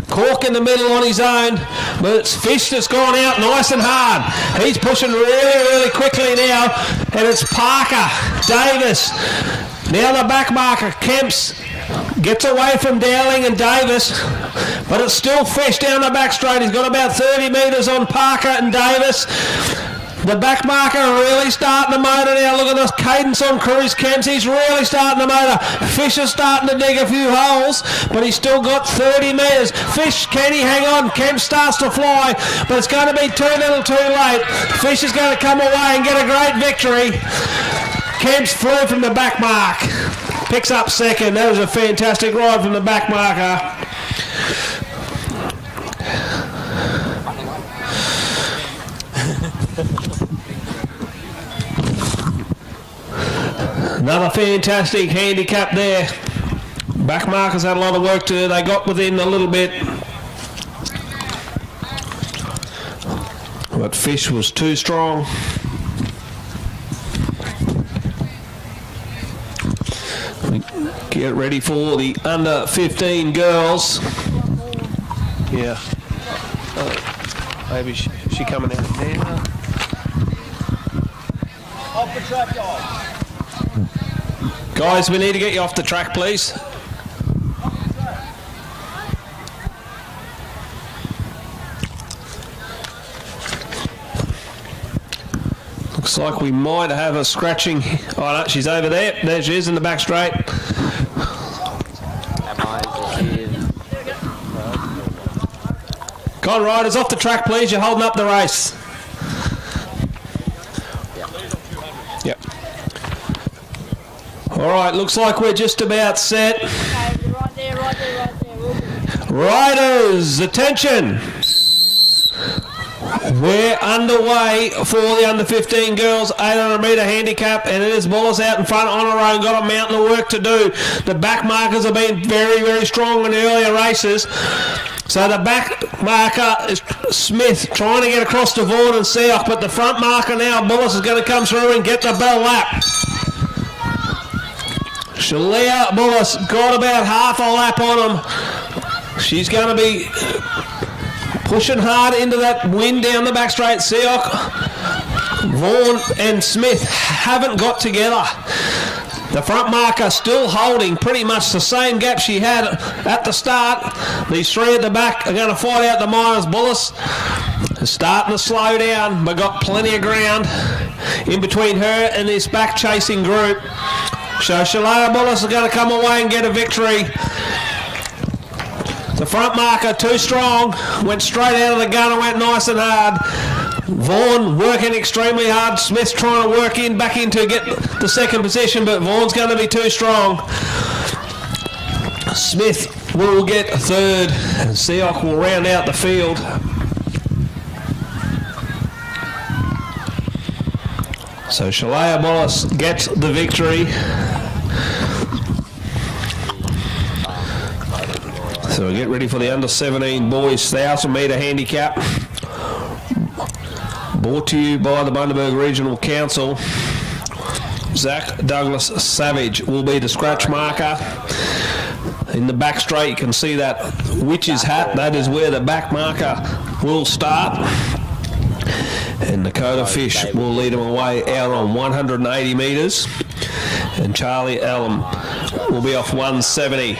Cork in the middle on his own, but it's Fish that's gone out nice and hard. He's pushing really, really quickly now, and it's Parker, Davis. Now the back marker, Kemps, gets away from Dowling and Davis, but it's still Fish down the back straight. He's got about 30 metres on Parker and Davis. The back marker really starting to motor now. Look at this cadence on Cruz Kemps. He's really starting to motor. Fish is starting to dig a few holes, but he's still got 30 metres. Fish, can he hang on? Kemps starts to fly, but it's going to be too little too late. Fish is going to come away and get a great victory. Kemps flew from the back mark. Picks up second. That was a fantastic ride from the back marker. Another fantastic handicap there. Back markers had a lot of work to do. They got within a little bit, but Fish was too strong. Get ready for the under 15 girls. Yeah. Maybe she coming out there. Off the track, guys. Guys, we need to get you off the track, please. Looks like we might have a scratching. Oh no, she's over there. There she is in the back straight. Come on, riders, off the track, please. You're holding up the race. Yep. All right, looks like we're just about set. Right there. Riders, attention. We're underway for the under 15 girls 800 metre handicap, and it is Wallace out in front on her own. Got a mountain of work to do. The back markers have been very, very strong in the earlier races. So the back marker is Smith trying to get across to Vaughan and Seoch, but the front marker now, Bullis, is going to come through and get the bell lap. Shalia Bullis got about half a lap on him. She's going to be pushing hard into that wind down the back straight. Seoch, Vaughan and Smith haven't got together. The front marker still holding pretty much the same gap she had at the start. These three at the back are going to fight out the minors. Bullis is starting to slow down, but got plenty of ground in between her and this back chasing group. So Shalaya Bullis is going to come away and get a victory. The front marker too strong, went straight out of the gun and went nice and hard. Vaughan working extremely hard. Smith trying to work in back in to get the second position, but Vaughan's going to be too strong. Smith will get third, and Seoch will round out the field. So Shalaya Bollis gets the victory. So we get ready for the under 17 boys 1,000 metre handicap. Brought to you by the Bundaberg Regional Council. Zach Douglas Savage will be the scratch marker. In the back straight you can see that witch's hat. That is where the back marker will start. And Dakota Fish will lead them away out on 180 metres. And Charlie Allen will be off 170.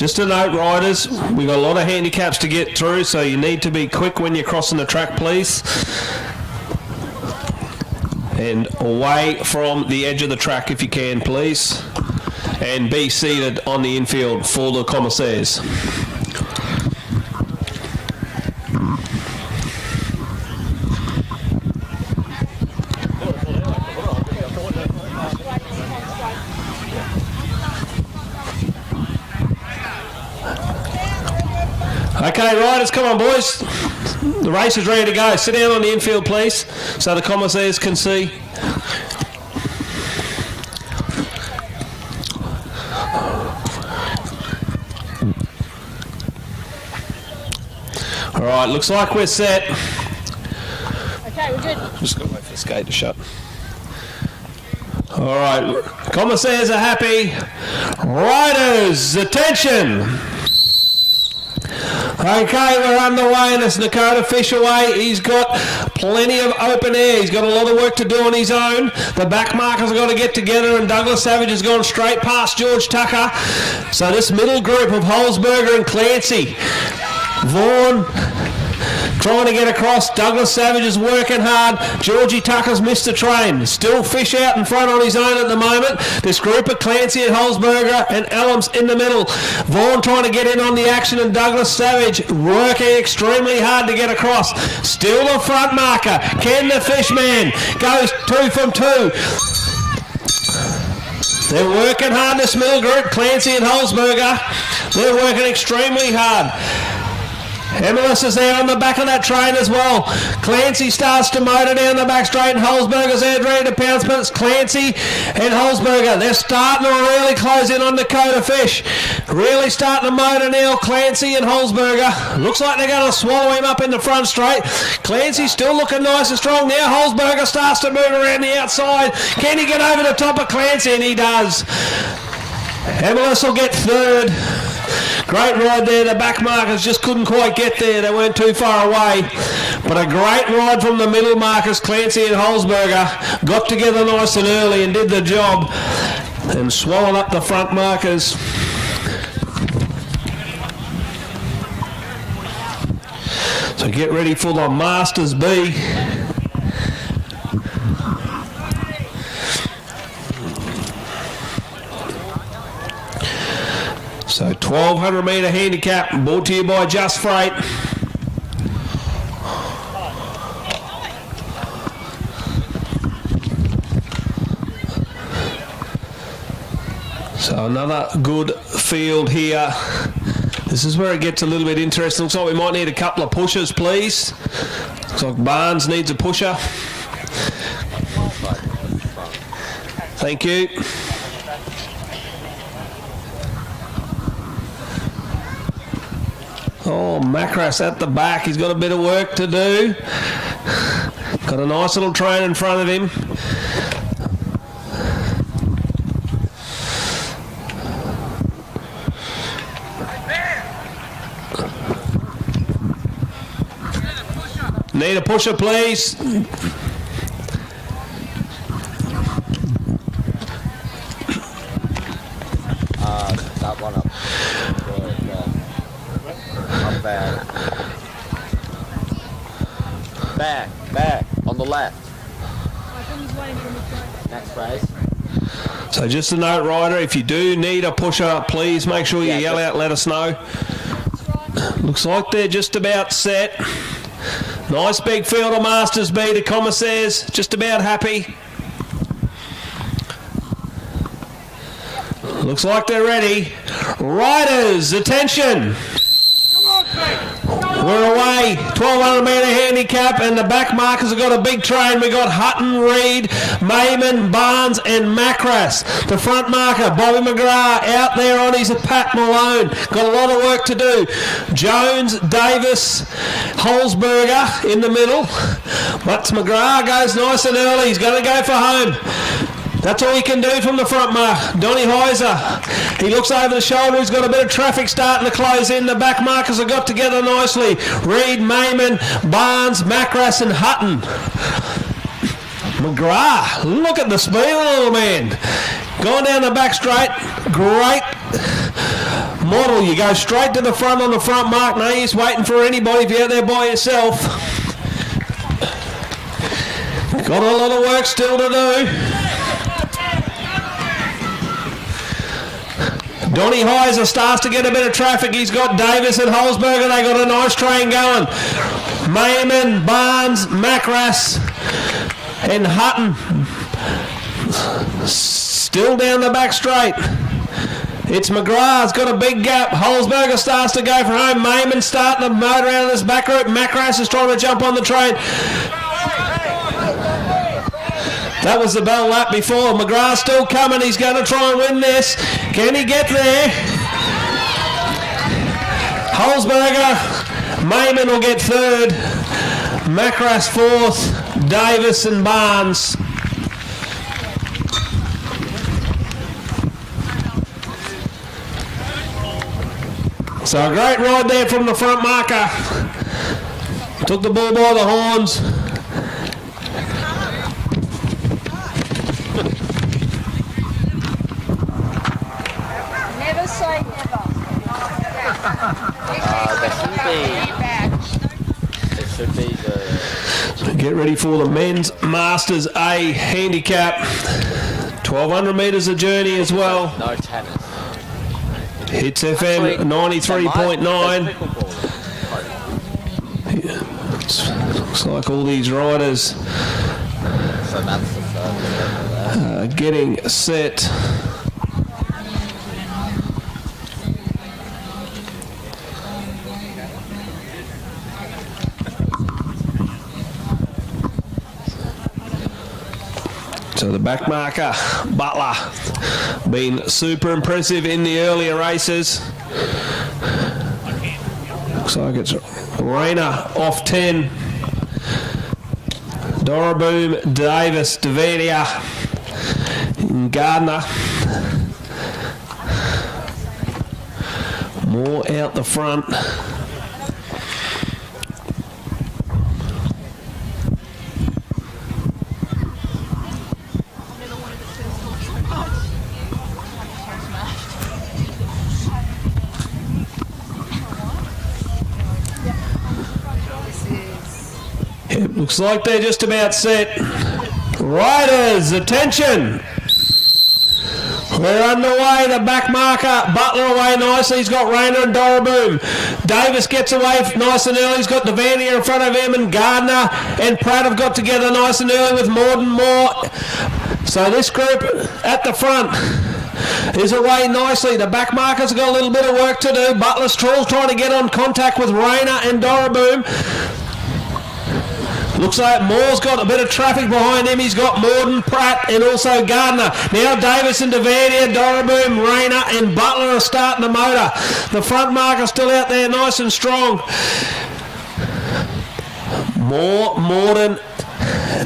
Just a note, riders, we've got a lot of handicaps to get through, so you need to be quick when you're crossing the track, please. And away from the edge of the track if you can, please. And be seated on the infield for the commissaires. Okay, riders, come on, boys. The race is ready to go. Sit down on the infield, please, so the commissaires can see. All right, looks like we're set. Okay, we're good. Just got to wait for this gate to shut. All right, commissaires are happy. Riders, attention. Okay, we're underway, and it's Nakota Fish away. He's got plenty of open air. He's got a lot of work to do on his own. The back markers have got to get together, and Douglas Savage has gone straight past George Tucker. So this middle group of Holzberger and Clancy, Vaughan trying to get across. Douglas Savage is working hard. Georgie Tucker's missed the train. Still Fish out in front on his own at the moment. This group of Clancy and Holzberger and Allums in the middle. Vaughan trying to get in on the action, and Douglas Savage working extremely hard to get across. Still the front marker. Ken the Fishman goes 2 from 2. They're working hard, this middle group, Clancy and Holzberger. They're working extremely hard. Emilis is there on the back of that train as well. Clancy starts to motor down the back straight, and Holzberger's there ready to pounce, but it's Clancy and Holzberger. They're starting to really close in on Dakota Fish. Really starting to motor now, Clancy and Holzberger. Looks like they're going to swallow him up in the front straight. Clancy still looking nice and strong now. Holzberger starts to move around the outside. Can he get over the top of Clancy? And he does. Emilis will get third. Great ride there. The back markers just couldn't quite get there. They weren't too far away. But a great ride from the middle markers, Clancy and Holzberger. Got together nice and early and did the job. And swallowed up the front markers. So get ready for the Masters B. So 1,200 metre handicap brought to you by Just Freight. So another good field here. This is where it gets a little bit interesting. Looks like we might need a couple of pushers, please. Looks like Barnes needs a pusher. Thank you. Oh, Macras at the back. He's got a bit of work to do. Got a nice little train in front of him. Need a pusher, please. That one up. Back, on the left. Next race. So just a note, rider, if you do need a pusher, please make sure you yell out, let us know. Looks like they're just about set. Nice big field of Masters B to commissaires, just about happy. Looks like they're ready. Riders, attention. We're away, 1,200 metre handicap, and the back markers have got a big train. We've got Hutton, Reed, Mayman, Barnes and Macras. The front marker, Bobby McGrath, out there on his Pat Malone. Got a lot of work to do. Jones, Davis, Holzberger in the middle. But McGrath goes nice and early. He's going to go for home. That's all he can do from the front mark. Donny Heiser, he looks over the shoulder. He's got a bit of traffic starting to close in. The back markers have got together nicely. Reed, Mayman, Barnes, Macras and Hutton. McGrath, look at the speed of the little man. Gone down the back straight. Great model. You go straight to the front on the front mark. No use waiting for anybody if you're out there by yourself. Got a lot of work still to do. Donny Heiser starts to get a bit of traffic. He's got Davis and Holzberger. They got a nice train going. Mayman, Barnes, Macras and Hutton still down the back straight. It's McGrath's got a big gap. Holzberger starts to go for home. Mayman starting to motor out of this back route. Macras is trying to jump on the train. That was the bell lap before. McGrath's still coming. He's going to try and win this. Can he get there? Holzberger. Mayman will get third. Macras fourth. Davis and Barnes. So a great ride there from the front marker. Took the bull by the horns. Never say never. There should be the... So get ready for the men's Masters A handicap. 1,200 metres a journey as well. No tennis. Hits FM 93.9. Looks like all these riders So that's the first. getting set. So the back marker, Butler, been super impressive in the earlier races. Looks like it's Rayner off 10. Doraboom, Davis, Deveria, Gardner. More out the front. It looks like they're just about set. Riders, attention! We're underway. The back marker, Butler away nicely. He's got Rayner and Doraboom. Davis gets away nice and early. He's got Devaney in front of him, and Gardner and Pratt have got together nice and early with Morden Moore. So this group at the front is away nicely. The back marker's got a little bit of work to do. Butler's trying to get on contact with Rayner and Doraboom. Looks like Moore's got a bit of traffic behind him. He's got Morden, Pratt and also Gardner. Now Davis and Devaney, Doraboom, Rayner and Butler are starting the motor. The front marker's still out there nice and strong. Moore, Morden,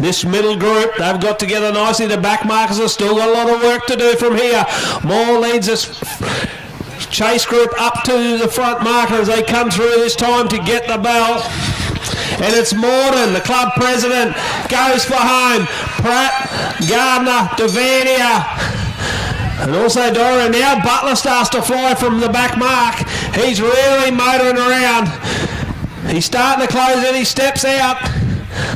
this middle group, they've got together nicely. The back markers have still got a lot of work to do from here. Moore leads this chase group up to the front marker as they come through this time to get the bell. And it's Morden, the club president, goes for home. Pratt, Gardner, Devaney, and also Dora. Now Butler starts to fly from the back mark. He's really motoring around. He's starting to close in. He steps out.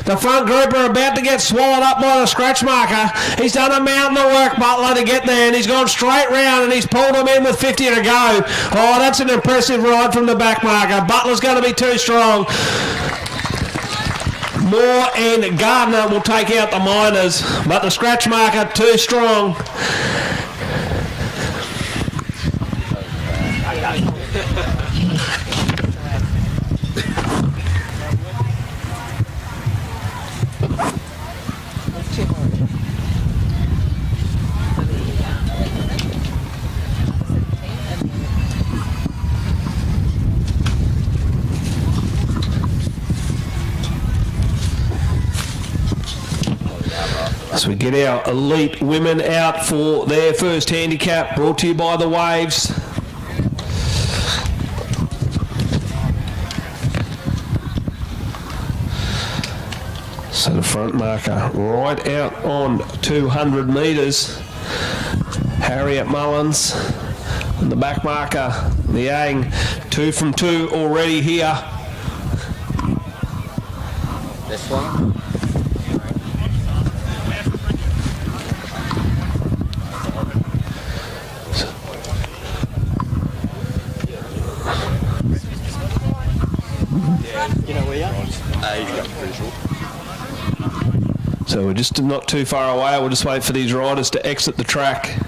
The front group are about to get swallowed up by the scratch marker. He's done a mountain of work, Butler, to get there, and he's gone straight round and he's pulled him in with 50 to go. Oh, that's an impressive ride from the back marker. Butler's going to be too strong. Moore and Gardner will take out the minors, but the scratch marker too strong. So we get our elite women out for their first handicap, brought to you by the Waves. So the front marker right out on 200 metres. Harriet Mullins. And the back marker, Liang, 2 from 2 already here. This one. You know where you are? He's got pretty short. So we're just not too far away. We'll just wait for these riders to exit the track.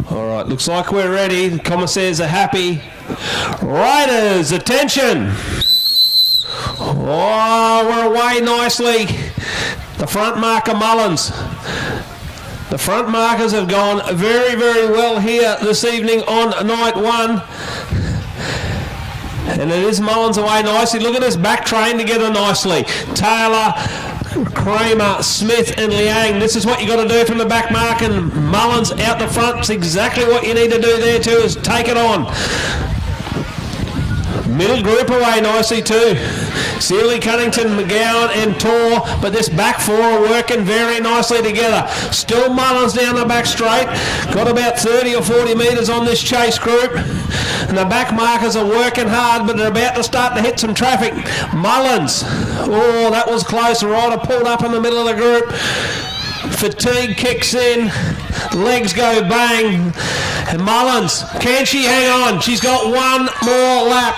All right, looks like we're ready. The commissaires are happy. Riders, attention! Oh, we're away nicely. The front marker, Mullins. The front markers have gone very, very well here this evening on night 1. And it is Mullins away nicely. Look at this back train together nicely. Taylor, Kramer, Smith and Liang. This is what you got to do from the back mark, and Mullins out the front. It's exactly what you need to do there too, is take it on. Middle group away nicely too. Sealy, Cunnington, McGowan and Tor, but this back 4 are working very nicely together. Still Mullins down the back straight. Got about 30 or 40 metres on this chase group. And the back markers are working hard, but they're about to start to hit some traffic. Mullins, oh, that was close. The rider pulled up in the middle of the group. Fatigue kicks in, legs go bang, and Mullins, can she hang on? She's got one more lap.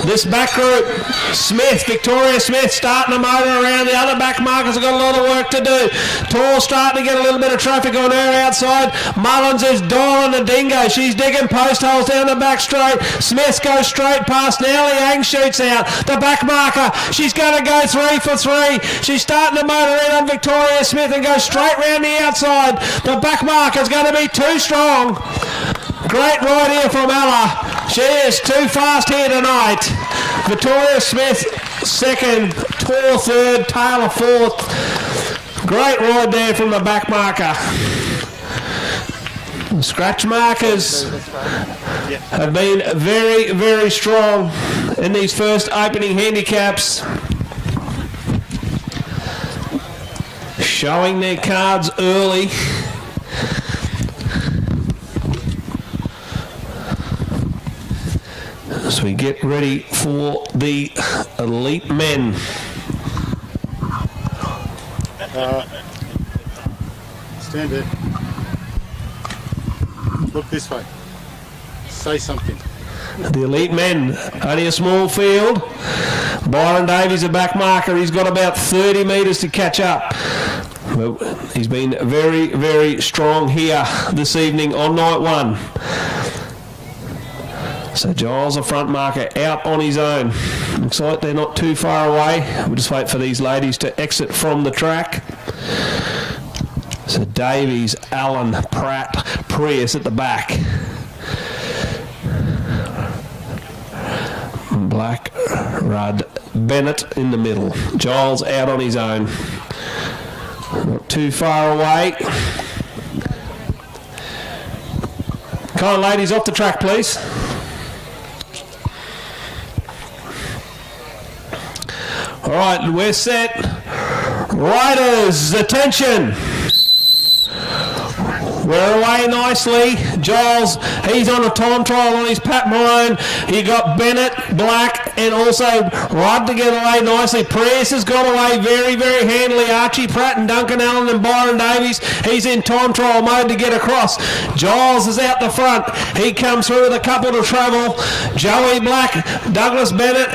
This back group, Smith, Victoria Smith starting to motor around. The other back markers have got a lot of work to do. Tor starting to get a little bit of traffic on her outside. Mullins is dialing the dingo. She's digging post holes down the back straight. Smith goes straight past. Now Liang shoots out. The back marker, she's going to go 3 for 3. She's starting to motor in on Victoria Smith and go straight round the outside. The back marker's going to be too strong. Great ride here from Ella. She is too fast here tonight. Victoria Smith second, Tor third, Taylor fourth. Great ride there from the back marker. The scratch markers have been very, very strong in these first opening handicaps. Showing their cards early. As we get ready for the elite men. Stand there. Look this way. Say something. The elite men, only a small field. Byron Davies, a back marker. He's got about 30 metres to catch up. Well, he's been very, very strong here this evening on night 1. So Giles, a front marker, out on his own. Looks like they're not too far away. We'll just wait for these ladies to exit from the track. So Davies, Allen, Pratt, Prius at the back. Black, Rudd, Bennett in the middle. Giles out on his own. Not too far away. Come on, ladies, off the track, please. All right, we're set. Riders, attention. We're away nicely. Giles, he's on a time trial on his Pat Malone. He got Bennett, Black, and also Rudd to get away nicely. Prius has got away very, very handily. Archie Pratt and Duncan Allen and Byron Davies. He's in time trial mode to get across. Giles is out the front. He comes through with a couple to travel. Joey Black, Douglas Bennett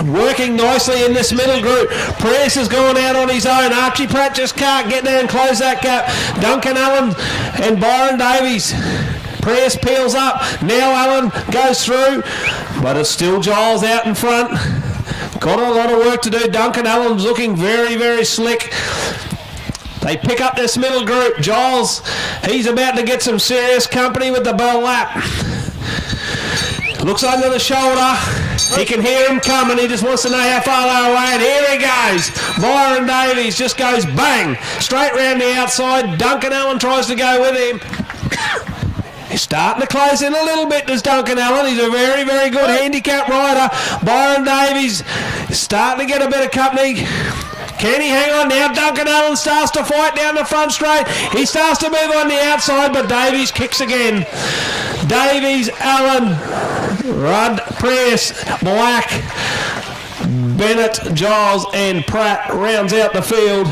working nicely in this middle group. Prius has gone out on his own. Archie Pratt just can't get there and close that gap. Duncan Allen and Byron Davies. Prius peels up. Now Allen goes through, but it's still Giles out in front. Got a lot of work to do. Duncan Allen's looking very, very slick. They pick up this middle group. Giles, he's about to get some serious company with the bell lap. Looks under the shoulder. He can hear him coming. He just wants to know how far they're away. And here he goes. Byron Davies just goes bang. Straight round the outside. Duncan Allen tries to go with him. He's starting to close in a little bit, does Duncan Allen. He's a very, very good handicap rider. Byron Davies starting to get a bit of company. Can he hang on now? Duncan Allen starts to fight down the front straight. He starts to move on the outside, but Davies kicks again. Davies, Allen, Rudd, Press, Black, Bennett, Giles and Pratt rounds out the field.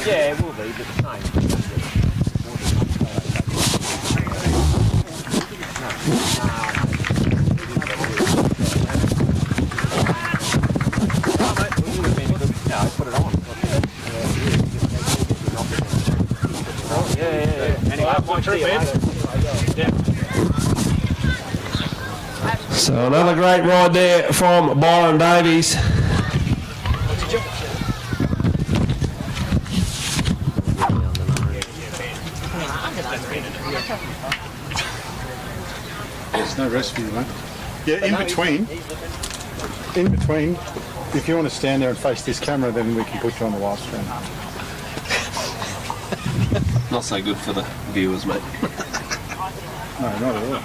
Yeah, it will be, but the same. Put it on. Yeah. Anyway, So another great ride there from Byron Davies. There's no rest for you, mate. Yeah, in between, if you want to stand there and face this camera, then we can put you on the live stream. Not so good for the viewers, mate. No, not at all.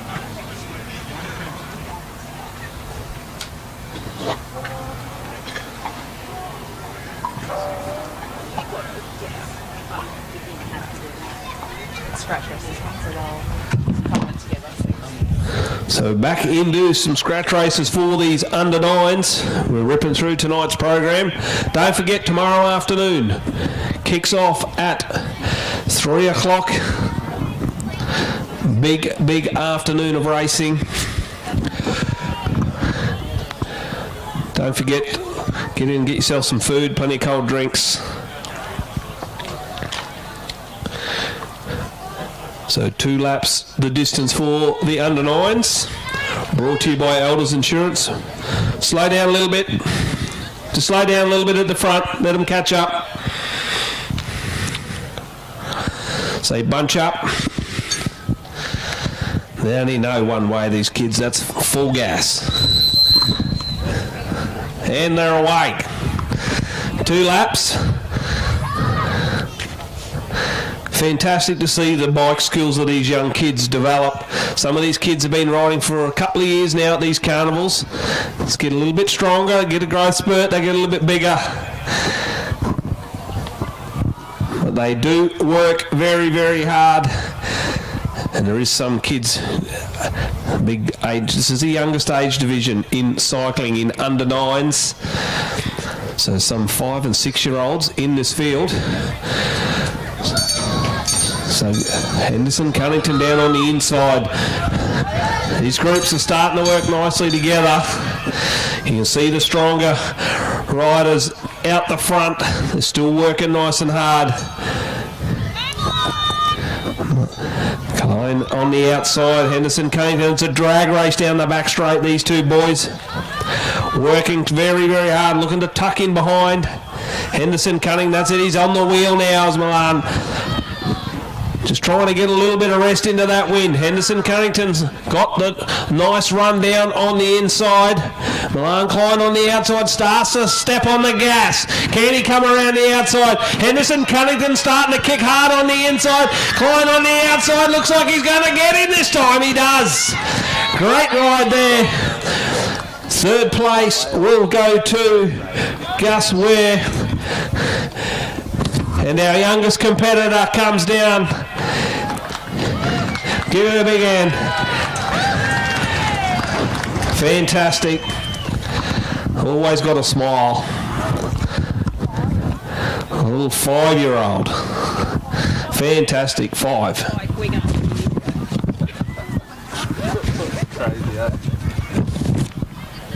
So back into some scratch races for these under nines. We're ripping through tonight's program. Don't forget, tomorrow afternoon kicks off at 3 o'clock. Big afternoon of racing. Don't forget, get in and get yourself some food, plenty of cold drinks. So 2 laps the distance for the under nines. Brought to you by Elders Insurance. Slow down a little bit. Just slow down a little bit at the front. Let them catch up. Say bunch up. They only know one way, these kids. That's full gas. And they're away. 2 laps. Fantastic to see the bike skills of these young kids develop. Some of these kids have been riding for a couple of years now at these carnivals. Let's get a little bit stronger, get a growth spurt, they get a little bit bigger. But they do work very, very hard. And there is some kids, big age, this is the youngest age division in cycling in under nines. So some 5 and 6 year olds in this field. So Henderson, Cunnington down on the inside. These groups are starting to work nicely together. You can see the stronger riders out the front. They're still working nice and hard. Cologne on the outside. Henderson, Cunnington. It's a drag race down the back straight, these two boys. Working very, very hard, looking to tuck in behind. Henderson, Cunnington, that's it. He's on the wheel now as Milan. Just trying to get a little bit of rest into that wind. Henderson Cunnington's got the nice run down on the inside. Milan Klein on the outside starts to step on the gas. Can he come around the outside? Henderson Cunnington starting to kick hard on the inside. Klein on the outside. Looks like he's going to get in this time. He does. Great ride there. 3rd place will go to Gus Ware. And our youngest competitor comes down. Give it a big hand. Fantastic. Always got a smile. A little 5-year-old. Fantastic. 5.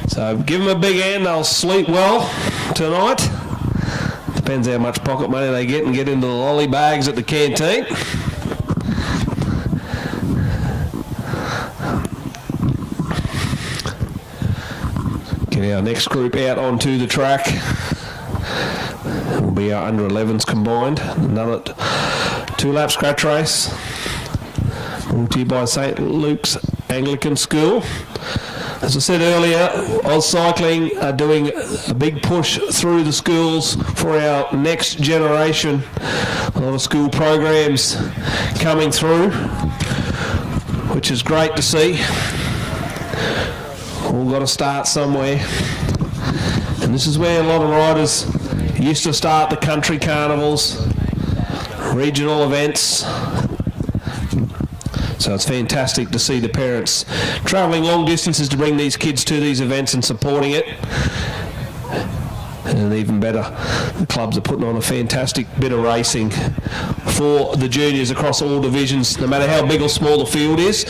So give them a big hand. They'll sleep well tonight. Depends how much pocket money they get and get into the lolly bags at the canteen. Get our next group out onto the track. It will be our under 11s combined. None at 2-lap scratch race. Brought to you by St. Luke's Anglican School. As I said earlier, Oz Cycling are doing a big push through the schools for our next generation. A lot of school programs coming through, which is great to see. All got to start somewhere. And this is where a lot of riders used to start the country carnivals, regional events. So it's fantastic to see the parents travelling long distances to bring these kids to these events and supporting it. And even better, the clubs are putting on a fantastic bit of racing for the juniors across all divisions, no matter how big or small the field is.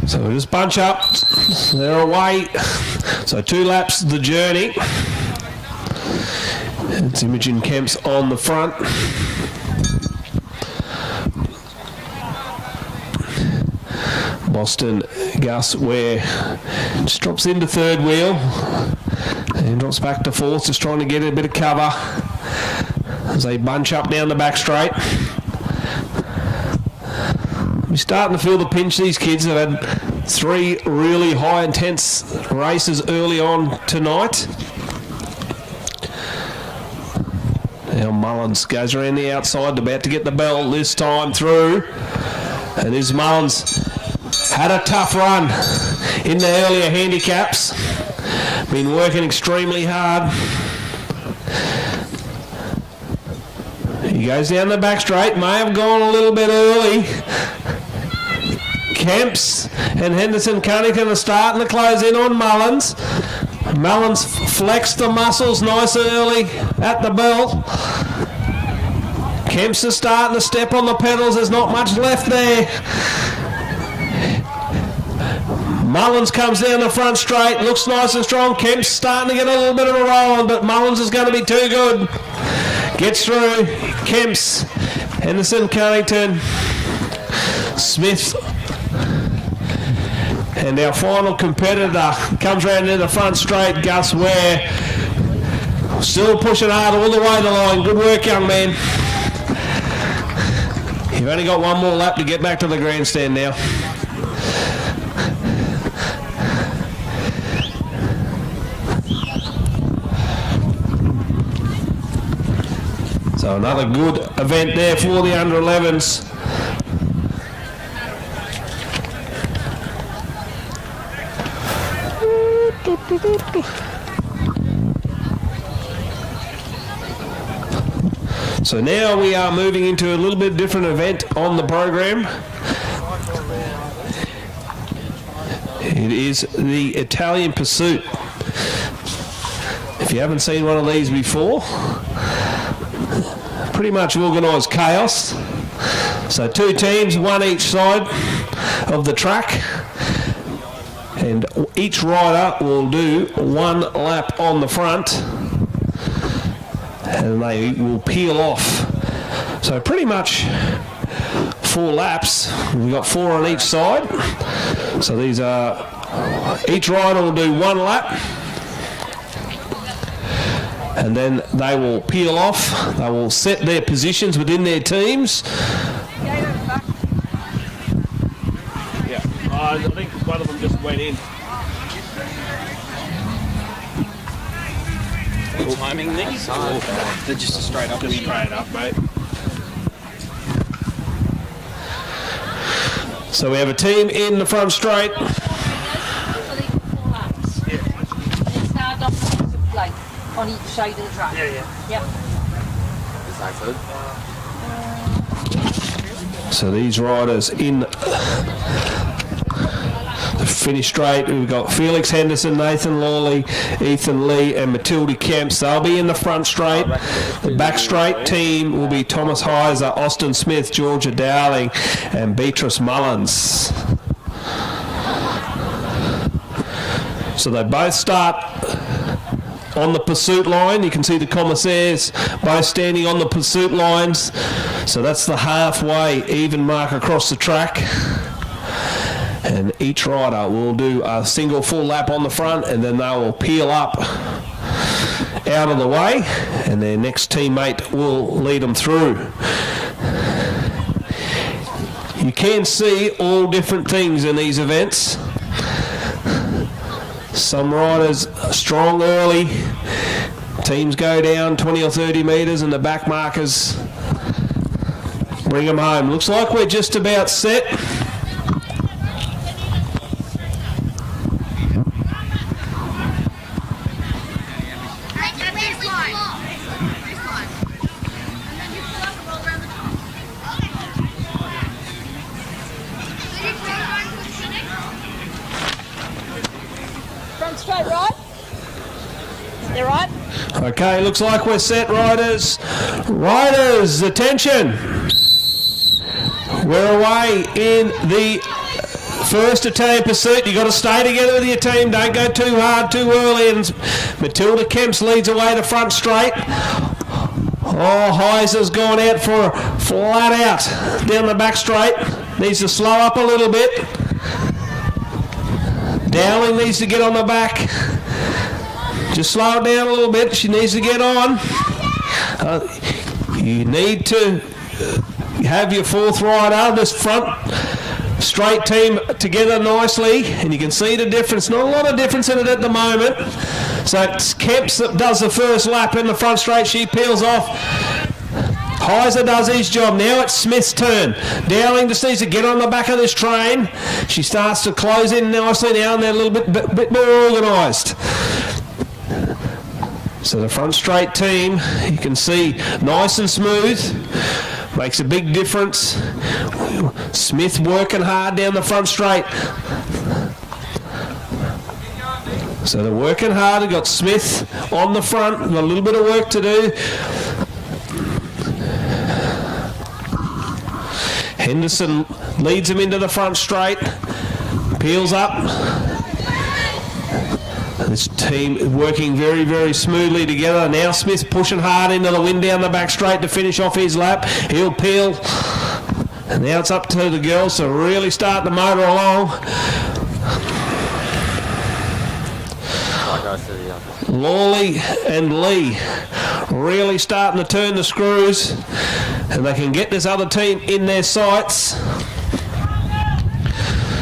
So we just bunch up, they're away. So 2 laps the journey. It's Imogen Kemp's on the front. Boston Gus Ware just drops into third wheel and drops back to fourth, just trying to get a bit of cover as they bunch up down the back straight. We're starting to feel the pinch. These kids have had 3 really high intense races early on tonight. Now Mullins goes around the outside, about to get the bell this time through. And this Mullins had a tough run in the earlier handicaps. Been working extremely hard. He goes down the back straight, may have gone a little bit early. Kemps and Henderson Cunnington are starting to close in on Mullins. Mullins flexed the muscles nice early at the bell. Kemps is starting to step on the pedals. There's not much left there. Mullins comes down the front straight, looks nice and strong. Kemp's starting to get a little bit of a roll on, but Mullins is going to be too good. Gets through. Kemps, Henderson Cunnington, Smith. And our final competitor comes round into the front straight, Gus Ware. Still pushing hard all the way to the line. Good work, young man. You've only got one more lap to get back to the grandstand now. So another good event there for the under-11s. So now we are moving into a little bit different event on the program. It is the Italian Pursuit. If you haven't seen one of these before, pretty much organised chaos. So 2 teams, one each side of the track. And each rider will do 1 lap on the front and they will peel off. So pretty much 4 laps. We've got 4 on each side. So these are, each rider will do 1 lap and then they will peel off. They will set their positions within their teams. I think one of them just went in. Timing these? They're just a straight up. Just straight up, mate. So we have a team in the front straight. On each side of the track. Yep. Is that good? So these riders in the finish straight, we've got Felix Henderson, Nathan Lawley, Ethan Lee and Matilda Kemps. They'll be in the front straight. The back straight team will be Thomas Heiser, Austin Smith, Georgia Dowling and Beatrice Mullins. So they both start on the pursuit line. You can see the commissaires both standing on the pursuit lines. So that's the halfway even mark across the track. And each rider will do a single full lap on the front, and then they will peel up out of the way, and their next teammate will lead them through. You can see all different things in these events. Some riders are strong early. Teams go down 20 or 30 metres and the back markers bring them home. Looks like we're just about set. Straight right. They're right. Okay, looks like we're set, riders. Riders, attention. We're away in the first Italian pursuit. You've got to stay together with your team. Don't go too hard, too early. And Matilda Kemps leads away to front straight. Oh, Heiser's gone out for a flat out down the back straight. Needs to slow up a little bit. Dowling needs to get on the back. Just slow it down a little bit. She needs to get on. You need to have your fourth rider, this front straight team together nicely, and you can see the difference. Not a lot of difference in it at the moment. So it's Kemps that does the first lap in the front straight. She peels off. Heiser does his job. Now it's Smith's turn. Dowling just needs to get on the back of this train. She starts to close in nicely now, and they're a little bit more organised. So the front straight team, you can see, nice and smooth. Makes a big difference. Smith working hard down the front straight. So they're working hard. They've got Smith on the front. Got a little bit of work to do. Henderson leads him into the front straight, peels up. This team working very, very smoothly together. Now Smith pushing hard into the wind down the back straight to finish off his lap. He'll peel. And now it's up to the girls to really start the motor along. Lawley and Lee really starting to turn the screws, and they can get this other team in their sights.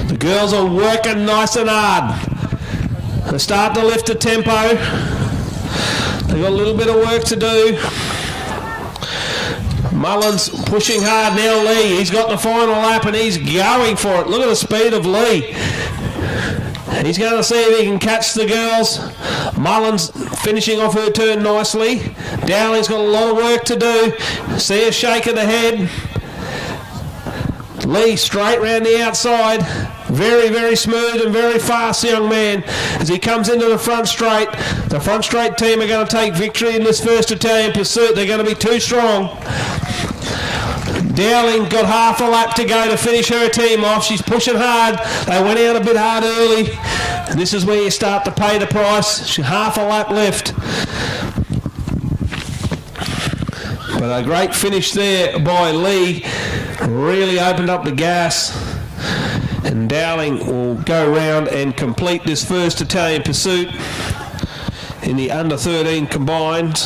The girls are working nice and hard. They're starting to lift the tempo. They've got a little bit of work to do. Mullins pushing hard now. Lee, he's got the final lap and he's going for it. Look at the speed of Lee. He's going to see if he can catch the girls. Mullins finishing off her turn nicely. Dowling's got a lot of work to do. See her shake of the head. Lee straight round the outside. Very, very smooth and very fast, young man. As he comes into the front straight, the front straight team are going to take victory in this first Italian pursuit. They're going to be too strong. Dowling got half a lap to go to finish her team off. She's pushing hard. They went out a bit hard early. And this is where you start to pay the price. Half a lap left. But a great finish there by Lee. Really opened up the gas. And Dowling will go round and complete this first Italian pursuit in the under 13 combined.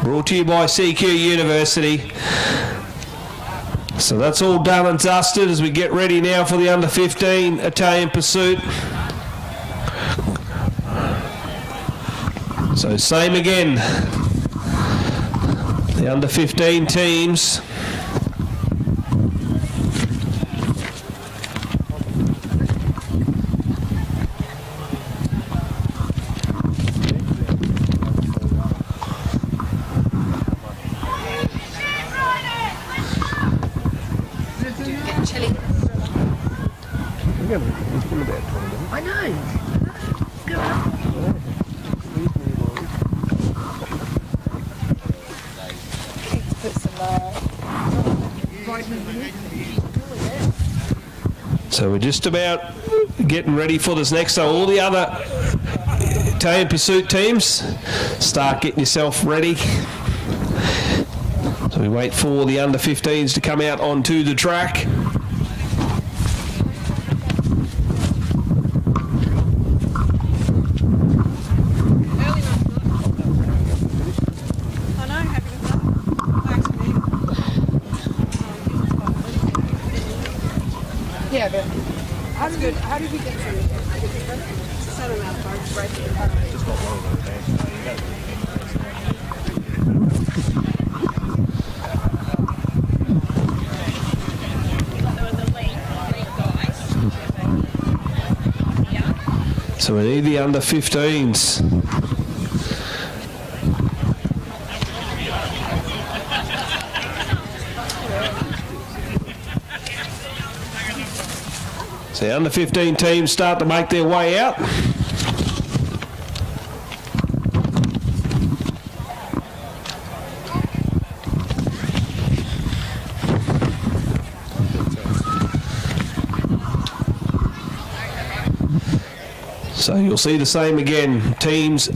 Brought to you by CQ University. So that's all done and dusted as we get ready now for the under 15 Italian pursuit. So same again. The under 15 teams. I know. Go on. Put some So we're just about getting ready for this next. So all the other maintain pursuit teams. Start getting yourself ready. So we wait for the under 15s to come out onto the track. Yeah, but that's good. How did we get through? Set them out right there. So we need the under 15s. So the under 15 teams start to make their way out. So you'll see the same again. Teams,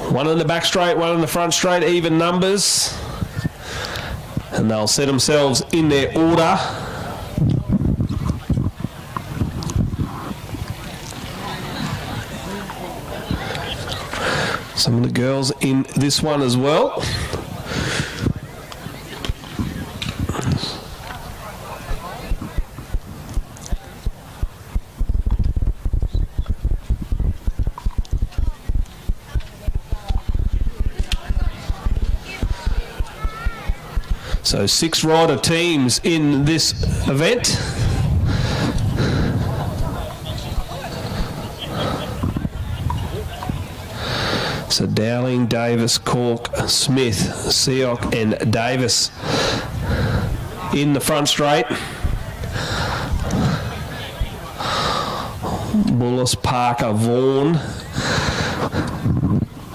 one in the back straight, one in the front straight, even numbers. And they'll set themselves in their order. Some of the girls in this one as well. So 6 rider teams in this event. So Dowling, Davis, Cork, Smith, Seoc and Davis in the front straight. Bullis, Parker, Vaughan.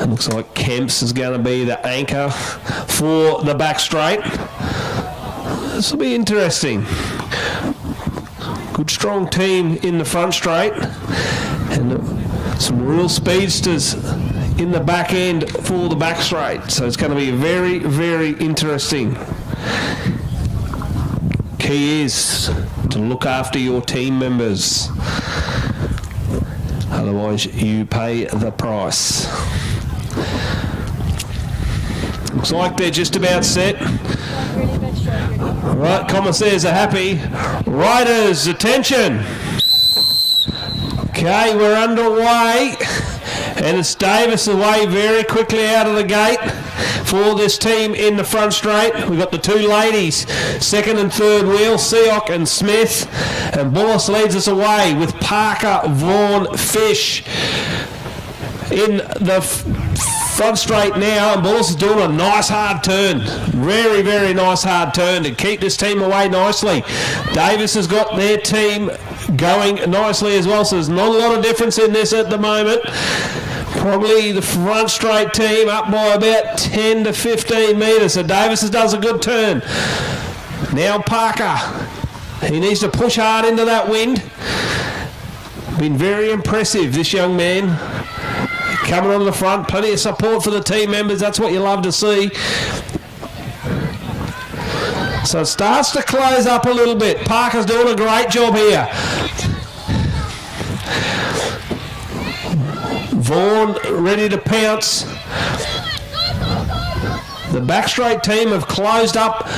It looks like Kemps is going to be the anchor for the back straight. This will be interesting. Good strong team in the front straight and some real speedsters in the back end for the back straight. So it's going to be very, very interesting. Key is to look after your team members. Otherwise you pay the price. Looks like they're just about set. All right, commissaires are happy. Riders, attention. Okay, we're underway. And it's Davis away very quickly out of the gate for this team in the front straight. We've got the 2 ladies, second and third wheel, Seoc and Smith. And Bullis leads us away with Parker, Vaughan, Fish in the front straight now, and Bullis is doing a nice hard turn. Very, very nice hard turn to keep this team away nicely. Davis has got their team going nicely as well, so there's not a lot of difference in this at the moment. Probably the front straight team up by about 10 to 15 metres, so Davis does a good turn. Now Parker, he needs to push hard into that wind. Been very impressive, this young man. Coming on the front, plenty of support for the team members. That's what you love to see. So it starts to close up a little bit. Parker's doing a great job here. Vaughan ready to pounce. The back straight team have closed up,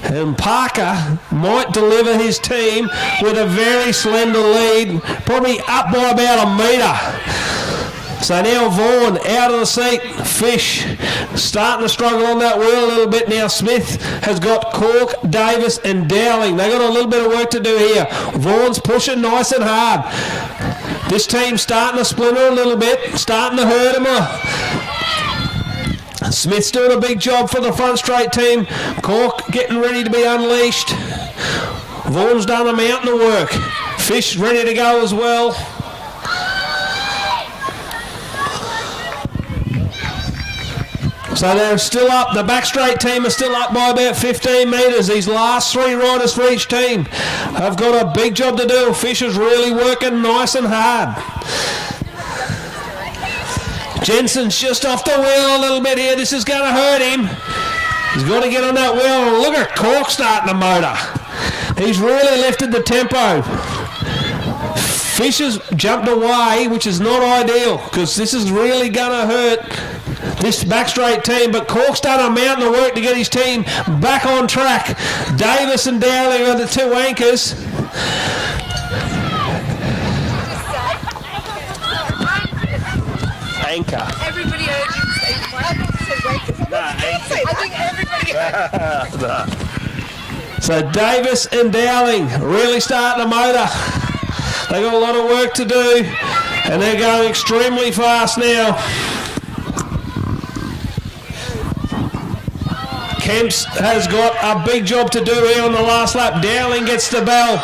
and Parker might deliver his team with a very slender lead, probably up by about a metre. So now Vaughan out of the seat. Fish starting to struggle on that wheel a little bit now. Smith has got Cork, Davis and Dowling. They've got a little bit of work to do here. Vaughan's pushing nice and hard. This team's starting to splinter a little bit, starting to hurt him. Smith's doing a big job for the front straight team. Cork getting ready to be unleashed. Vaughan's done a mountain of work. Fish ready to go as well. So they're still up. The back straight team are still up by about 15 metres. These last 3 riders for each team have got a big job to do. Fish is really working nice and hard. Jensen's just off the wheel a little bit here. This is going to hurt him. He's got to get on that wheel. Look at Cork starting the motor. He's really lifted the tempo. Fisher's jumped away, which is not ideal because this is really going to hurt this back straight team. But Cork's done a mountain of work to get his team back on track. Davis and Dowling are the two anchors. Anchor. Everybody heard you say I think everybody heard. So Davis and Dowling really starting the motor. They got a lot of work to do, and they're going extremely fast now. Kemps has got a big job to do here on the last lap. Dowling gets the bell.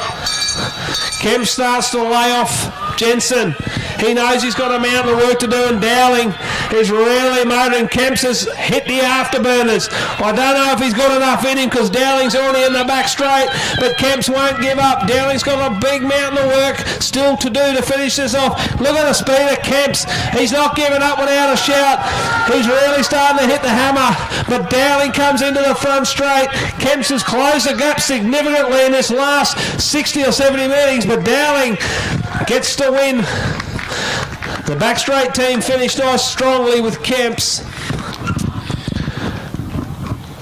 Kemp starts to lay off Jensen. He knows he's got a mountain of work to do, and Dowling is really motoring. Kemps has hit the afterburners. I don't know if he's got enough in him because Dowling's already in the back straight, but Kemps won't give up. Dowling's got a big mountain of work still to do to finish this off. Look at the speed of Kemps. He's not giving up without a shout. He's really starting to hit the hammer, but Dowling comes into the front straight. Kemps has closed the gap significantly in this last 60 or 70 meetings, but Dowling gets to win. The back straight team finished nice strongly with Kemps.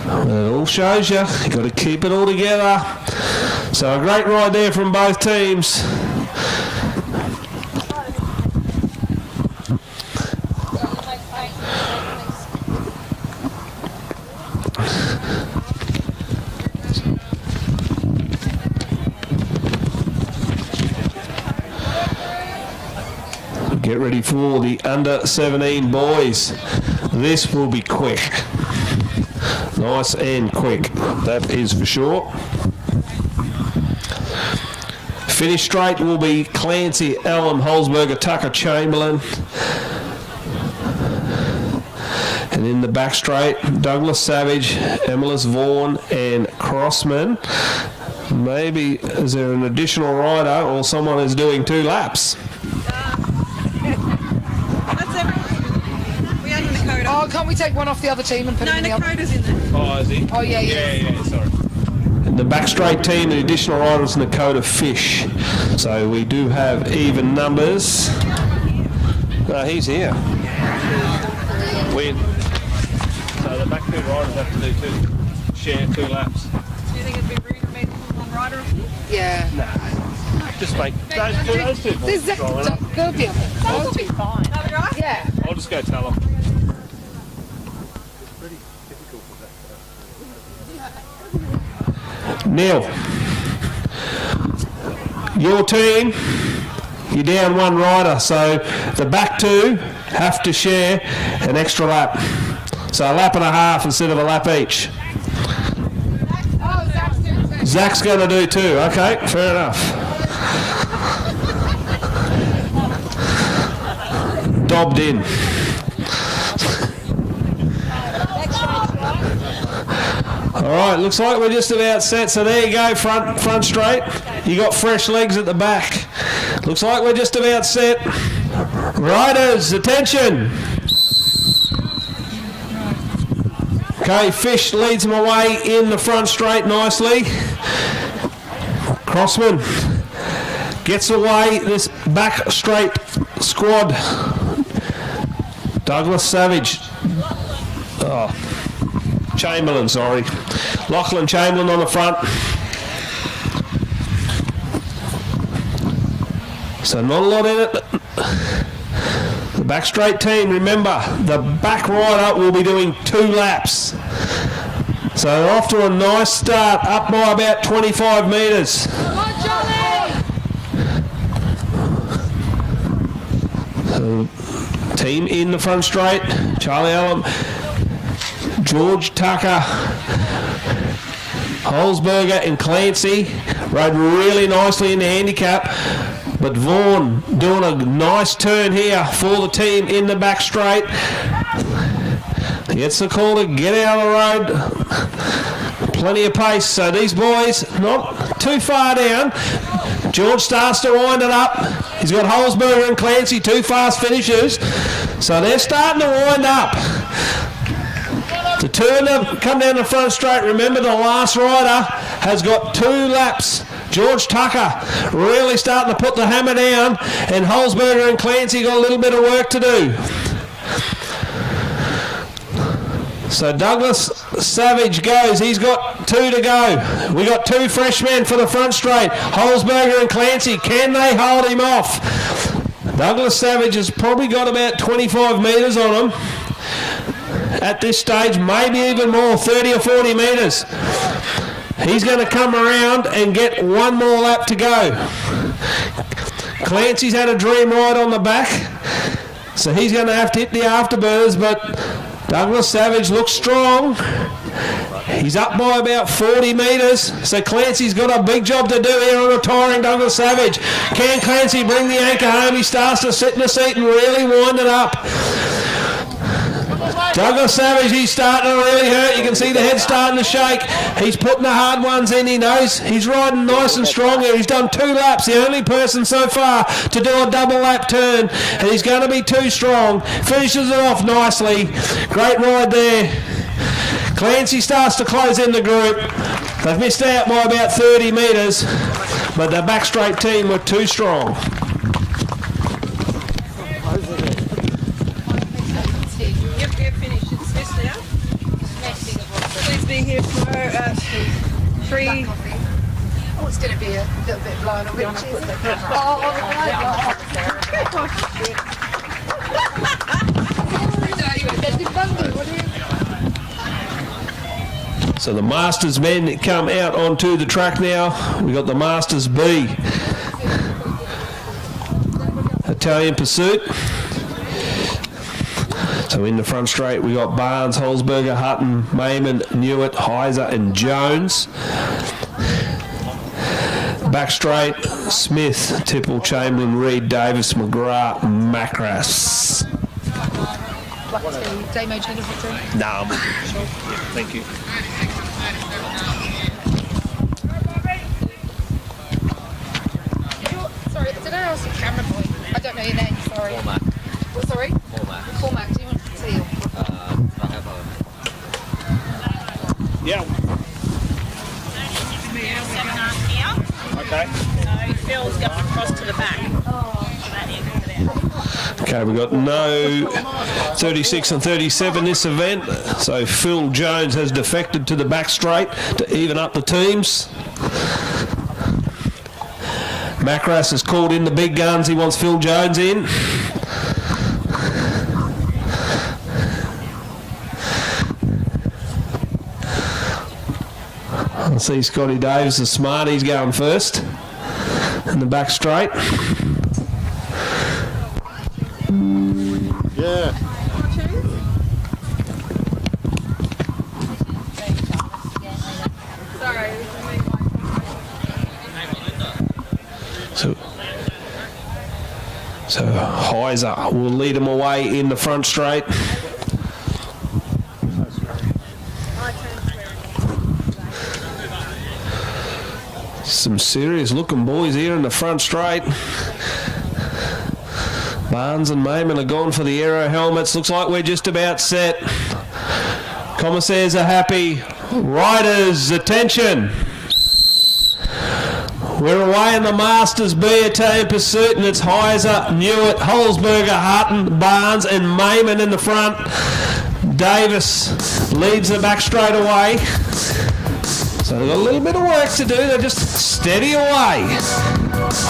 It all shows you, you've got to keep it all together. So a great ride there from both teams. Get ready for the under 17 boys. This will be quick. Nice and quick, that is for sure. Finish straight will be Clancy, Allen, Holzberger, Tucker, Chamberlain. And in the back straight, Douglas Savage, Emilis Vaughan and Crossman. Maybe is there an additional rider or someone is doing 2 laps? Oh, can't we take one off the other team and put it in the other? No, Nakota's in there. Oh, is he? Oh, yeah. Yeah, sorry. In the back straight team, the additional rider is Nakota Fish. So we do have even numbers. No, he's here. When? So the back 2 riders have to share 2 laps. Do you think it'd be rude for me to put one rider off you? Yeah. Nah. Just make those two. There's Zach. They'll be fine. That'll be right? Yeah. I'll just go tell them. Neil, your team, you're down 1 rider, so the back 2 have to share an extra lap. So a lap and a half instead of a lap each. Zach's going to do 2. Okay, fair enough. Dobbed in. All right, looks like we're just about set. So there you go, front straight. You got fresh legs at the back. Looks like we're just about set. Riders, attention. Okay, Fish leads them away in the front straight nicely. Crossman gets away this back straight squad. Douglas Savage. Chamberlain, sorry. Lachlan Chamberlain on the front. So not a lot in it. The back straight team, remember, the back rider will be doing 2 laps. So they're off to a nice start, up by about 25 metres. So, team in the front straight, Charlie Allen, George Tucker, Holzberger and Clancy rode really nicely in the handicap, but Vaughan doing a nice turn here for the team in the back straight. He gets the call to get out of the road. Plenty of pace, so these boys not too far down. George starts to wind it up. He's got Holzberger and Clancy, 2 fast finishers. So they're starting to wind up. To come down the front straight, remember the last rider has got 2 laps. George Tucker really starting to put the hammer down, and Holzberger and Clancy got a little bit of work to do. So Douglas Savage goes. He's got 2 to go. We got 2 freshmen for the front straight. Holzberger and Clancy. Can they hold him off? Douglas Savage has probably got about 25 metres on him at this stage, maybe even more, 30 or 40 metres. He's going to come around and get 1 more lap to go. Clancy's had a dream ride on the back, so he's going to have to hit the afterburners, but Douglas Savage looks strong. He's up by about 40 metres, so Clancy's got a big job to do here on retiring Douglas Savage. Can Clancy bring the anchor home? He starts to sit in the seat and really wind it up. Douglas Savage, he's starting to really hurt. You can see the head starting to shake. He's putting the hard ones in. He knows he's riding nice and strong here. He's done 2 laps, the only person so far to do a double lap turn, and he's going to be too strong. Finishes it off nicely. Great ride there. Clancy starts to close in the group. They've missed out by about 30 metres, but the back straight team were too strong. Please be here tomorrow at 3. Oh, it's going to be a little bit blown away. So the Masters men come out onto the track now. We got the Masters B. Italian Pursuit. So in the front straight, we got Barnes, Holzberger, Hutton, Mayman, Newitt, Heiser, and Jones. Back straight, Smith, Tipple, Chamberlain, Reed, Davis, McGrath, Macras. Damo Jennifer. No, I'm sure. Yeah, thank you. Sorry, did I ask the camera boy? I don't know your name, sorry. Cormac. Oh, sorry? Cormac. Cormac, do you want to see you? I have a... Yeah. Okay. So Phil's going across to the back. Okay, we've got no 36 and 37 this event, so Phil Jones has defected to the back straight to even up the teams. Macras has called in the big guns. He wants Phil Jones in. I see Scotty Davis is smart. He's going first in the back straight. Yeah. So Heiser will lead him away in the front straight. Some serious looking boys here in the front straight. Barnes and Mayman are gone for the aero helmets. Looks like we're just about set. Commissaires are happy. Riders, attention. We're away in the Masters B Italian Pursuit, and it's Heiser, Newitt, Holzberger, Hutton, Barnes and Mayman in the front. Davis leads the back straight away. So they've got a little bit of work to do. They're just steady away.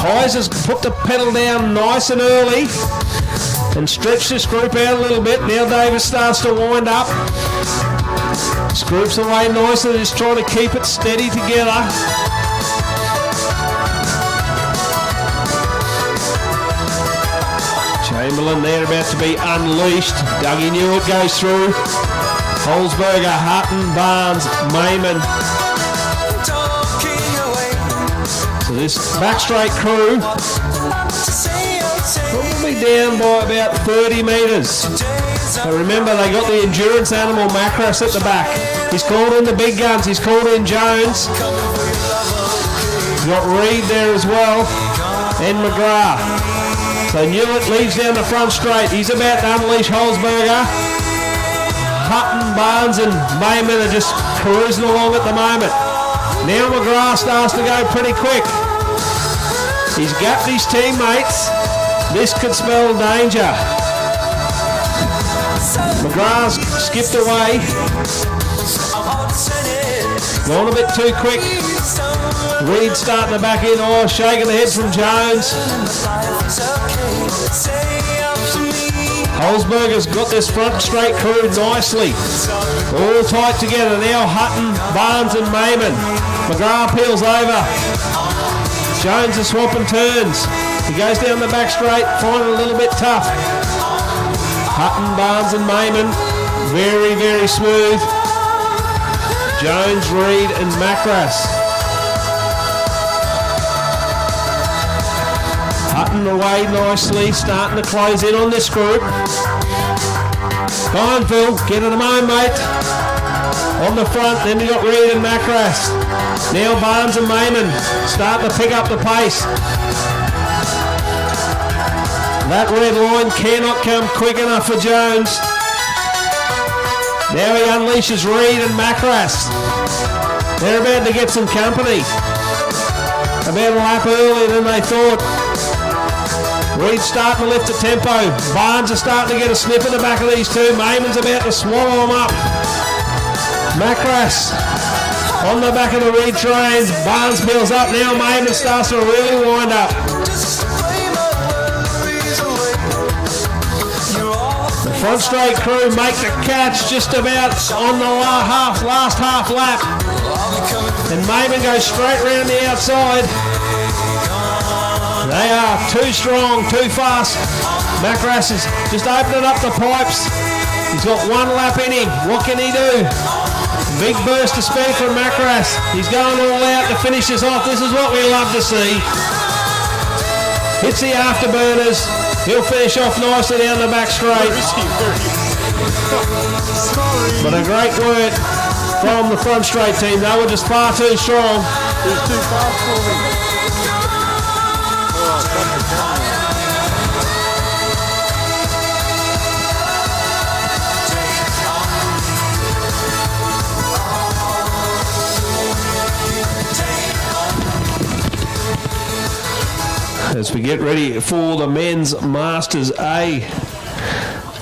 Heiser's put the pedal down nice and early and stretched this group out a little bit. Now Davis starts to wind up. This group's away nicely, just trying to keep it steady together. Chamberlain there about to be unleashed. Dougie Newitt goes through. Holzberger, Hutton, Barnes, Mayman. So this back straight crew probably down by about 30 metres. So remember, they got the endurance animal Macras at the back. He's called in the big guns. He's called in Jones. Got Reed there as well, and McGrath. So Newitt leads down the front straight. He's about to unleash Holzberger. Hutton, Barnes and Mayman are just cruising along at the moment. Now McGrath starts to go pretty quick. He's gapped his teammates. This could spell danger. McGrath's skipped away. Gone a bit too quick. Reed starting to back in. Oh, shaking the head from Jones. Holzberger's got this front straight crew nicely. All tight together. Now Hutton, Barnes and Mayman. McGrath peels over. Jones is swapping turns. He goes down the back straight, finding it a little bit tough. Hutton, Barnes and Mayman, very, very smooth. Jones, Reed and Macras. Hutton away nicely, starting to close in on this group. Come on, Phil, get it home, mate. On the front, then we got Reed and Macras. Now Barnes and Mayman starting to pick up the pace. That red line cannot come quick enough for Jones. Now he unleashes Reed and Macras. They're about to get some company. About a lap earlier than they thought. Reed's starting to lift the tempo. Barnes are starting to get a sniff in the back of these two. Mayman's about to swallow them up. Macras on the back of the Reed train. Barnes peels up now. Mayman starts to really wind up. The front straight crew make the catch just about on the last half lap. And Mayman goes straight round the outside. They are too strong, too fast. Macras is just opening up the pipes. He's got one lap in him. What can he do? Big burst of speed from Macras. He's going all out to finish this off. This is what we love to see. Hits the afterburners. He'll finish off nicely down the back straight. But a great work from the front straight team. They were just far too strong. It was too fast for me. As we get ready for the men's Masters A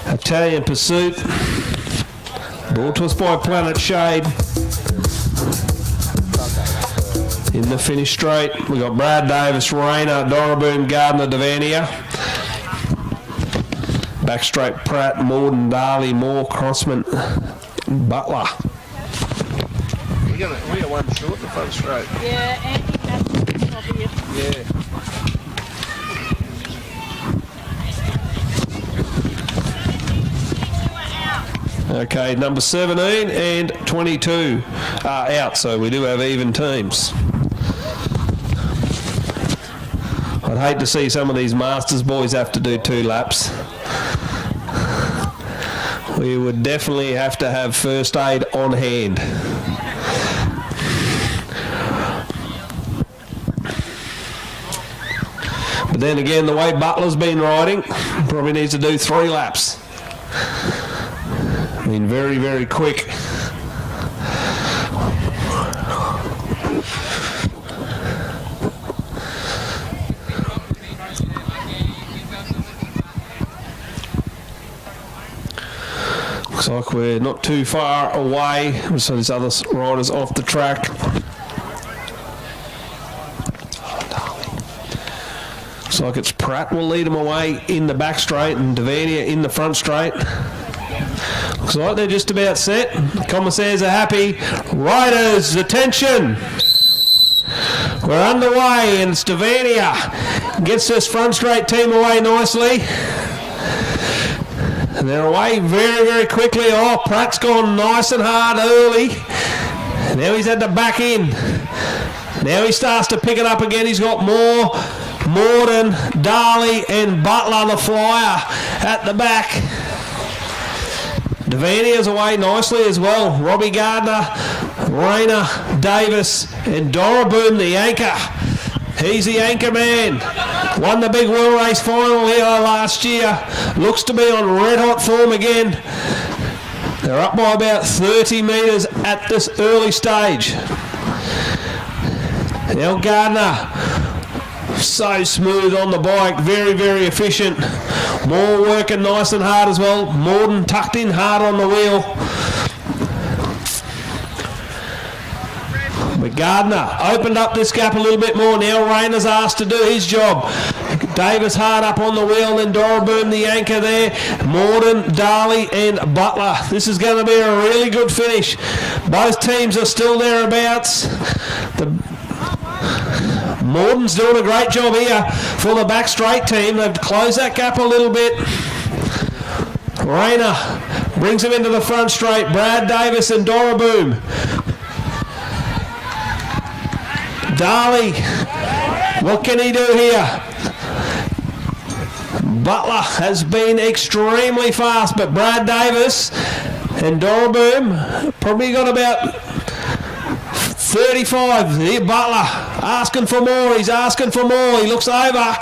Italian Pursuit, brought to us by Planet Shade. In the finish straight, we got Brad Davis, Rayner, Doraboom, Gardner, Devaney. Back straight, Pratt, Morden, Darley, Moore, Crossman, Butler. We got one short the front straight. Yeah, Andy, that's obvious. Yeah. Okay, number 17 and 22 are out, so we do have even teams. I'd hate to see some of these Masters boys have to do 2 laps. We would definitely have to have first aid on hand. But then again, the way Butler's been riding, probably needs to do 3 laps. I mean, very, very quick. Looks like we're not too far away. So there's other riders off the track. Looks like it's Pratt will lead them away in the back straight and Devaney in the front straight. Looks like they're just about set. Commissaires are happy. Riders, attention! We're underway and Stevania gets this front straight team away nicely. And they're away very, very quickly. Oh, Pratt's gone nice and hard early. Now he's had to back in. Now he starts to pick it up again. He's got more. Morden, Darley and Butler the flyer at the back. Devaney is away nicely as well. Robbie Gardner, Rayner, Davis and Doraboom the anchor. He's the anchor man. Won the big World Race final here last year. Looks to be on red hot form again. They're up by about 30 metres at this early stage. Now Gardner, so smooth on the bike, very, very efficient. Moore working nice and hard as well. Morden tucked in hard on the wheel. But Gardner opened up this gap a little bit more. Now Rayner's asked to do his job. Davis hard up on the wheel, then Dorboom the anchor there. Morden, Darley and Butler. This is going to be a really good finish. Both teams are still thereabouts. Morden's doing a great job here for the back straight team. They've closed that gap a little bit. Rayner brings him into the front straight. Brad Davis and Dorboom. Darley, what can he do here? Butler has been extremely fast, but Brad Davis and Dorboom probably got about 35. Here Butler asking for more. He's asking for more. He looks over.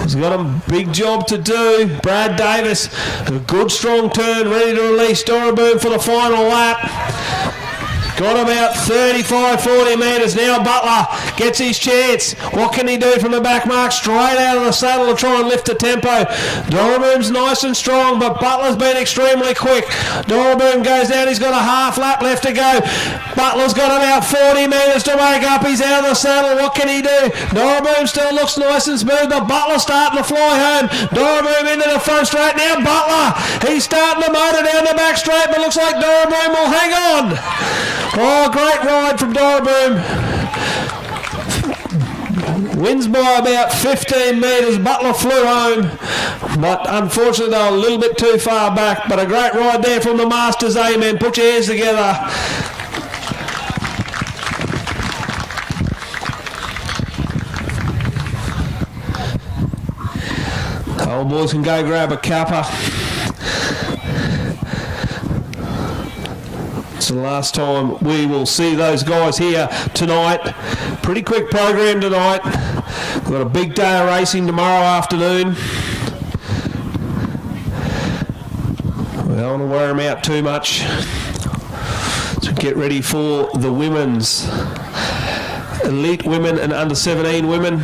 He's got a big job to do. Brad Davis, a good strong turn, ready to release Dorboom for the final lap. Got about 35, 40 metres. Now Butler gets his chance. What can he do from the back mark? Straight out of the saddle to try and lift the tempo. Dorboom's nice and strong, but Butler's been extremely quick. Dorboom goes down. He's got a half lap left to go. Butler's got about 40 metres to make up. He's out of the saddle. What can he do? Dorboom still looks nice and smooth, but Butler's starting to fly home. Dorboom into the front straight. Now Butler, he's starting to motor down the back straight, but looks like Dorboom will hang on. Oh, great ride from Dorboom. Wins by about 15 metres. Butler flew home, but unfortunately they were a little bit too far back. But a great ride there from the Masters A-men. Put your hands together. The old boys can go grab a cuppa. It's the last time we will see those guys here tonight. Pretty quick program tonight. We've got a big day of racing tomorrow afternoon. We don't want to wear them out too much. So get ready for the women's elite women and under 17 women.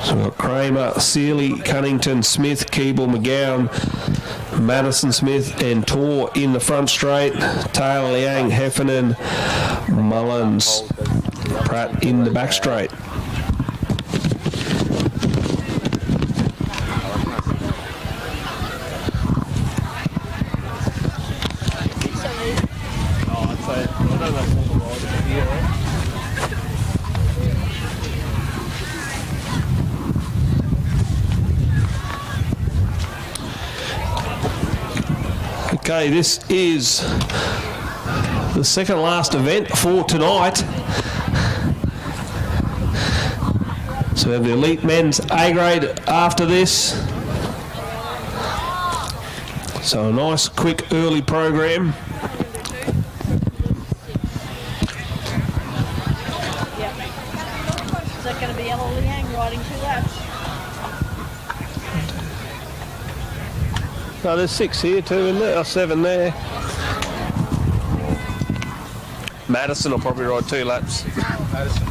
So we've got Kramer, Sealy, Cunnington, Smith, Keeble, McGowan, Madison Smith and Tor in the front straight. Taylor, Liang, Heffernan, Mullins, Pratt in the back straight. Okay, this is the second last event for tonight. So we have the elite men's A grade after this. So a nice, quick, early program. Is that going to be Ella Liang riding 2 laps? No, there's 6 here, 2 in there, 7 there. Madison will probably ride 2 laps. Madison.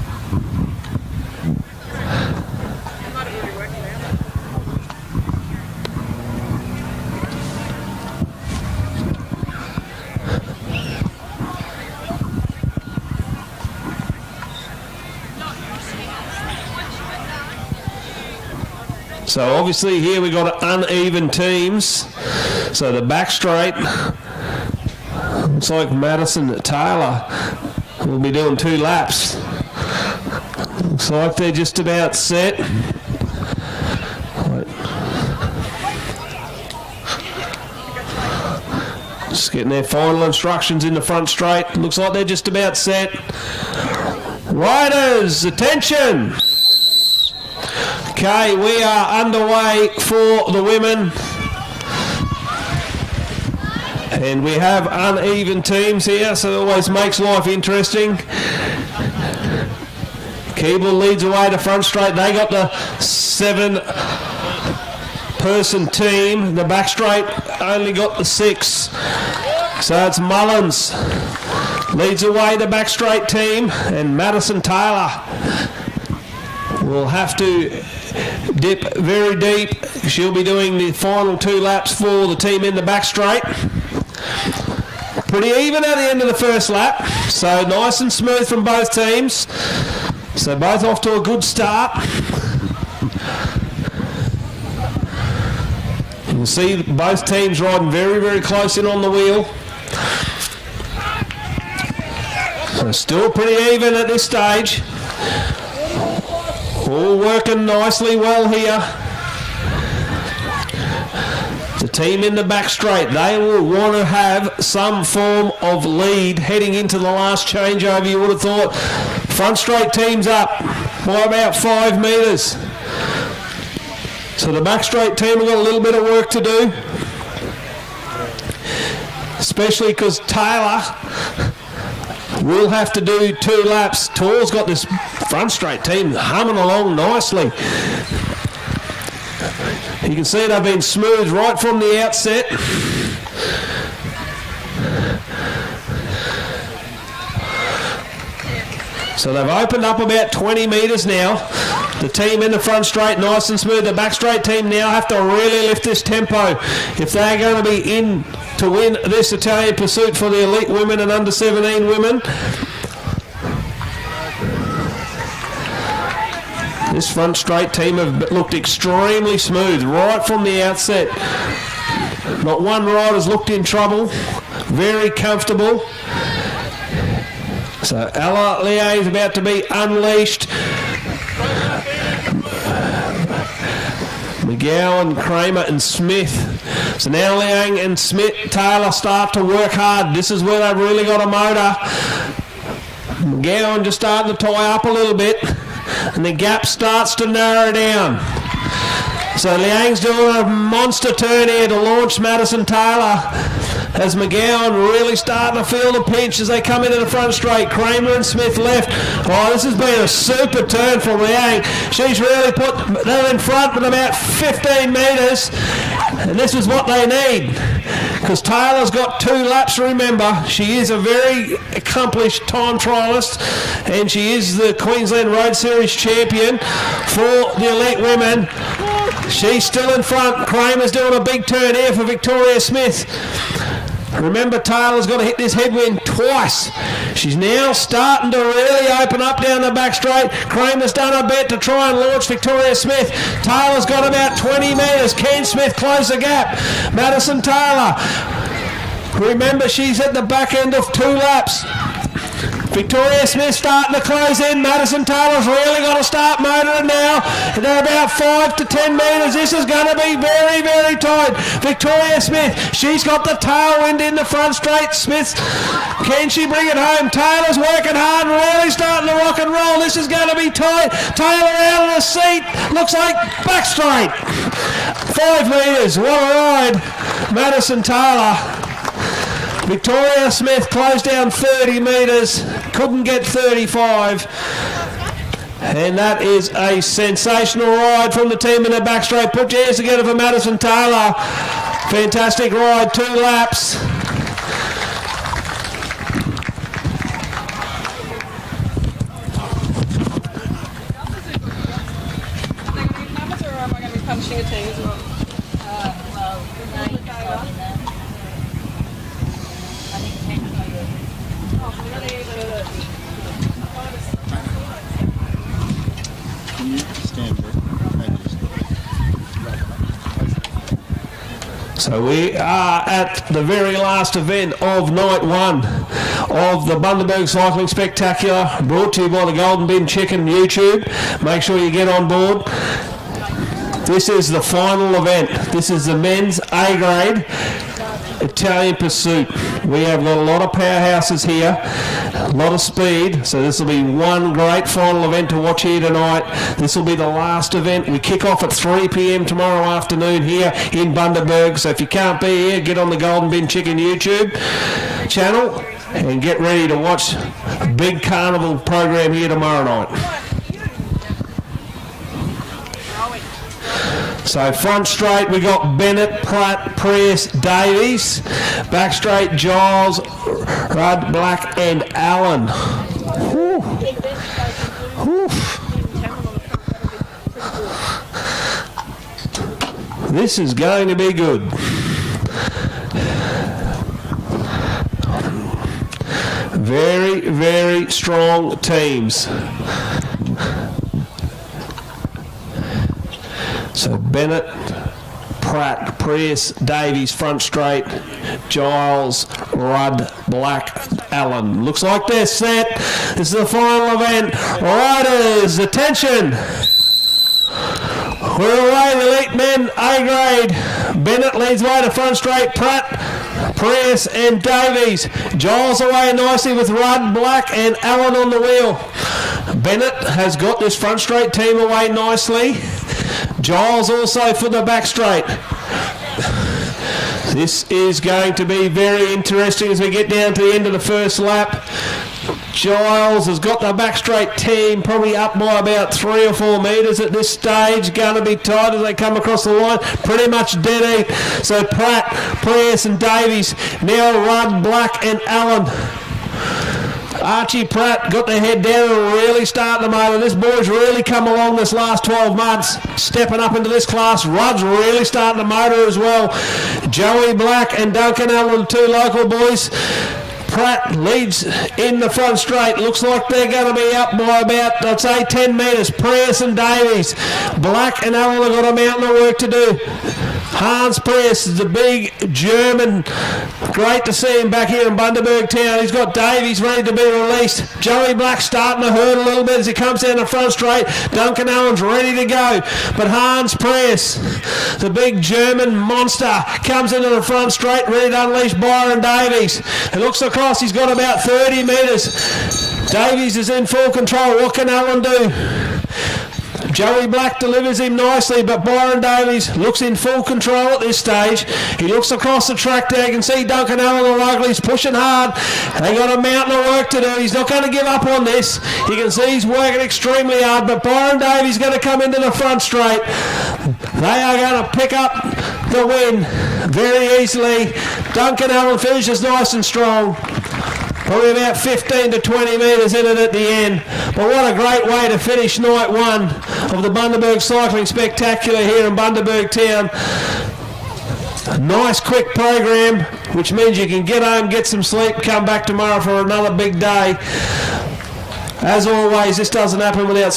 So obviously here we got uneven teams. So the back straight, looks like Madison Taylor will be doing 2 laps. Looks like they're just about set. Just getting their final instructions in the front straight. Looks like they're just about set. Riders, attention! Okay, we are underway for the women. And we have uneven teams here, so it always makes life interesting. Keeble leads away to front straight. They got the 7-person team. The back straight only got the 6. So it's Mullins leads away the back straight team, and Madison Taylor will have to dip very deep. She'll be doing the final 2 laps for the team in the back straight. Pretty even at the end of the first lap, so nice and smooth from both teams. So both off to a good start. You can see both teams riding very, very close in on the wheel. So still pretty even at this stage. All working nicely well here. The team in the back straight, they will want to have some form of lead heading into the last changeover, you would have thought. Front straight team's up by about 5 metres. So the back straight team have got a little bit of work to do. Especially because Taylor will have to do 2 laps. Tor's got this front straight team humming along nicely. You can see they've been smooth right from the outset. So they've opened up about 20 metres now. The team in the front straight nice and smooth. The back straight team now have to really lift this tempo if they're going to be in to win this Italian Pursuit for the elite women and under 17 women. This front straight team have looked extremely smooth right from the outset. Not one rider's looked in trouble. Very comfortable. So Ella Liang is about to be unleashed. McGowan, Kramer and Smith. So now Liang and Smith, Taylor start to work hard. This is where they've really got a motor. McGowan just starting to tie up a little bit. And the gap starts to narrow down. So Liang's doing a monster turn here to launch Madison Taylor. As McGowan really starting to feel the pinch as they come into the front straight. Kramer and Smith left. Oh, this has been a super turn for Liang. She's really put them in front with about 15 metres. And this is what they need. Because Taylor's got 2 laps, remember. She is a very accomplished time trialist. And she is the Queensland Road Series champion for the elite women. She's still in front. Kramer's doing a big turn here for Victoria Smith. Remember, Taylor's got to hit this headwind twice. She's now starting to really open up down the back straight. Kramer's done a bit to try and launch Victoria Smith. Taylor's got about 20 metres. Ken Smith closed the gap. Madison Taylor. Remember, she's at the back end of 2 laps. Victoria Smith starting to close in. Madison Taylor's really got to start motoring now. They're about 5 to 10 metres. This is going to be very, very tight. Victoria Smith, she's got the tailwind in the front straight. Smith, can she bring it home? Taylor's working hard, really starting to rock and roll. This is going to be tight. Taylor out of the seat. Looks like back straight. 5 metres. What a ride. Madison Taylor. Victoria Smith closed down 30 metres, couldn't get 35. And that is a sensational ride from the team in the back straight. Put your hands together for Madison Taylor. Fantastic ride, 2 laps. Punching a team as well. So we are at the very last event of night 1 of the Bundaberg Cycling Spectacular, brought to you by the Golden Bin Chicken YouTube. Make sure you get on board. This is the final event. This is the men's A grade. Italian Pursuit. We have got a lot of powerhouses here, a lot of speed, so this will be one great final event to watch here tonight. This will be the last event. We kick off at 3 p.m. tomorrow afternoon here in Bundaberg, so if you can't be here, get on the Golden Bin Chicken YouTube channel and get ready to watch a big carnival program here tomorrow night. So front straight we got Bennett, Pratt, Prius, Davies. Back straight Giles, Rudd, Black and Allen. Whew. Whew. This is going to be good. Very, very strong teams. So Bennett, Pratt, Prius, Davies, front straight, Giles, Rudd, Black, Allen. Looks like they're set. This is the final event. Riders, attention. We're away, the elite men, A grade. Bennett leads way to front straight, Pratt, Prius and Davies. Giles away nicely with Rudd, Black and Allen on the wheel. Bennett has got this front straight team away nicely. Giles also for the back straight. This is going to be very interesting as we get down to the end of the first lap. Giles has got the back straight team probably up by about 3 or 4 metres at this stage. Going to be tight as they come across the line. Pretty much dead heat. So Pratt, Prius and Davies. Now Rudd, Black and Allen. Archie Pratt got their head down and really starting to motor. This boy's really come along this last 12 months, stepping up into this class. Rudd's really starting to motor as well. Joey Black and Duncan Allen, 2 local boys. Pratt leads in the front straight. Looks like they're going to be up by about, I'd say, 10 metres. Prius and Davies. Black and Allen have got a mountain of work to do. Hans Prius is the big German. Great to see him back here in Bundaberg town. He's got Davies ready to be released. Joey Black starting to hurt a little bit as he comes down the front straight. Duncan Allen's ready to go. But Hans Prius, the big German monster, comes into the front straight ready to unleash Byron Davies. It looks across, he's got about 30 metres. Davies is in full control. What can Allen do? Joey Black delivers him nicely, but Byron Davies looks in full control at this stage. He looks across the track there. You can see Duncan Allen, the local, he's pushing hard. They got a mountain of work to do. He's not going to give up on this. You can see he's working extremely hard, but Byron Davies is going to come into the front straight. They are going to pick up the win very easily. Duncan Allen finishes nice and strong. Probably about 15 to 20 metres in it at the end. But what a great way to finish night 1 of the Bundaberg Cycling Spectacular here in Bundaberg town. A nice quick program, which means you can get home, get some sleep, come back tomorrow for another big day. As always, this doesn't happen without